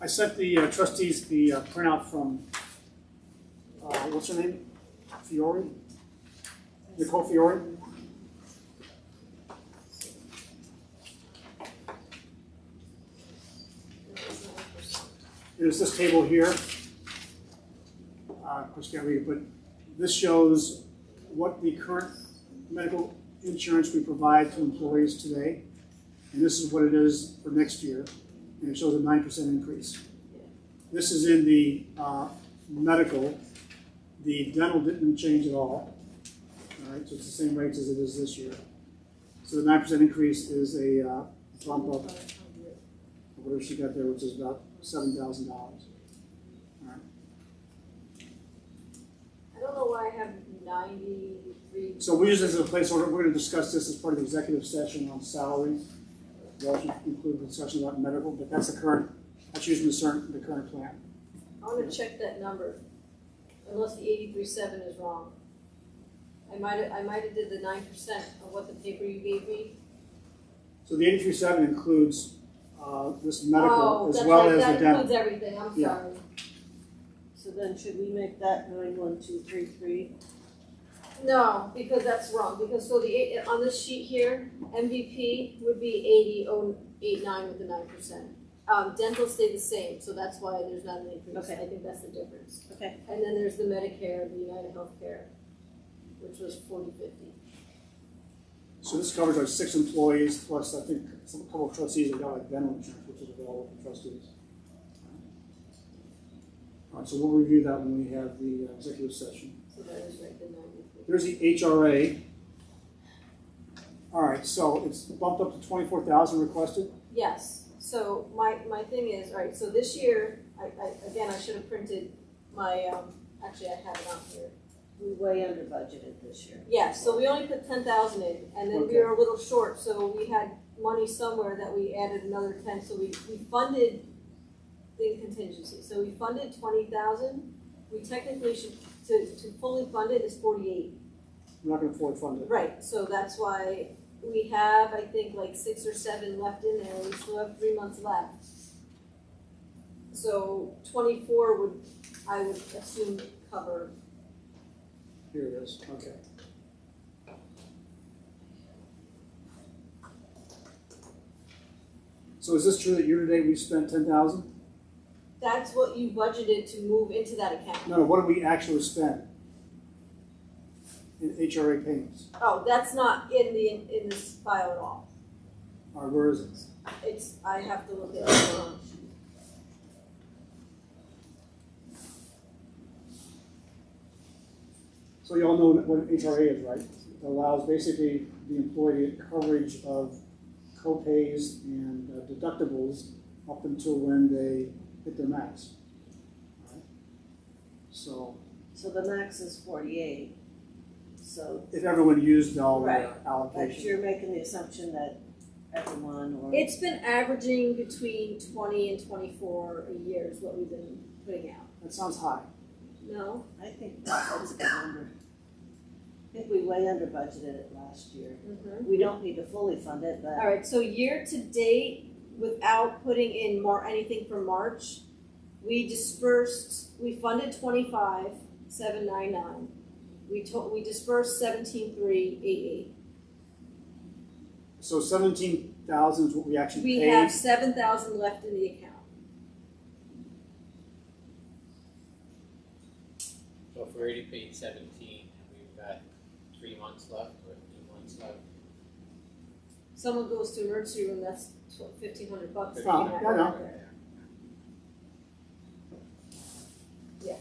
I sent the trustees the printout from, what's her name? Fiore? Nicole Fiore? There's this table here. Of course, can't read it, but this shows what the current medical insurance we provide to employees today. And this is what it is for next year. And it shows a 9% increase. This is in the medical. The dental didn't change at all. All right, so it's the same rates as it is this year. So the 9% increase is a bump up, whatever she got there, which is about $7,000. All right. I don't know why I have 93. So we use this as a placeholder. We're going to discuss this as part of the executive session on salaries. We'll also include the discussion about medical, but that's the current. That's using the current plan. I want to check that number, unless the 83.7 is wrong. I might have did the 9% of what the paper you gave me. So the 83.7 includes this medical Oh, as that's well right, as that the dental. includes everything, I'm Yeah. sorry. So then should we make that 91233? No, because that's wrong, because so on this sheet here, MVP would be 80.089 with the 9%. Dental stayed the same, so that's why there's not an increase. Okay. I think that's the difference. Okay. And then there's the Medicare, the United Healthcare, which was 40.50. So this covers our 6 employees, plus I think a couple of trustees have got like dental insurance, which is available for trustees. All right, so we'll review that when we have the executive session. So that is right, the 93. There's the HRA. All right, so it's bumped up to 24,000 requested. Yes, so my thing is, all right, so this year, I should have printed my, actually I have it on here. We way under budgeted this year. Yeah, so we only put 10,000 in, and then we Okay. were a little short, so we had money somewhere that we added another 10, so we funded the contingency. So we funded 20,000, we technically should, to fully fund it is 48. We're not going to fully fund it. Right, so that's why we have, I think, like 6 or 7 left in there, we still have 3 months left. So 24 would, I would assume, cover. Here it is, okay. So is this true that year-to-date we spent 10,000? That's what you budgeted to move into that account. No, what did we actually spend in HRA payments? Oh, that's not in this file at all. All right, where is it? It's, I have to look at it. So you all know what HRA is, right? It allows basically the employee to get coverage of co-pays and deductibles up until when they hit their max. All right? So So the max is 48. So, if everyone used all their Right. but allocation. you're making the assumption that everyone or. It's been averaging between 20 and 24 a year is what we've been putting out. That sounds high. No? I think that's a good number. I think we way under budgeted it last year. Mm-hmm. We don't need to fully fund it, but. All right, so year to date, without putting in more anything for March, we funded 25,799. We dispersed 17,388. So 17,000 is what we actually We paid. have 7,000 left in the account. So if we already paid 17, and we've got 3 months left, or 2 months left, Someone goes to emergency room, that's $1,500. Oh, yeah, I know. Yeah.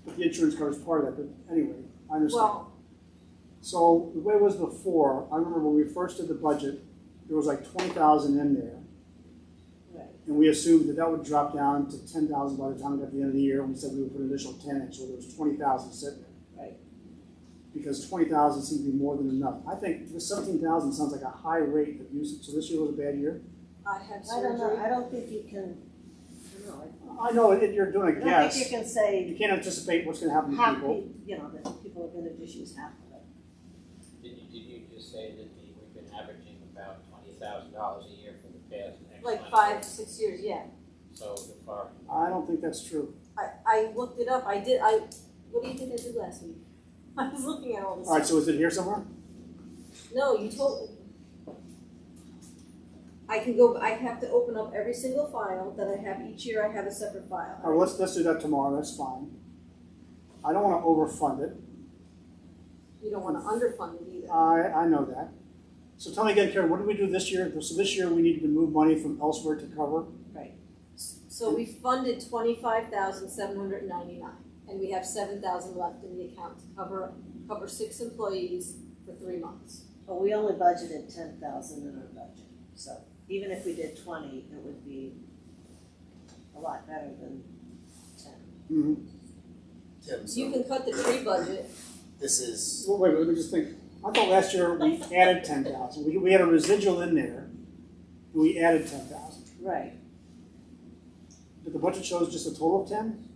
But the insurance covers part of that, but anyway, I understand. Well, So the way it was before, I remember when we first did the budget, there was like 20,000 in there. Right. And we assumed that that would drop down to 10,000 by the time we got to the end of the year, and we said we would put an additional 10 in, so there was 20,000 sitting there. Right. Because 20,000 seemed to be more than enough. I think the 17,000 sounds like a high rate of usage, so this year was a bad year? I had I don't know, surgery. I don't think you can, I don't know, I know you're doing a I don't guess. think you can say You can't anticipate what's going to happen to half, people. that people are gonna just use half of it. Did you just say that we've been averaging about $20,000 a year for the past X Like amount of 5, years? 6 years, yeah. So the far, I don't think that's true. I looked it up, what do you think I did last week? I was looking at all this All right, stuff. so is it here somewhere? No, you told, I have to open up every single file that I have, each year I have a separate file. All right, let's do that tomorrow, that's fine. I don't want to overfund it. You don't wanna underfund it either. I know that. So tell me again, Karen, what did we do this year? So this year we needed to move money from elsewhere to cover? So we funded 25,799, and we have 7,000 left in the account to cover 6 employees for 3 months. But we only budgeted 10,000 in our budget, so even if we did 20, it would be a lot better than 10. Mm-hmm. Tim, You so can cut the tree budget. this is, Well, wait, let me just think. I thought last year we added 10,000. We had a residual in there, and we added 10,000. Right. But the budget shows just a total of 10?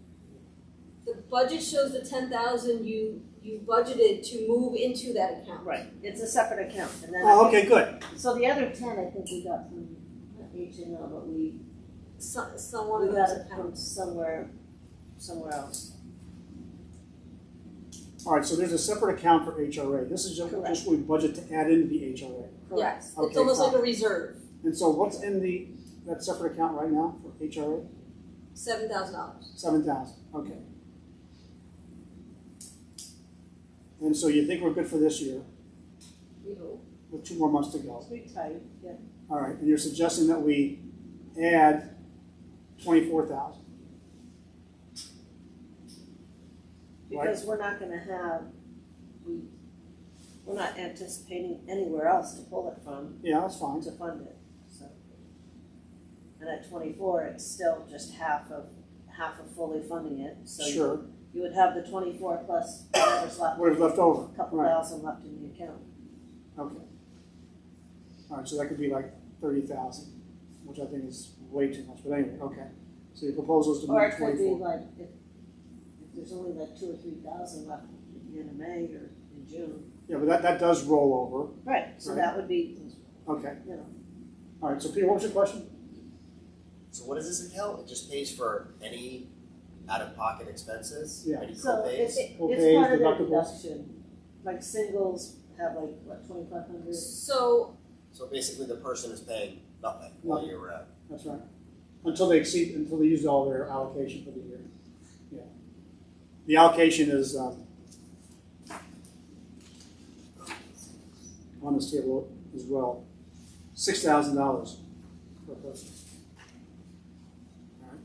The budget shows the 10,000 you budgeted to move into that account. Right, it's a separate account, and then. Oh, okay, good. So the other 10, I think we got from, not HMO, but we Someone we of got those it from accounts. somewhere else. All right, so there's a separate account for HRA. This is just what we budget to add into the HRA. Yes, Okay, it's almost fine. like a reserve, And so what's in that separate account right now for HRA? $7,000. 7,000, okay. And so you think we're good for this year, We hope. with 2 more months to go? It's pretty tight, yeah. All right, and you're suggesting that we add 24,000? Because we're not gonna have, we're not anticipating anywhere else to pull it from Yeah, that's fine. to fund it, so. And at 24, it's still just half of fully funding it, so Sure. you would have the 24 plus whatever's left. What is left over? A couple Right. thousand left in the account. Okay. All right, so that could be like 30,000, which I think is way too much, but anyway, okay. So your proposal is to Or move it could be 24. like, if there's only like 2,000 or 3,000 left at the end of May or in June. Yeah, but that does roll over. Right, so Right. that would be, Okay. you know, All right, so Peter, what was your question? so what is this account? It just pays for any out-of-pocket expenses? Yeah. Any so co-pays? it's Copays, part of their deductibles. deduction. Like singles have like, what, 2,500? So So basically the person is paying nothing all Nothing. year round. That's right. Until they use all their allocation for the year. Yeah. The allocation is on this table as well. $6,000 per person. All right.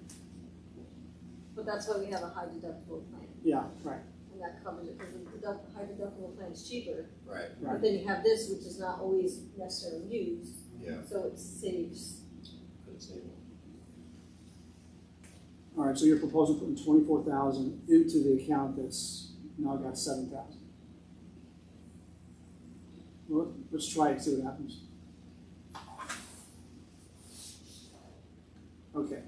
but that's why we have a high deductible plan, Yeah, right. and that covers it, because the high deductible plan is cheaper. Right. But then you have this, which is not always necessarily used, Yeah. so it saves. Good saving. All right, so you're proposing putting 24,000 into the account that's now got 7,000. Well, let's try it and see what happens. Okay.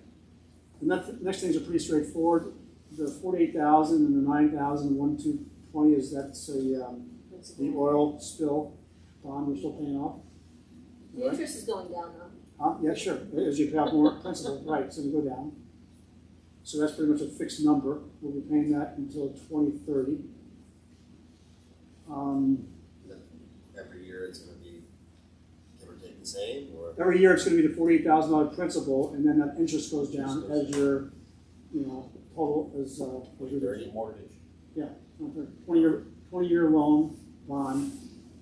The next things are pretty straightforward. The 48,000 and the 9,000, 1,220 is the oil spill bond we're still paying off. The interest is going down now. Yeah, sure. As you have more principal, right? So we go down. So that's pretty much a fixed number. We'll be paying that until 2030. Every year it's gonna be, give or take the same, or? Every year it's going to be the $48,000 principal, and then that interest goes down as your, total as your 30 mortgage. 20-year loan bond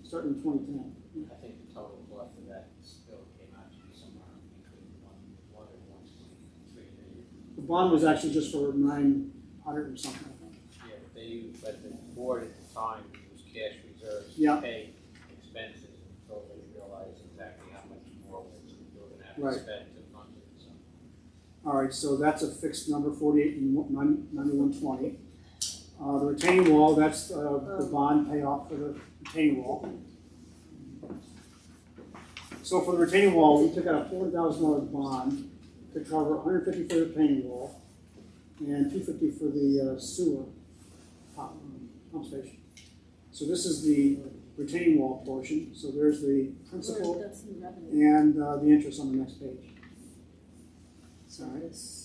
starting in 2010. I think the total cost of that spill came out to be somewhere between one and 1.3 million. The bond was actually just for 900 or something. I think. Yeah, but the board at the time used cash reserves auditors Yeah. pay expenses until they realize exactly how much more we're gonna have to Right. spend to fund it, so. All right, so that's a fixed number, 48 and 9120. The retaining wall, that's the bond payoff for the retaining wall. So for the retaining wall, we took out a $400,000 bond to cover $150 for the retaining wall and $250 for the sewer pump station. So this is the retaining wall portion. So there's the principal That's the revenue. and the interest on the next page. So All right. this,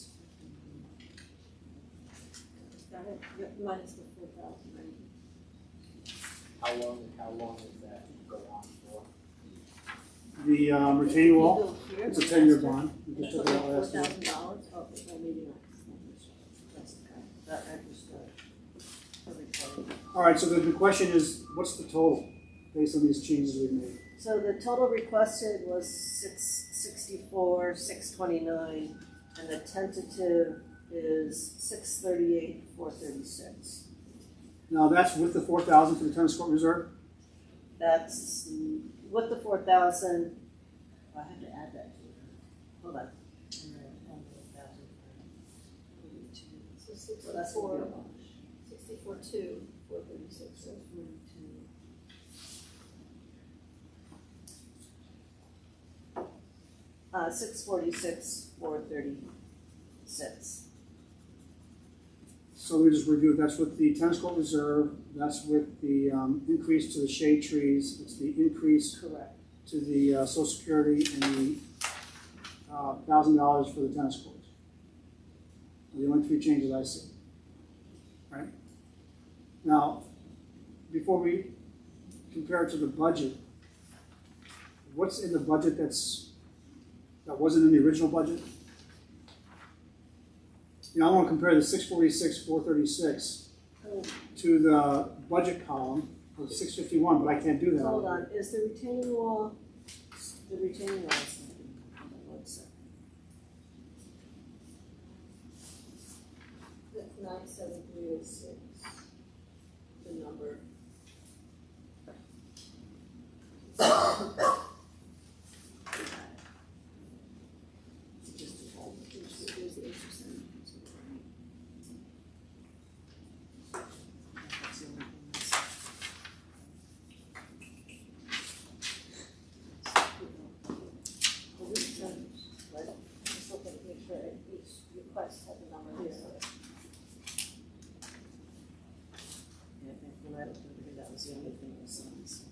Got it, yep, minus the 4,000, right? How long does that go on for? The retaining wall, You go here, it's a the 10-year master, bond. We and just took took it out out last year. $4,000, oh, well, maybe not. that's okay, that I understood. All right, so the question is, what's the total based on these changes we've made? So the total requested was 664, 629, and the tentative is 638, 436. Now, that's with the 4,000 for the tennis court reserve? That's with the 4,000. I have to add that to it. Hold on. So Well, that's what 64, 2, 436. 646, 436. So we just reviewed, that's with the tennis court reserve, that's with the increase to the shade trees, it's the increase Correct. to the social security and the $1,000 for the tennis courts. The only three changes I see. Right? Now, before we compare it to the budget, what's in the budget that wasn't in the original budget? You know, I want to compare the 646, 436 to the budget column of 651, but I can't do that. Hold on, is the retaining wall, is hold on 1 second. That's 97306, the number. Here's the 8%. Just look at, make sure each request has a number here. Yeah, when I looked over here, that was the only thing that was on this.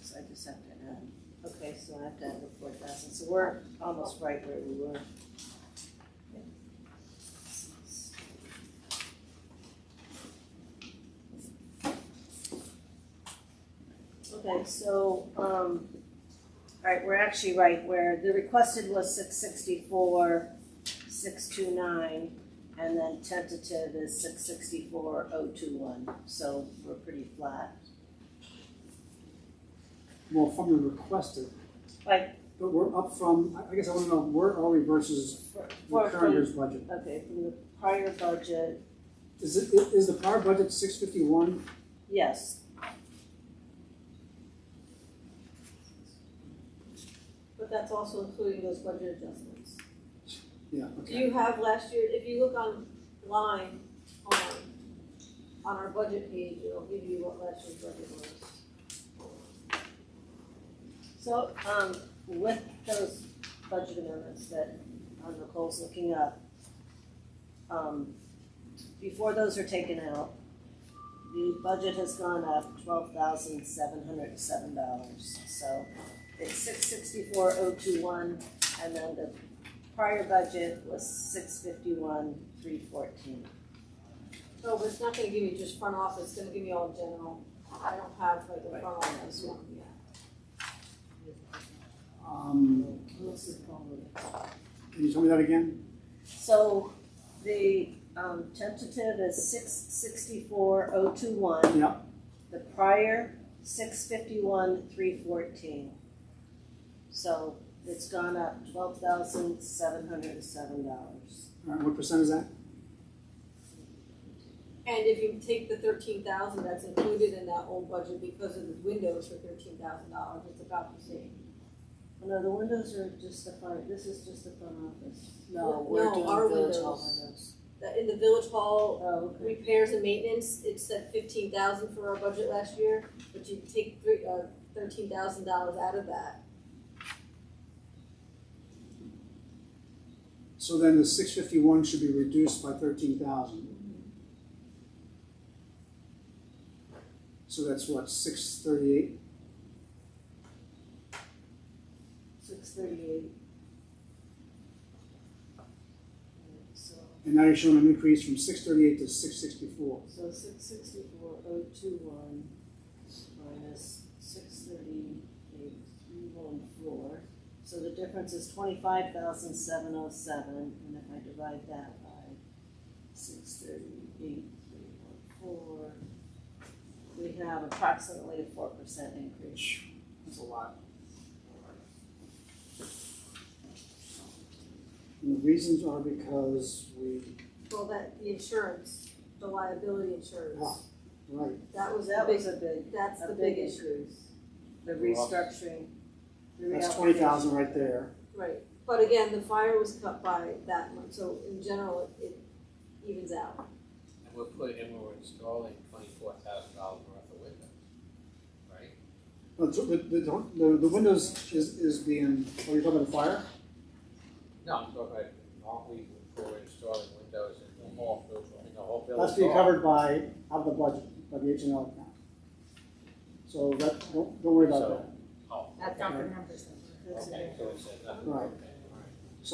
So I just have to add, okay, so I have to add the 4,000, so we're almost right where we were. Okay, so, all right, we're actually right where the requested was 664, 629, and then tentative is 664, 021, so we're pretty flat. Well, from the requested. Right. But we're up from, I guess I want to know, where are we versus the current year's budget? Okay, from the prior budget, Is the prior budget 651? yes. But that's also including those budget adjustments. Yeah, Do okay. you have last year, if you look online on our budget page, it'll give you what last year's budget was. So, with those budget amendments that Nicole's looking up, before those are taken out, the budget has gone up $12,707. So it's 664,021, and then the prior budget was 651,314. No, but it's not gonna give me just front office, it's gonna give me all general. I don't have like a front office one yet. Can you tell me that again? So the tentative is 664,021. Yeah. The prior 651,314. So it's gone up $12,707. All right, what percent is that? And if you take the 13,000 that's included in that old budget because of the windows for $13,000, it's about the same. No, the windows are just the front, this is just the front office. No, we're No, doing our village hall windows. windows. In the village hall, Oh, okay. repairs and maintenance, it said 15,000 for our budget last year, but you take $13,000 out of that. So then the 651 should be reduced by 13,000. So that's what, 638? 638. So, And now you're showing an increase from 638 to 664. so 664,021 minus 638,314. So the difference is 25,707, and if I divide that by 638,314, we have approximately a 4% increase. That's a lot. And the reasons are because we, Well, the insurance, the liability insurance, Ah, right, that was the That big, was a big, that's a the big big issue. increase. The restructuring. the that's reallocation. 20,000 right there. Right, but again, the fire was cut by that much, so in general, it evens out. And we're installing $24,000 worth of windows, right? The windows is being, oh, you're talking about the fire? No, I'm talking about, aren't we, we're installing windows in the whole building? That's being covered by, out of the budget, by the H&L account. So that, don't worry about that. Oh, That's not the numbers. okay, so it says nothing. Right. Okay, all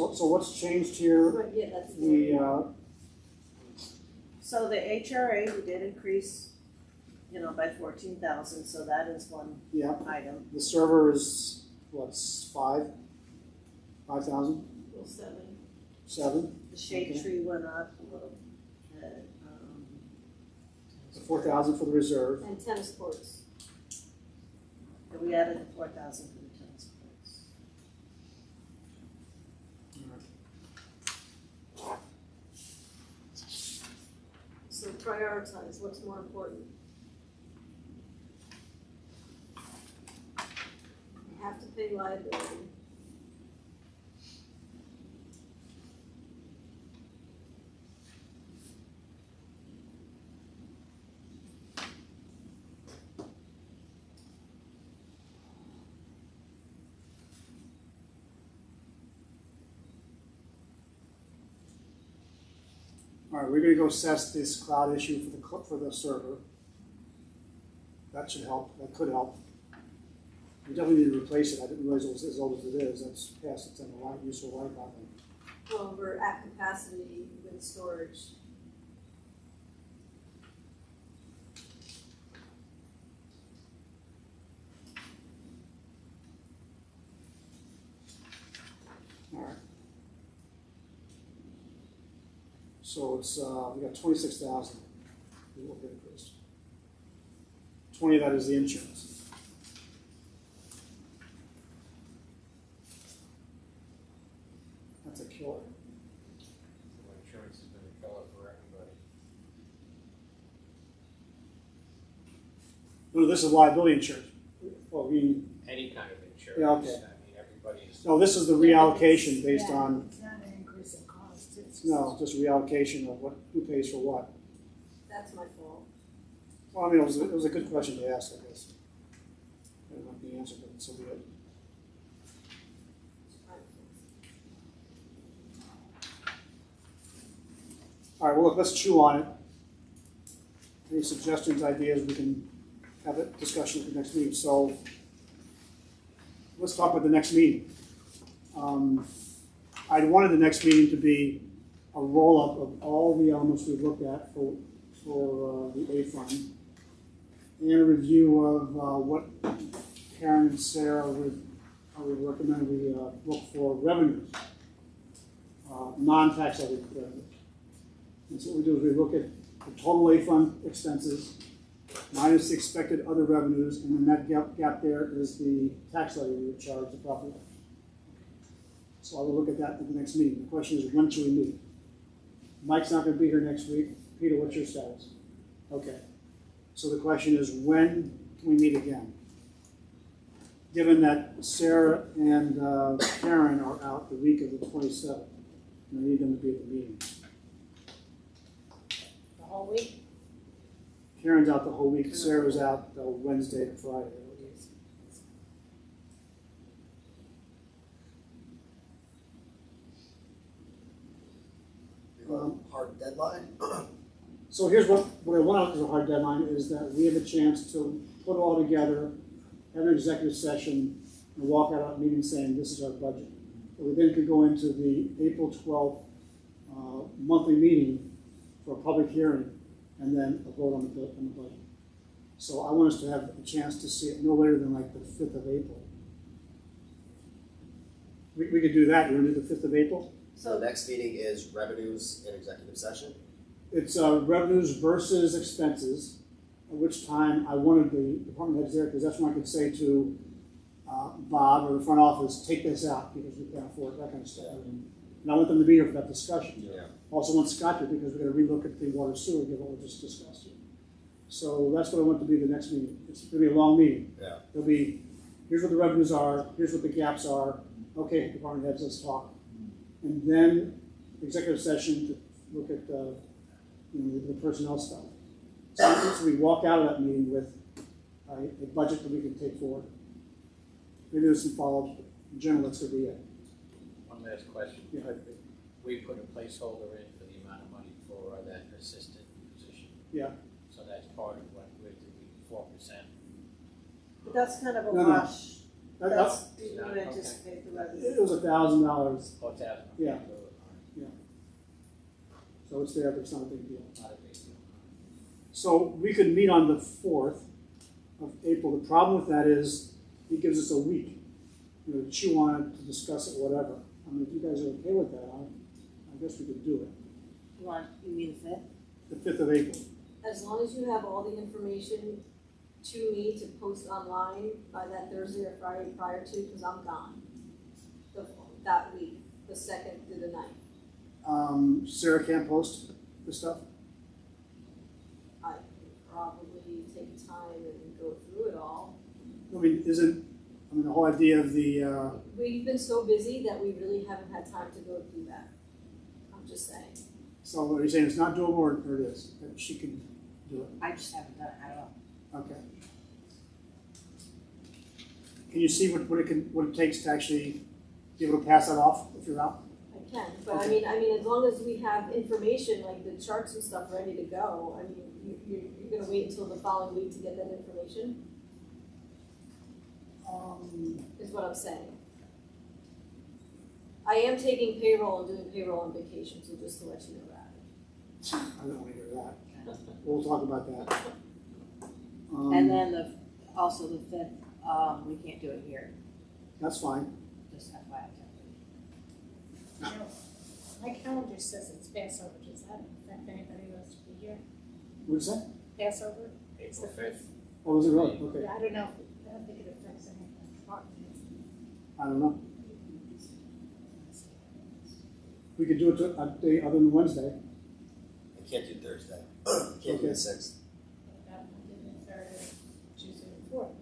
right. So what's changed here? Right, yeah, that's. So the HRA, we did increase, by 14,000, so that is one Yeah, item. the server is, what's 5,000? Well, 7. 7? The shade Okay. tree went up a little bit. 4,000 for the reserve. And tennis courts. And we added the 4,000 for the tennis courts. So prioritize what's more important. You have to pay liability. All right, we're gonna go assess this cloud issue for the server. That should help, that could help. We definitely need to replace it, I didn't realize it was as old as it is, that's past its end of life, useful life, I think. Well, we're at capacity with storage. All right. So it's, we got 26,000, we will get increased. 20 of that is the insurance. That's a killer. So insurance has been a killer for everybody. No, this is liability insurance. Well, Any kind of insurance. Yeah, okay. I mean, everybody's. no, this is the reallocation based on, It's not an increase in cost, it's just. no, just reallocation of who pays for what. That's my fault. Well, I mean, it was a good question to ask, I guess. I don't know the answer, but so be it. All right, well, look, let's chew on it. Any suggestions, ideas, we can have a discussion at the next meeting. So let's talk about the next meeting. I wanted the next meeting to be a roll-up of all the elements we've looked at for the A fund, and a review of what Karen and Sarah would recommend we look for revenues, non-taxable revenues. And so what we do is we look at the total A fund expenses minus the expected other revenues, and then that gap there is the tax levy we would charge the property. So I will look at that at the next meeting. The question is, when should we meet? Mike's not gonna be here next week. Peter, what's your status? Okay. So the question is, when can we meet again? Given that Sarah and Karen are out the week of the 27th, and I need them to be at the meeting. The whole week? Karen's out the whole week. Sarah's out Wednesday to Friday. Hard deadline? So here's what I want as a hard deadline is that we have a chance to put it all together, have an executive session, and walk out of that meeting saying this is our budget. We then could go into the April 12th monthly meeting for a public hearing and then a vote on the budget. So I want us to have a chance to see it no later than like the 5th of April. We could do that. You want to do the 5th of April? So the next meeting is revenues and executive session? It's revenues versus expenses, at which time I wanted the department heads there because that's when I could say to Bob or the front office, take this out because we can't afford it, that kind of stuff. And I want them to be here for that discussion. Yeah. Also want Scott here because we're going to relook at the water sewer, given what we just discussed here. So that's what I want to be the next meeting. It's going to be a long meeting. Yeah. It'll be, here's what the revenues are, here's what the gaps are. Okay, department heads, let's talk. And then executive session to look at the personnel stuff. So we walk out of that meeting with a budget that we can take forward. Maybe there's some follow-ups, but in general, that's going to be it. One last question. Yeah. We put a placeholder in for the amount of money for that assistant position. Yeah. So that's part of what we're doing, 4%. But that's kind of a No, no. wash. That's, Do you Okay. anticipate the revenue? it was $1,000, Oh, it's out. Yeah. so it's there, but it's not a big deal. Not a big deal. So we could meet on the 4th of April. The problem with that is it gives us a week, to chew on it, to discuss it, whatever. I mean, if you guys are okay with that, I guess we could do it. You mean the 5th? The 5th of April. As long as you have all the information to me to post online by that Thursday or Friday prior to, because I'm gone that week, the 2nd through the 9th. Sarah can't post the stuff? I can probably take time and go through it all. I mean, the whole idea of the, We've been so busy that we really haven't had time to go through that. I'm just saying. so what you're saying it's not doable or it is? That she can do it? I just haven't done it, I don't know. Okay. Can you see what it takes to actually be able to pass that off if you're out? I can, but Okay. I mean, as long as we have information, like the charts and stuff ready to go, I mean, you're gonna wait until the following week to get that information, is what I'm saying. I am taking payroll and doing payroll on vacation, so just to let you know that. I don't want to hear that. We'll talk about that. And then also the 5th, we can't do it here, That's fine. just FYI. You know, my calendar says it's Passover, does that affect anybody who has to be here? What's that? Passover? It's the 5th. Oh, is it really? Okay. I don't know, I don't think it affects anything. I don't know. We could do it a day other than Wednesday. I can't do Thursday. Can't do Okay. the 6th. That Monday, the 3rd, Tuesday, the 4th.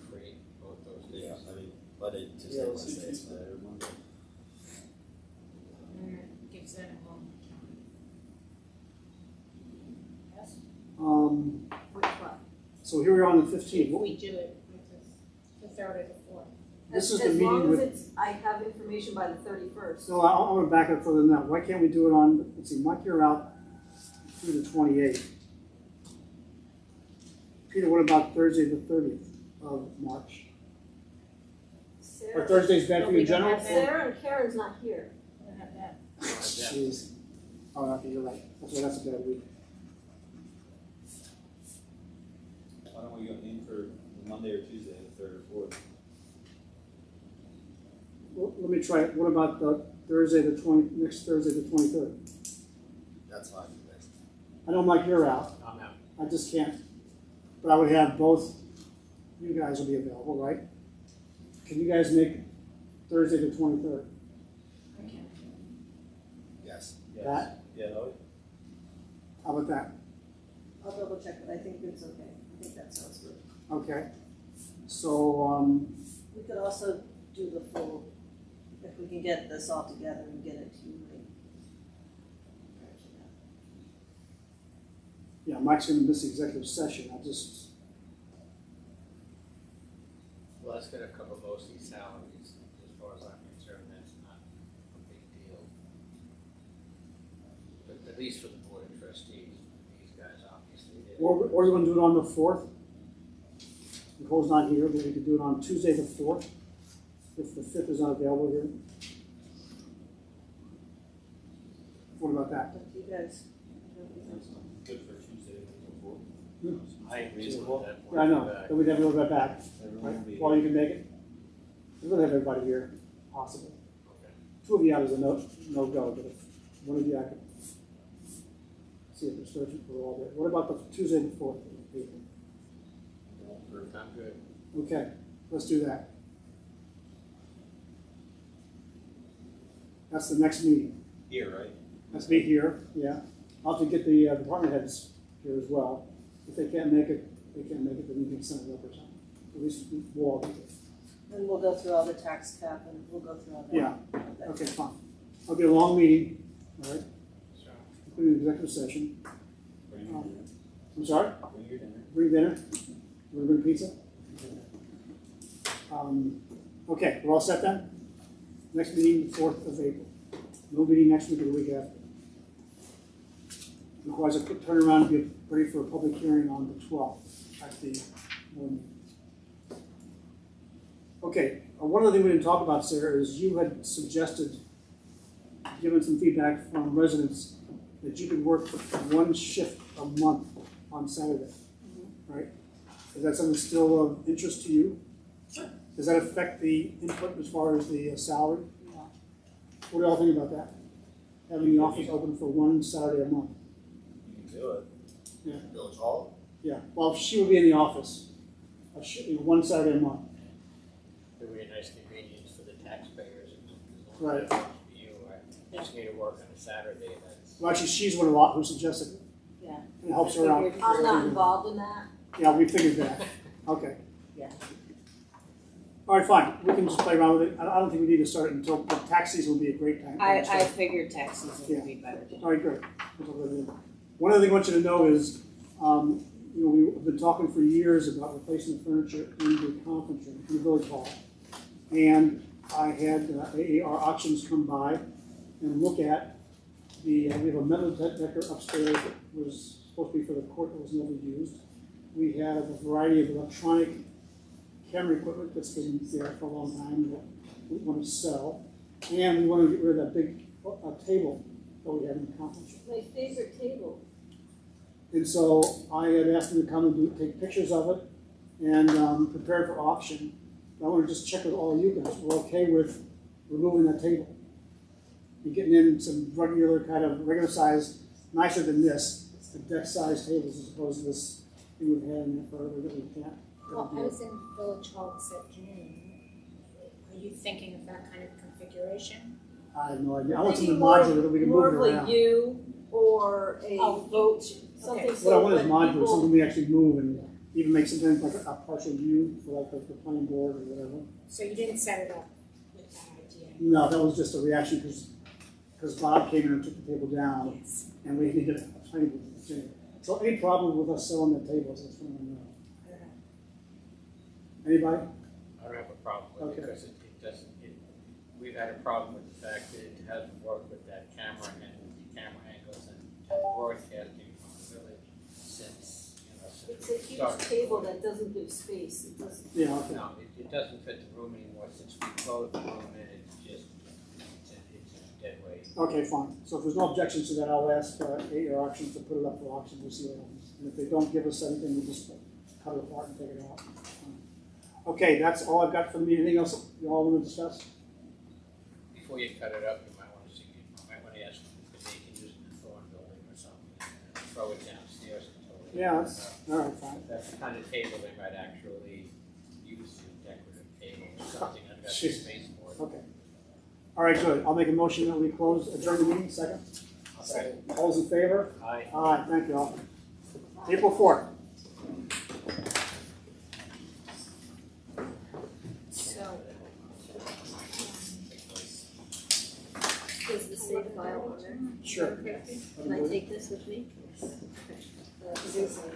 Free both those days. Yeah, I mean, Monday, Tuesday, Wednesday is fine. Gives that a long time. Yes? Which one? So here we are on the 15th. If we do it, the 3rd or the 4th. This is As the long meeting as with. it's, I have information by the 31st. So I want to back up further than that. Why can't we do it on, let's see, Mike, you're out through the 28th. Peter, what about Thursday, the 30th of March? Or Sarah, Thursday's bad for you in general? Sarah and Karen's not here. I don't have that. Jeez. Oh, okay, you're right. That's a bad week. Why don't we go in for Monday or Tuesday, the 3rd or 4th? Well, let me try it. What about the next Thursday, the 23rd? That's fine for next. I know, Mike, you're out. I'm out. I just can't. But I would have both, you guys will be available, right? Can you guys make Thursday the 23rd? Yes. That? Yeah, no, How about that? I'll double check, but I think it's okay. I think that sounds good. Okay. So, We could also do the full, if we can get this all together and get it to you. yeah, Mike's gonna miss the executive session. Well, that's gonna cover mostly salaries, as far as I'm concerned, that's not a big deal. But at least for the board of trustees, these guys obviously did. or you wanna do it on the 4th? Nicole's not here, but we could do it on Tuesday the 4th, if the 5th is not available here. What about that? Up to you guys. that's not good for Tuesday before. I agree Reasonable. with that. Yeah, I know, then we'd have to go back, Everyone right? will be. While you can make it. We're gonna have everybody here, possible. Okay. 2 of you out is a no-go, but if one of you I could see if there's searching for all day. What about the Tuesday the 4th? I'm good. Okay, let's do that. That's the next meeting. Here, right? Let's be here, yeah. I'll have to get the department heads here as well. If they can't make it, then we can send it up or something. At least we'll all be there. And we'll go through all the tax cap and we'll go through all that. Yeah, okay, fine. It'll be a long meeting, all right, So, including executive session. Bring your dinner. I'm sorry? Bring your dinner. Bring dinner? We're bring pizza? Okay, we're all set then? Next meeting, 4th of April. No meeting next week or the week after. Requires a quick turnaround to get ready for a public hearing on the 12th at the Okay, one of the things we didn't talk about, Sarah, is you had suggested, given some feedback from residents, that you could work 1 shift a month on Saturday, right? Is that something still of interest to you? Sure. Does that affect the input as far as the salary? No. What do y'all think about that? Having the office open for 1 Saturday a month? You can do it. Village Hall? Yeah, well, she will be in the office, 1 Saturday a month. it'll be a nice convenience for the taxpayers. Right. For you, I just need to work on a Saturday, that's. Well, actually, she's one of the lot who suggested it. Yeah. It helps her out. I'm not involved in that. Yeah, we figured that. Okay. Yeah. All right, fine. We can just play around with it. I don't think we need to start it until the tax season will be a great time. I figured tax season would be better. All right, great. One other thing I want you to know is, we've been talking for years about replacing the furniture in the conference room, in the village hall. And I had AAR Auctions come by and look at we have a metal detector upstairs that was supposed to be for the court that was never used. We have a variety of electronic camera equipment that's been there for a long time that we want to sell. And we want to get rid of that big table that we have in the conference room. My favorite table. And so I had asked them to come and take pictures of it and prepare it for auction. I want to just check with all you guys. We're okay with removing that table and getting in some regular size, nicer than this, the deck size tables as opposed to this thing we've had in there forever that we can't. Well, I was in Village Hall this afternoon. Are you thinking of that kind of configuration? I have no idea. I want Maybe something more- modular that we can move More it of a around. U or a Oh, vote, okay. something What I so want is when modular, people. something we actually move and even make something like a partial view for like the planning board or whatever. So you didn't set it up with that idea? No, that was just a reaction because Bob came in and took the table down Yes. and we needed a planning board to So any problem with us selling the tables, that's what I know. Anybody? I don't have a problem with it Okay. because it doesn't, we've had a problem with the fact that it hasn't worked with that camera and the camera angles and broadcasting from the village since, It's a since we huge started. table that doesn't give space, it doesn't. Yeah, okay. No, it doesn't fit the room anymore since we closed the room and it's just, it's a dead weight. Okay, fine. So if there's no objections to that, I'll ask AAR Auctions to put it up for auction, we'll see what happens. And if they don't give us anything, we'll just cut it apart and take it out. Okay, that's all I've got for me. Anything else you all want to discuss? Before you cut it up, you might want to ask them if they can use it in the Thorn building or something, throw it downstairs until they. Yeah, that's, all right, fine. That's the kind of table they might actually use, a decorative table or something have the space for it. Okay. All right, good. I'll make a motion that we adjourn the meeting, second. Second. All those in favor? Aye. Aye, thank you all. April 4th. So, Does the save file on there? Sure. Can I take this with me?